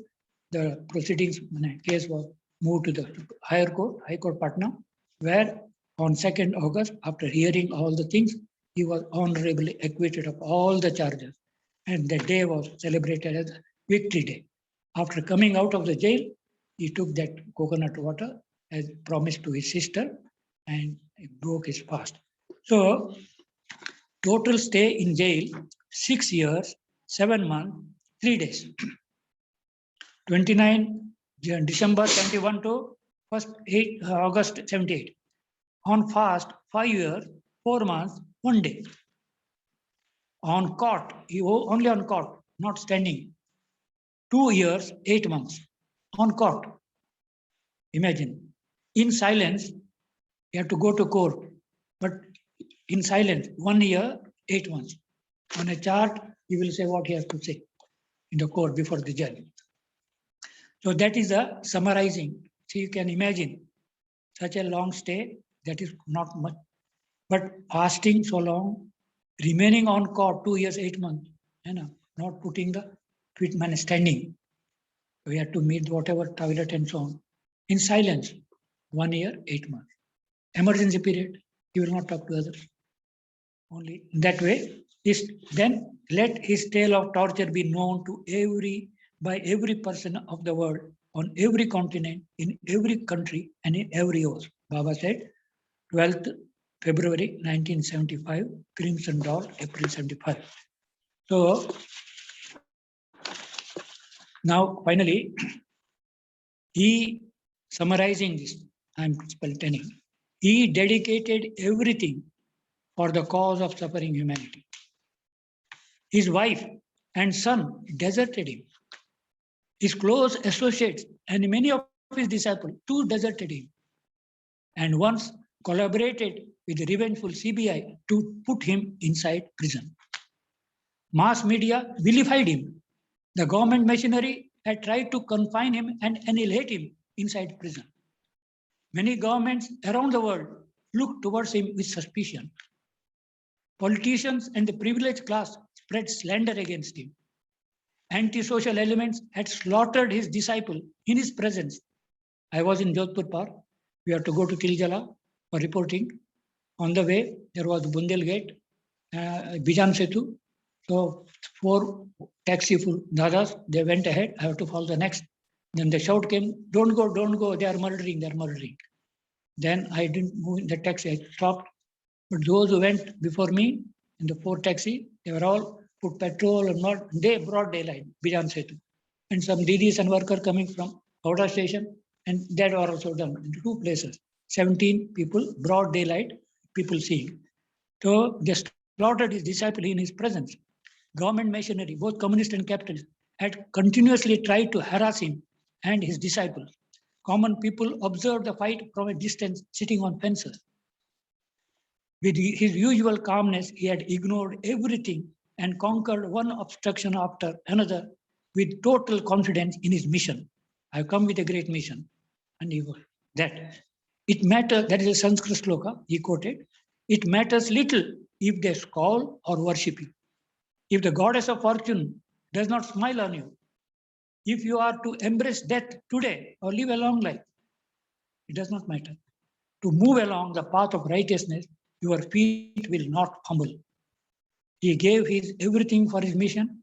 The proceedings, case was moved to the higher court, High Court Patna, where on 2nd August, after hearing all the things, he was honorably acquitted of all the charges. And the day was celebrated as Victory Day. After coming out of the jail, he took that coconut water as promised to his sister, and he broke his fast. So total stay in jail, 6 years, 7 months, 3 days. 29 December 21 to 1st August 78. On fast, 5 years, 4 months, 1 day. On cot, only on cot, not standing, 2 years, 8 months. on court. Imagine, in silence, you have to go to court, but in silence, 1 year, 8 months. On a chart, he will say what he has to say in the court before the judge. So that is a summarizing. So you can imagine such a long stay, that is not much. But fasting so long, remaining on court 2 years, 8 months, not putting the treatment standing. We had to meet whatever toilet and so on. In silence, 1 year, 8 months. Emergency period, he will not talk to others. Only that way, then let his tale of torture be known to by every person of the world, on every continent, in every country, and in every oath. Baba said, 12th February 1975, Crimson Dawn, April 75. So now finally, he summarizing this, I'm telling, he dedicated everything for the cause of suffering humanity. His wife and son deserted him. His close associates and many of his disciples too deserted him, and once collaborated with the revengeful CBI to put him inside prison. Mass media vilified him. The government machinery had tried to confine him and annihilate him inside prison. Many governments around the world looked towards him with suspicion. Politicians and the privileged class spread slander against him. Anti-social elements had slaughtered his disciple in his presence. I was in Jodhpur Park. We had to go to Tiljala for reporting. On the way, there was Bundelgate, Bijan Setu. So 4 taxi full dadas, they went ahead. I have to follow the next. Then the shout came, don't go, they are murdering. Then I didn't move in the taxi, I stopped. But those who went before me in the 4 taxi, they were all put petrol and not, they broad daylight, Bijan Setu. And some didis and workers coming from Howrah station, and that were also done in 2 places. 17 people, broad daylight, people seeing. So they slaughtered his disciple in his presence. Government machinery, both communist and capitalist, had continuously tried to harass him and his disciples. Common people observed the fight from a distance, sitting on fences. With his usual calmness, he had ignored everything and conquered one obstruction after another with total confidence in his mission. I have come with a great mission. And he was that. It matters, that is a Sanskrit sloka he quoted. It matters little if they scowl or worship you. If the goddess of fortune does not smile on you, if you are to embrace death today or live a long life, it does not matter. To move along the path of righteousness, your feet will not fumble. He gave his everything for his mission,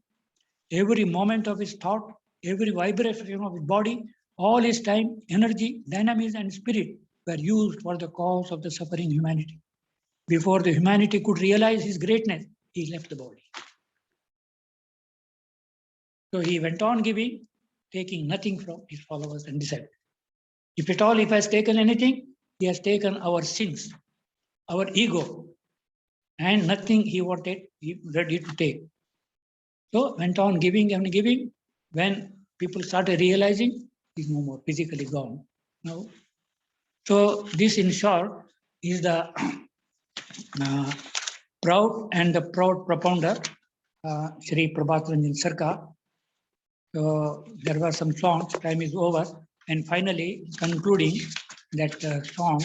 every moment of his thought, every vibration of his body, all his time, energy, dynamism, and spirit were used for the cause of the suffering humanity. Before the humanity could realize his greatness, he left the body. So he went on giving, taking nothing from his followers and disciples. If at all, if he has taken anything, he has taken our sins, our ego, and nothing he wanted, he ready to take. So went on giving and giving. When people started realizing, he's no more, physically gone. No. So this, in short, is the Prout and the Prout propounder, Shri Prabhat Ranjan Sarkar. So there were some songs, time is over. And finally, concluding that song.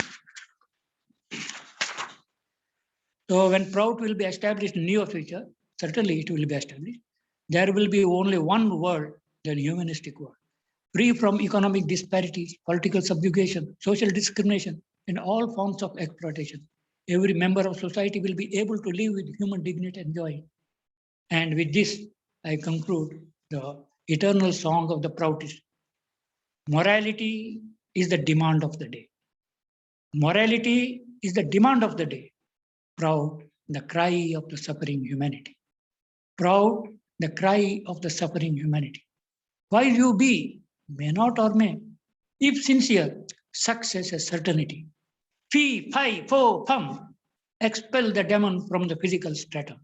So when Prout will be established in near future, certainly it will be established. There will be only one world, the humanistic world, free from economic disparities, political subjugation, social discrimination, and all forms of exploitation. Every member of society will be able to live with human dignity and joy. And with this, I conclude the eternal song of the Proutist. Morality is the demand of the day. Morality is the demand of the day. Prout, the cry of the suffering humanity. Prout, the cry of the suffering humanity. While you be, may not or may, if sincere, success a certainty. Fee, fi, fo, fum, expel the demon from the physical stratum.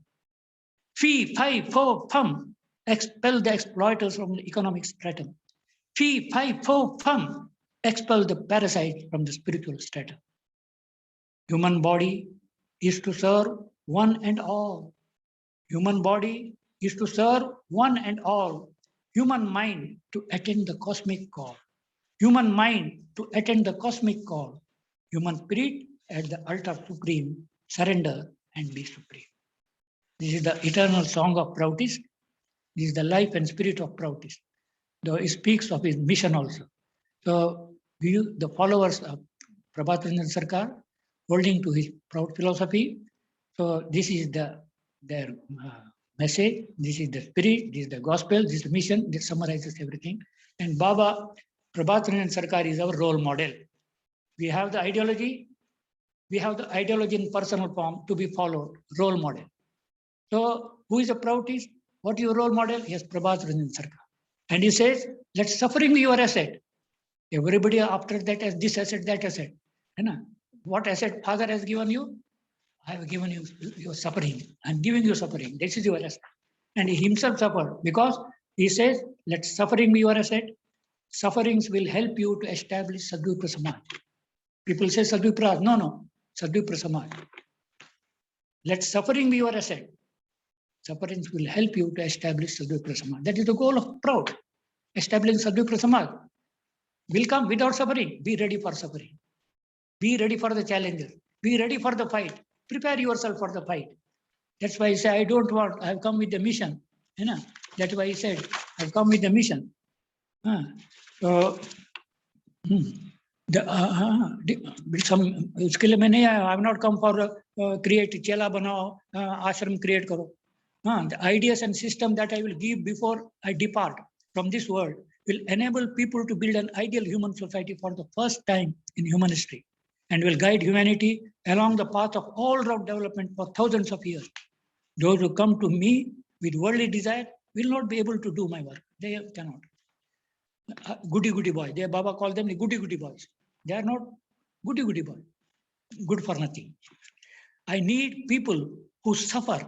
Fee, fi, fo, fum, expel the exploiters from the economic stratum. Fee, fi, fo, fum. Expel the parasite from the spiritual strata. Human body is to serve one and all. Human body is to serve one and all. Human mind to attend the cosmic call. Human mind to attend the cosmic call. Human spirit at the altar supreme, surrender and be supreme. This is the eternal song of Proutist. This is the life and spirit of Proutist. Though he speaks of his mission also. So we, the followers of Prabhat Ranjan Sarkar, holding to his Prout philosophy. So this is their message. This is the spirit. This is the gospel. This is the mission. This summarizes everything. And Baba Prabhat Ranjan Sarkar is our role model. We have the ideology. We have the ideology in personal form to be followed. Role model. So who is a Proutist? What is your role model? Yes, Prabhat Ranjan Sarkar. And he says, let suffering be your asset. Everybody after that has this asset, that asset. What asset Father has given you? I have given you your suffering. I'm giving you suffering. This is your asset. And he himself suffered because he says, let suffering be your asset. Sufferings will help you to establish Sadhvipra Samaj. People say Sadhvipra. No. Sadhvipra Samaj. Let suffering be your asset. Sufferings will help you to establish Sadhvipra Samaj. That is the goal of Prout. Establishing Sadhvipra Samaj. Will come without suffering. Be ready for suffering. Be ready for the challenges. Be ready for the fight. Prepare yourself for the fight. That's why he said, I have come with the mission. That's why he said, I've come with the mission. So, उसके लिए मैं नहीं आया. I have not come for create चेला बनाओ, आश्रम create करो. The ideas and system that I will give before I depart from this world will enable people to build an ideal human society for the first time in human history, and will guide humanity along the path of all-round development for thousands of years. Those who come to me with worldly desire will not be able to do my work. They cannot. Goody boy. Their Baba called them the goody boys. They are not goody boy. Good for nothing. I need people who suffer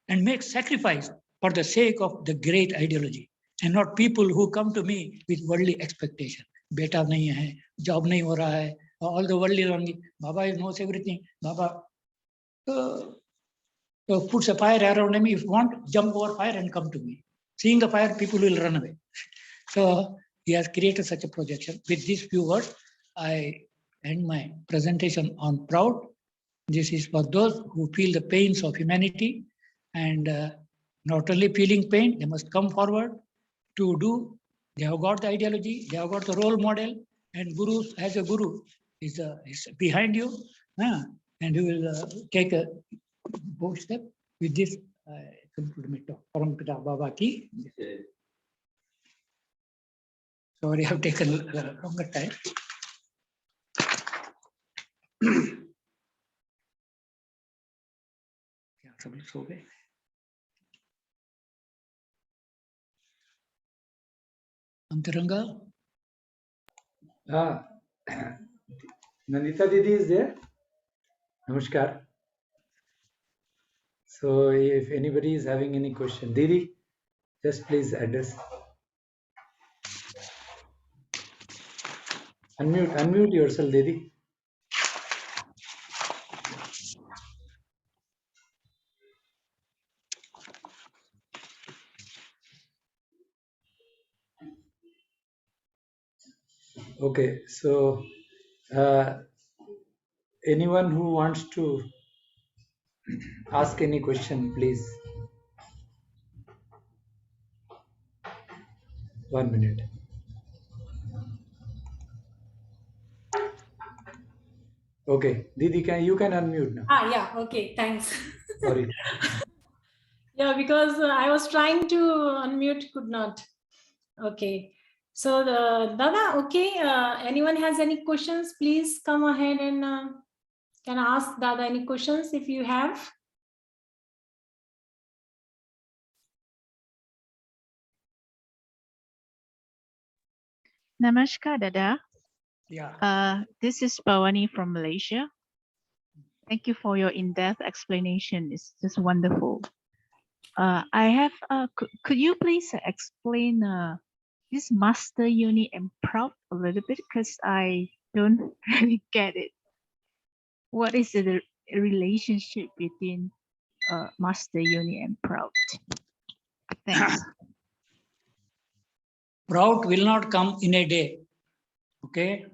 and make sacrifice for the sake of the great ideology, and not people who come to me with worldly expectation. Beta nahi hai, job nahi ho raha hai, all the worldly longing. Baba knows everything. Baba puts a fire around me. If you want, jump over fire and come to me. Seeing the fire, people will run away. So he has created such a projection. With these few words, I end my presentation on Prout. This is for those who feel the pains of humanity, and not only feeling pain, they must come forward to do. They have got the ideology, they have got the role model, and Guru, as a Guru, is behind you, and you will take a bold step. With this, conclude my talk. Parampita Baba ki. Sorry, I have taken a longer time. सभी सो गए. Antaranga? Nandita Didi is there. Namaskar. So if anybody is having any question, Didi, just please address. Unmute yourself, Didi. Okay, so anyone who wants to ask any question, please. 1 minute. Okay, Didi, you can unmute now. Yeah, okay, thanks. Sorry. Yeah, because I was trying to unmute, could not. Okay. So Dada, okay, anyone has any questions, please come ahead and can ask Dada any questions if you have. Namaskar, Dada. Yeah. This is Pawani from Malaysia. Thank you for your in-depth explanation. It's just wonderful. I have. Could you please explain this master unit and proud a little bit because I don't really get it. What is the relationship between master unit and proud? Thanks. Prout will not come in a day. Okay.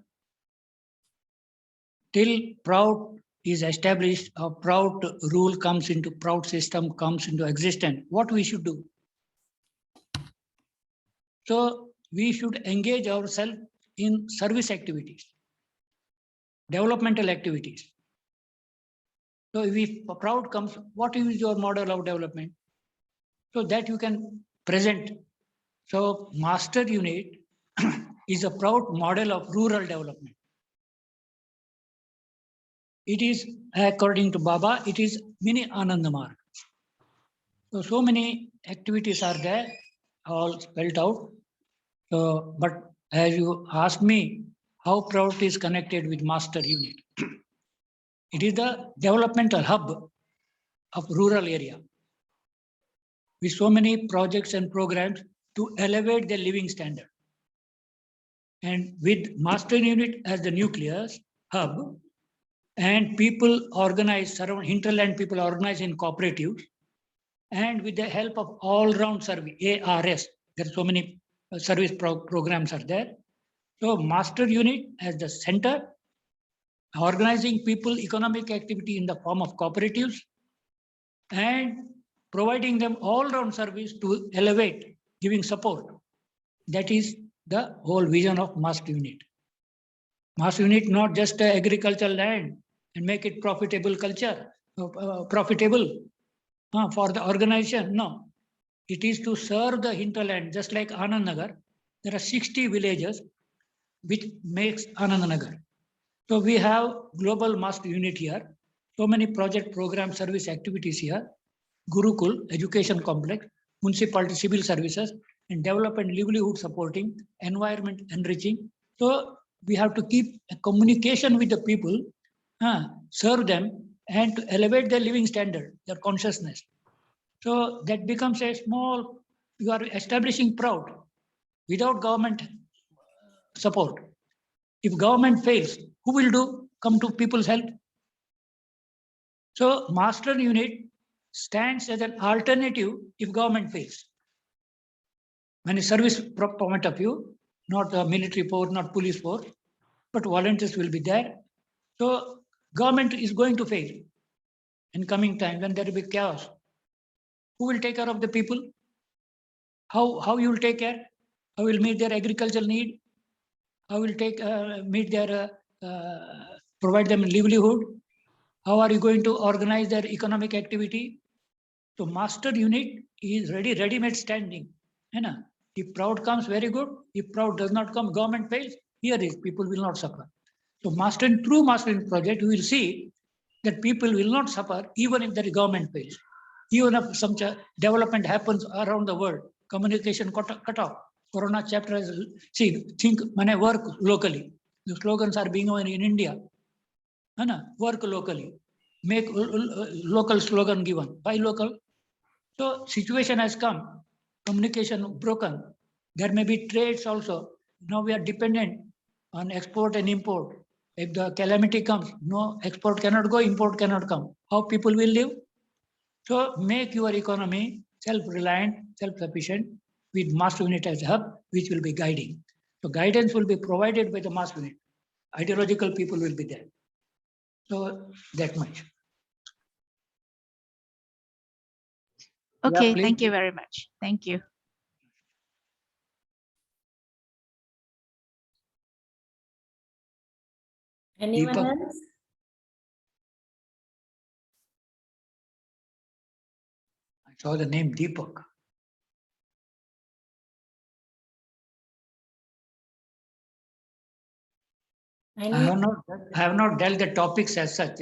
Till Prout is established, a Prout rule comes into, Prout system comes into existence. What we should do? So we should engage ourselves in service activities, developmental activities. So if Prout comes, what is your model of development? So that you can present. So master unit is a Prout model of rural development. It is, according to Baba, it is mini Ananda Marga. So many activities are there, all spelled out. So, but as you asked me, how Prout is connected with master unit. It is the developmental hub of rural area with so many projects and programs to elevate their living standard. And with master unit as the nucleus hub, and people organize, hinterland people organize in cooperatives, and with the help of all-round service, ARS, there are so many service programs are there. So master unit as the center, organizing people economic activity in the form of cooperatives, and providing them all-round service to elevate, giving support. That is the whole vision of master unit. Master unit, not just agricultural land and make it profitable culture, profitable for the organization. No, it is to serve the hinterland, just like Anand Nagar. There are 60 villages which makes Anand Nagar. So we have global master unit here. So many project, program, service activities here. Gurukul, education complex, municipality, civil services, and development livelihood supporting, environment enriching. So we have to keep a communication with the people, serve them, and to elevate their living standard, their consciousness. So that becomes a small, you are establishing Prout without government support. If government fails, who will do? Come to people's help. So master unit stands as an alternative if government fails. When a service point of view, not a military force, not police force, but volunteers will be there. So government is going to fail in coming time when there will be chaos. Who will take care of the people? How you will take care? How will meet their agricultural need? How will meet their provide them livelihood? How are you going to organize their economic activity? So master unit is ready-made standing. If Prout comes, very good. If Prout does not come, government fails. Here is people will not suffer. So through mastering project, we will see that people will not suffer even if the government fails. Even if some development happens around the world, communication cut off. Corona chapter is, think when I work locally. The slogans are being in India. Work locally. Make local slogan given. Why local? So situation has come, communication broken. There may be trades also. Now we are dependent on export and import. If the calamity comes, no export cannot go, import cannot come. How people will live? So make your economy self-reliant, self-sufficient with master unit as a hub, which will be guiding. So guidance will be provided by the master unit. Ideological people will be there. So that much. Okay, Yeah, thank you very much. Thank you. Anyone Deepak. else? I saw the name Deepak. I have not dealt the topics as such.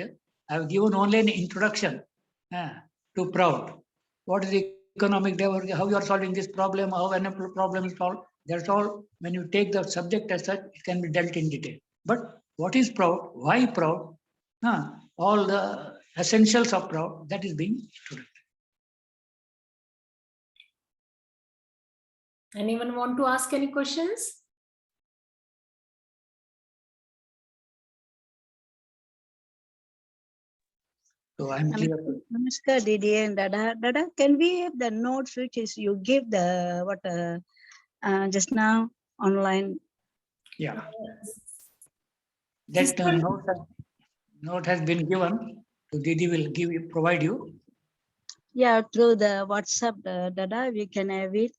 I have given only an introduction to Prout. What is economic development? How you are solving this problem? How an problem is solved? That's all. When you take the subject as such, it can be dealt in detail. But what is Prout? Why Prout? All the essentials of Prout, that is being studied. Anyone want to ask any questions? So I'm clear. Namaskar, Didi and Dada. Dada, can we have the notes which is you give the what just now online? Yeah. That note has been given. So Didi will provide you. Yeah, through the WhatsApp, Dada, we can have it.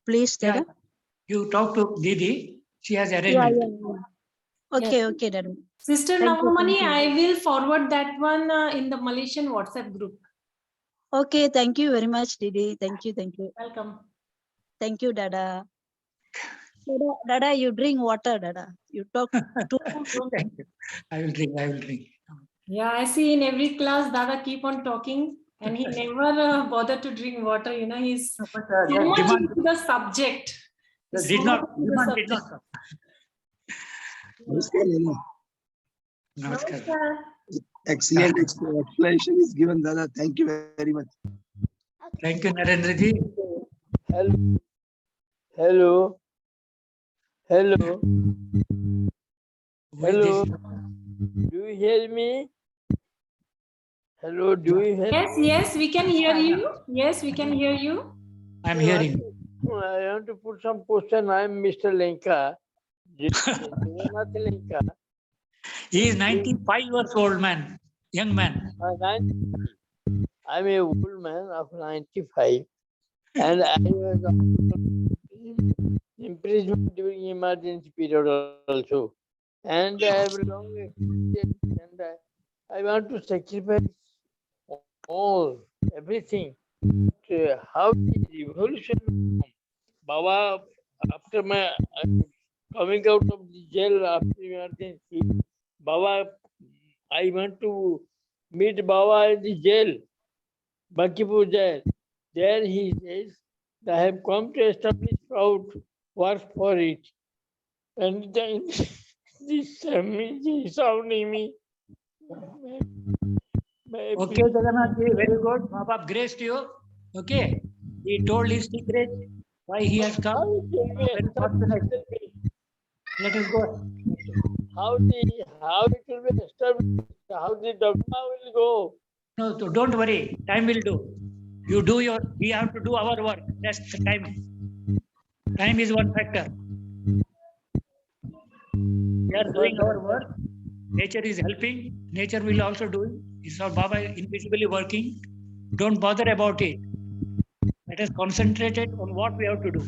Please, Yeah. Dada. You talk to Didi. She has Yeah, arrangement. yeah. Okay, Yes. okay, Dada. Sister Thank you, Navamani, thank you. I will forward that one in the Malaysian WhatsApp group. Okay, thank you very much, Didi. Thank you, thank you. Welcome. Thank you, Dada. Dada, you drink water, Dada. You talk too. Thank you. I will drink. I will drink. Yeah, I see in every class Dada keep on talking and he never bother to drink water. You know, he's No, but, so that much demand- into the subject. that He's did so not- much into the demand did subject. not come. Namaskar, Lena. Namaskar. Namaskar. Excellent explanation is given, Dada. Thank you very much. Thank you, Narendra ji. Hello. Hello. Hello. Who is Hello. this? Do you hear me? Hello. Do you hear Yes, me? yes, we can hear you. Yes, we can hear you. I'm hearing. I want to put some question. I am Mr. Lenka. Jagannath Lenka. He is 95 years old man, young man. I'm a old man of 95 and I was imprisoned during emergency period also. And I have long experience and I want to sacrifice all, everything. How the revolution, Baba, after my coming out of the jail after emergency, Baba, I want to meet Baba in the jail, Bakipur jail. There he says, I have come to establish Prout, work for it. And then this sounding me. Okay, Jagannath ji, very good. Baba grace to you. Okay. He told his secret, why he has How come. it will be Very fortunate. established? Let us go. How it will be established? How the dogma will go? No, so don't worry. Time will do. We have to do our work. That's the time. Time is one factor. We are doing our work. Nature is helping. Nature will also do it. It's all Baba invisibly working. Don't bother about it. Let us concentrate on what we have to do.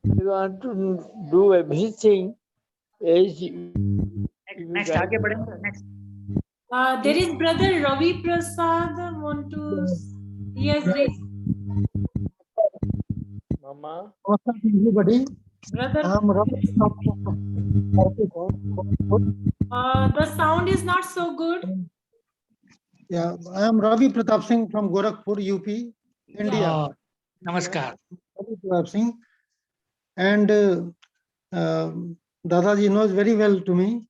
We want to do everything as Next, आगे बढ़ेंगे. Next. There is brother Ravi Prasad want to. Yes, raised. Mama. Namaskar to everybody. Brother. I'm Ravi. The sound is not so good. Yeah, I am Ravi Pratap Singh from Gorakhpur, UP, India. Oh, namaskar. Ravi Pratap Singh. And Dadaji knows very well to me.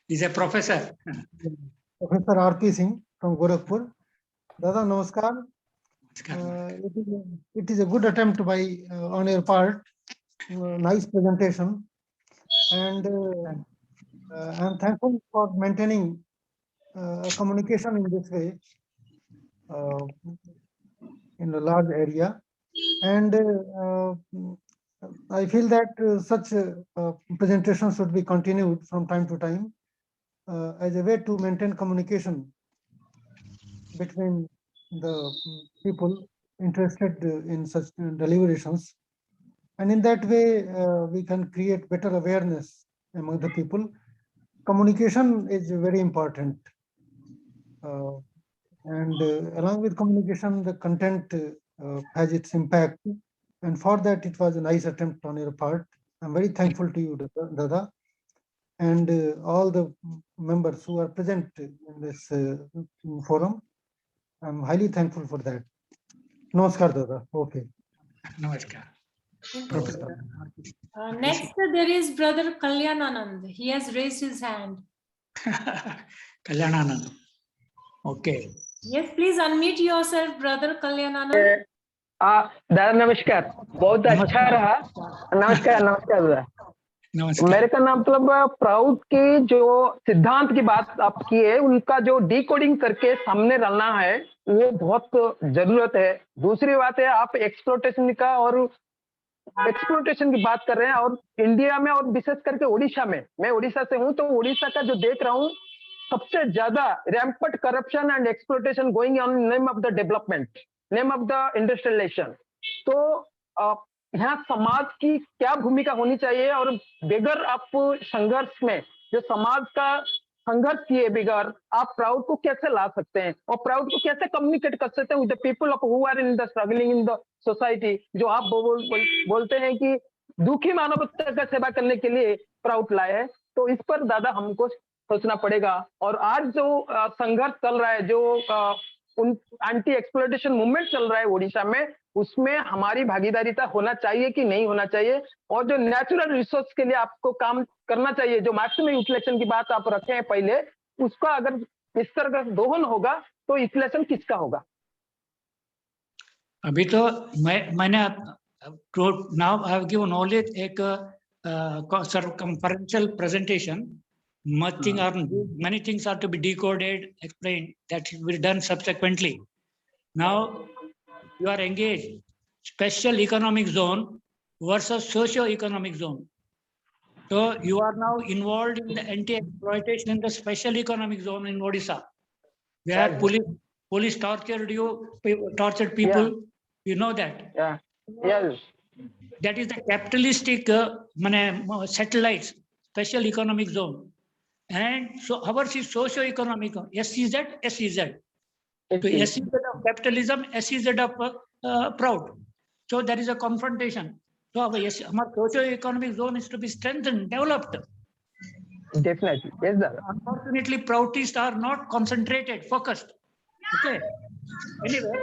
He's a professor. Professor R.P. Singh from Gorakhpur. Dada, namaskar. It is a good attempt by on your part. Nice presentation. And I'm thankful for maintaining communication in this way in a large area. And I feel that such presentations should be continued from time to time as a way to maintain communication between the people interested in such deliberations. And in that way, we can create better awareness among the people. Communication is very important. And along with communication, the content has its impact. And for that, it was a nice attempt on your part. I'm very thankful to you, Dada, and all the members who are present in this forum. I'm highly thankful for that. Namaskar, Dada. Okay. Namaskar. Next, there is brother Kalyananand. He has raised his hand. Kalyananand. Okay. Yes, please unmute yourself, brother Kalyananand. दादा नमस्कार, बहुत अच्छा रहा। नमस्कार नमस्कार दादा। नमस्कार। मेरे का नाम मतलब प्राउट की जो सिद्धांत की बात आप की है, उनका जो डिकोडिंग करके सामने लाना है वो बहुत जरूरत है। दूसरी बात है, आप एक्सप्लोटेशन का और एक्सप्लोटेशन की बात कर रहे हैं, और इंडिया में और विशेष करके उड़ीसा में, मैं उड़ीसा से हूं, तो उड़ीसा का जो देख रहा हूं, सबसे ज्यादा rampant corruption and exploitation going on name of the development, name of the industrialization. तो यहाँ समाज की क्या भूमिका होनी चाहिए, और बगैर आप संघर्ष में जो समाज का संघर्ष किए बगैर आप प्राउड को कैसे ला सकते हैं, और प्राउड को कैसे कम्युनिकेट कर सकते हैं with the people of who are in the struggling in the society. जो आप बोलते हैं कि दुखी मानवता का सेवा करने के लिए प्राउड लाए है, तो इस पर दादा हमको सोचना पड़ेगा। और आज जो संघर्ष चल रहा है, जो एंटी एक्सप्लॉयटेशन मूवमेंट चल रहा है उड़ीसा में, उसमें हमारी भागीदारीता होना चाहिए कि नहीं होना चाहिए, और जो नेचुरल रिसोर्स के लिए आपको काम करना चाहिए, जो मैक्सिमम यूटिलाइजेशन की बात आप रखे हैं पहले, उसका अगर इस तरह का दोहन होगा तो यूटिलाइजेशन किसका होगा? अभी तो मैंने now I have given only एक circumferential presentation. Many things are to be decoded, explained, that will be done subsequently. Now you are engaged special economic zone versus socio-economic zone. So you are now involved in the anti-exploitation in the special economic zone in Odisha, where police tortured people. Yeah. You know that. Yeah. Yes. That is the capitalistic satellites, special economic zone. And so ours is socio-economic, SEZ, SEZ. So SEZ of capitalism, SEZ of Prout. So there is a confrontation. So our socio-economic zone is to be strengthened, developed. Definitely. Yes, sir. Unfortunately, Proutists are not concentrated, focused. Okay. Anyway,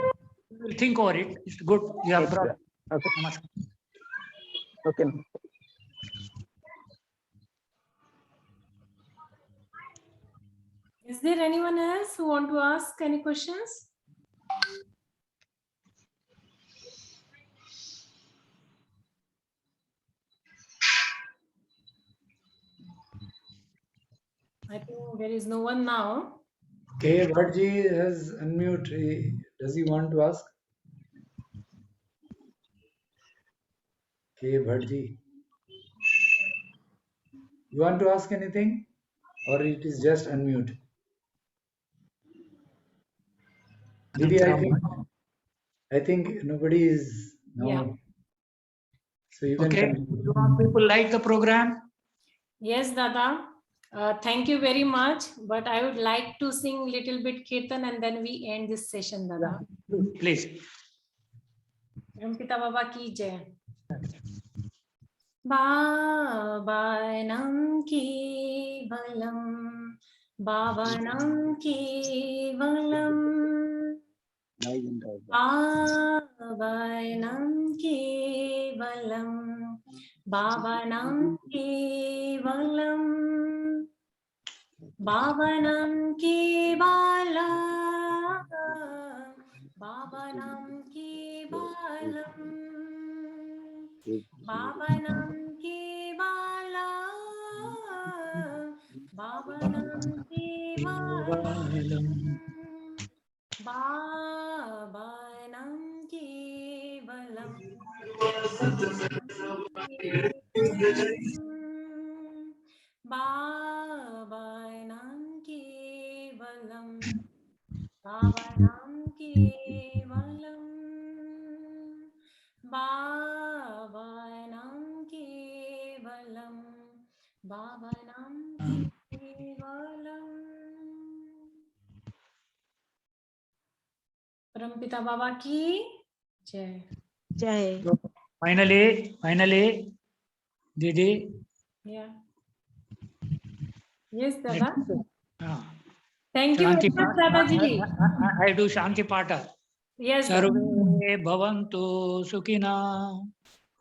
we will think over it. It's good. You have brought. Okay. Namaskar. Okay. Is there anyone else who want to ask any questions? I think there is no one now. K. Bhattji has unmute. Does he want to ask? K. Bhattji. You want to ask anything? Or it is just unmute? Didi, I think nobody is now. Yeah. So you can continue. Do people like the program? Yes, Dada. Thank you very much. But I would like to sing little bit Kirtan and then we end this session, Dada. Please. Rampita Baba ki jai. Bhavanam kevalam, Bhavanam kevalam, Bhavanam kevalam, Bhavanam kevalam, Bhavanam kevalam, Bhavanam kevalam, Bhavanam kevalam, Bhavanam kevalam, Bhavanam kevalam, Bhavanam kevalam, Bhavanam kevalam, Bhavanam kevalam, Bhavanam kevalam. Parampita Baba ki jai. Jai. Finally, Didi. Yeah. Yes, Dada. Thank you very much, Dadaji. I do Shanti Pata. Yes. Sarve bhavantu sukhina,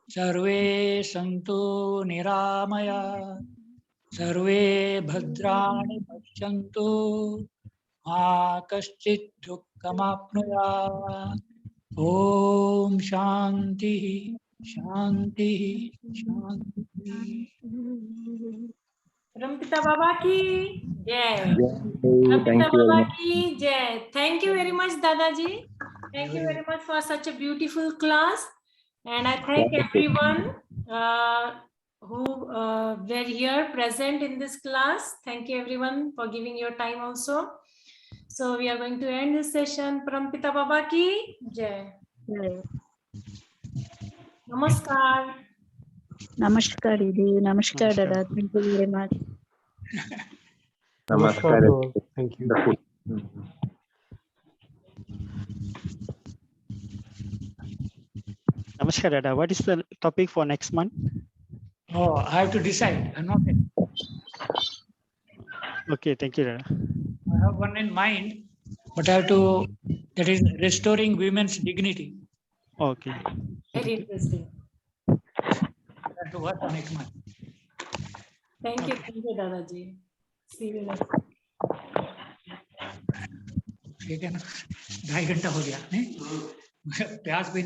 sarve santu niramaya, sarve bhadrani pashyantu, मा कश्चित् दुःखमाप्नुयात्। ओम शांति शांति शांति। परमपिता बाबा की जय। Thank Ramita you very Baba much. ki jai. Thank you very much, Dadaji. Thank you very much for such a beautiful class. And I thank everyone who were here present in this class. Thank you everyone for giving your time also. So we are going to end this session. Parampita Baba ki jai. Namaskar. Namaskar, Didi. Namaskar, Dada. Thank you very much. Namaskar. to all. Thank you. Namaskar, Dada. What is the topic for next month? Oh, I have to decide. I'm not. Okay, thank you, Dada. I have one in mind, but I have to. That is restoring women's dignity. Okay. Very interesting. I have to work on it much. Thank you, Dadaji. See you next. ठीक है ना 2.5 घंटा हो गया नहीं प्यास भी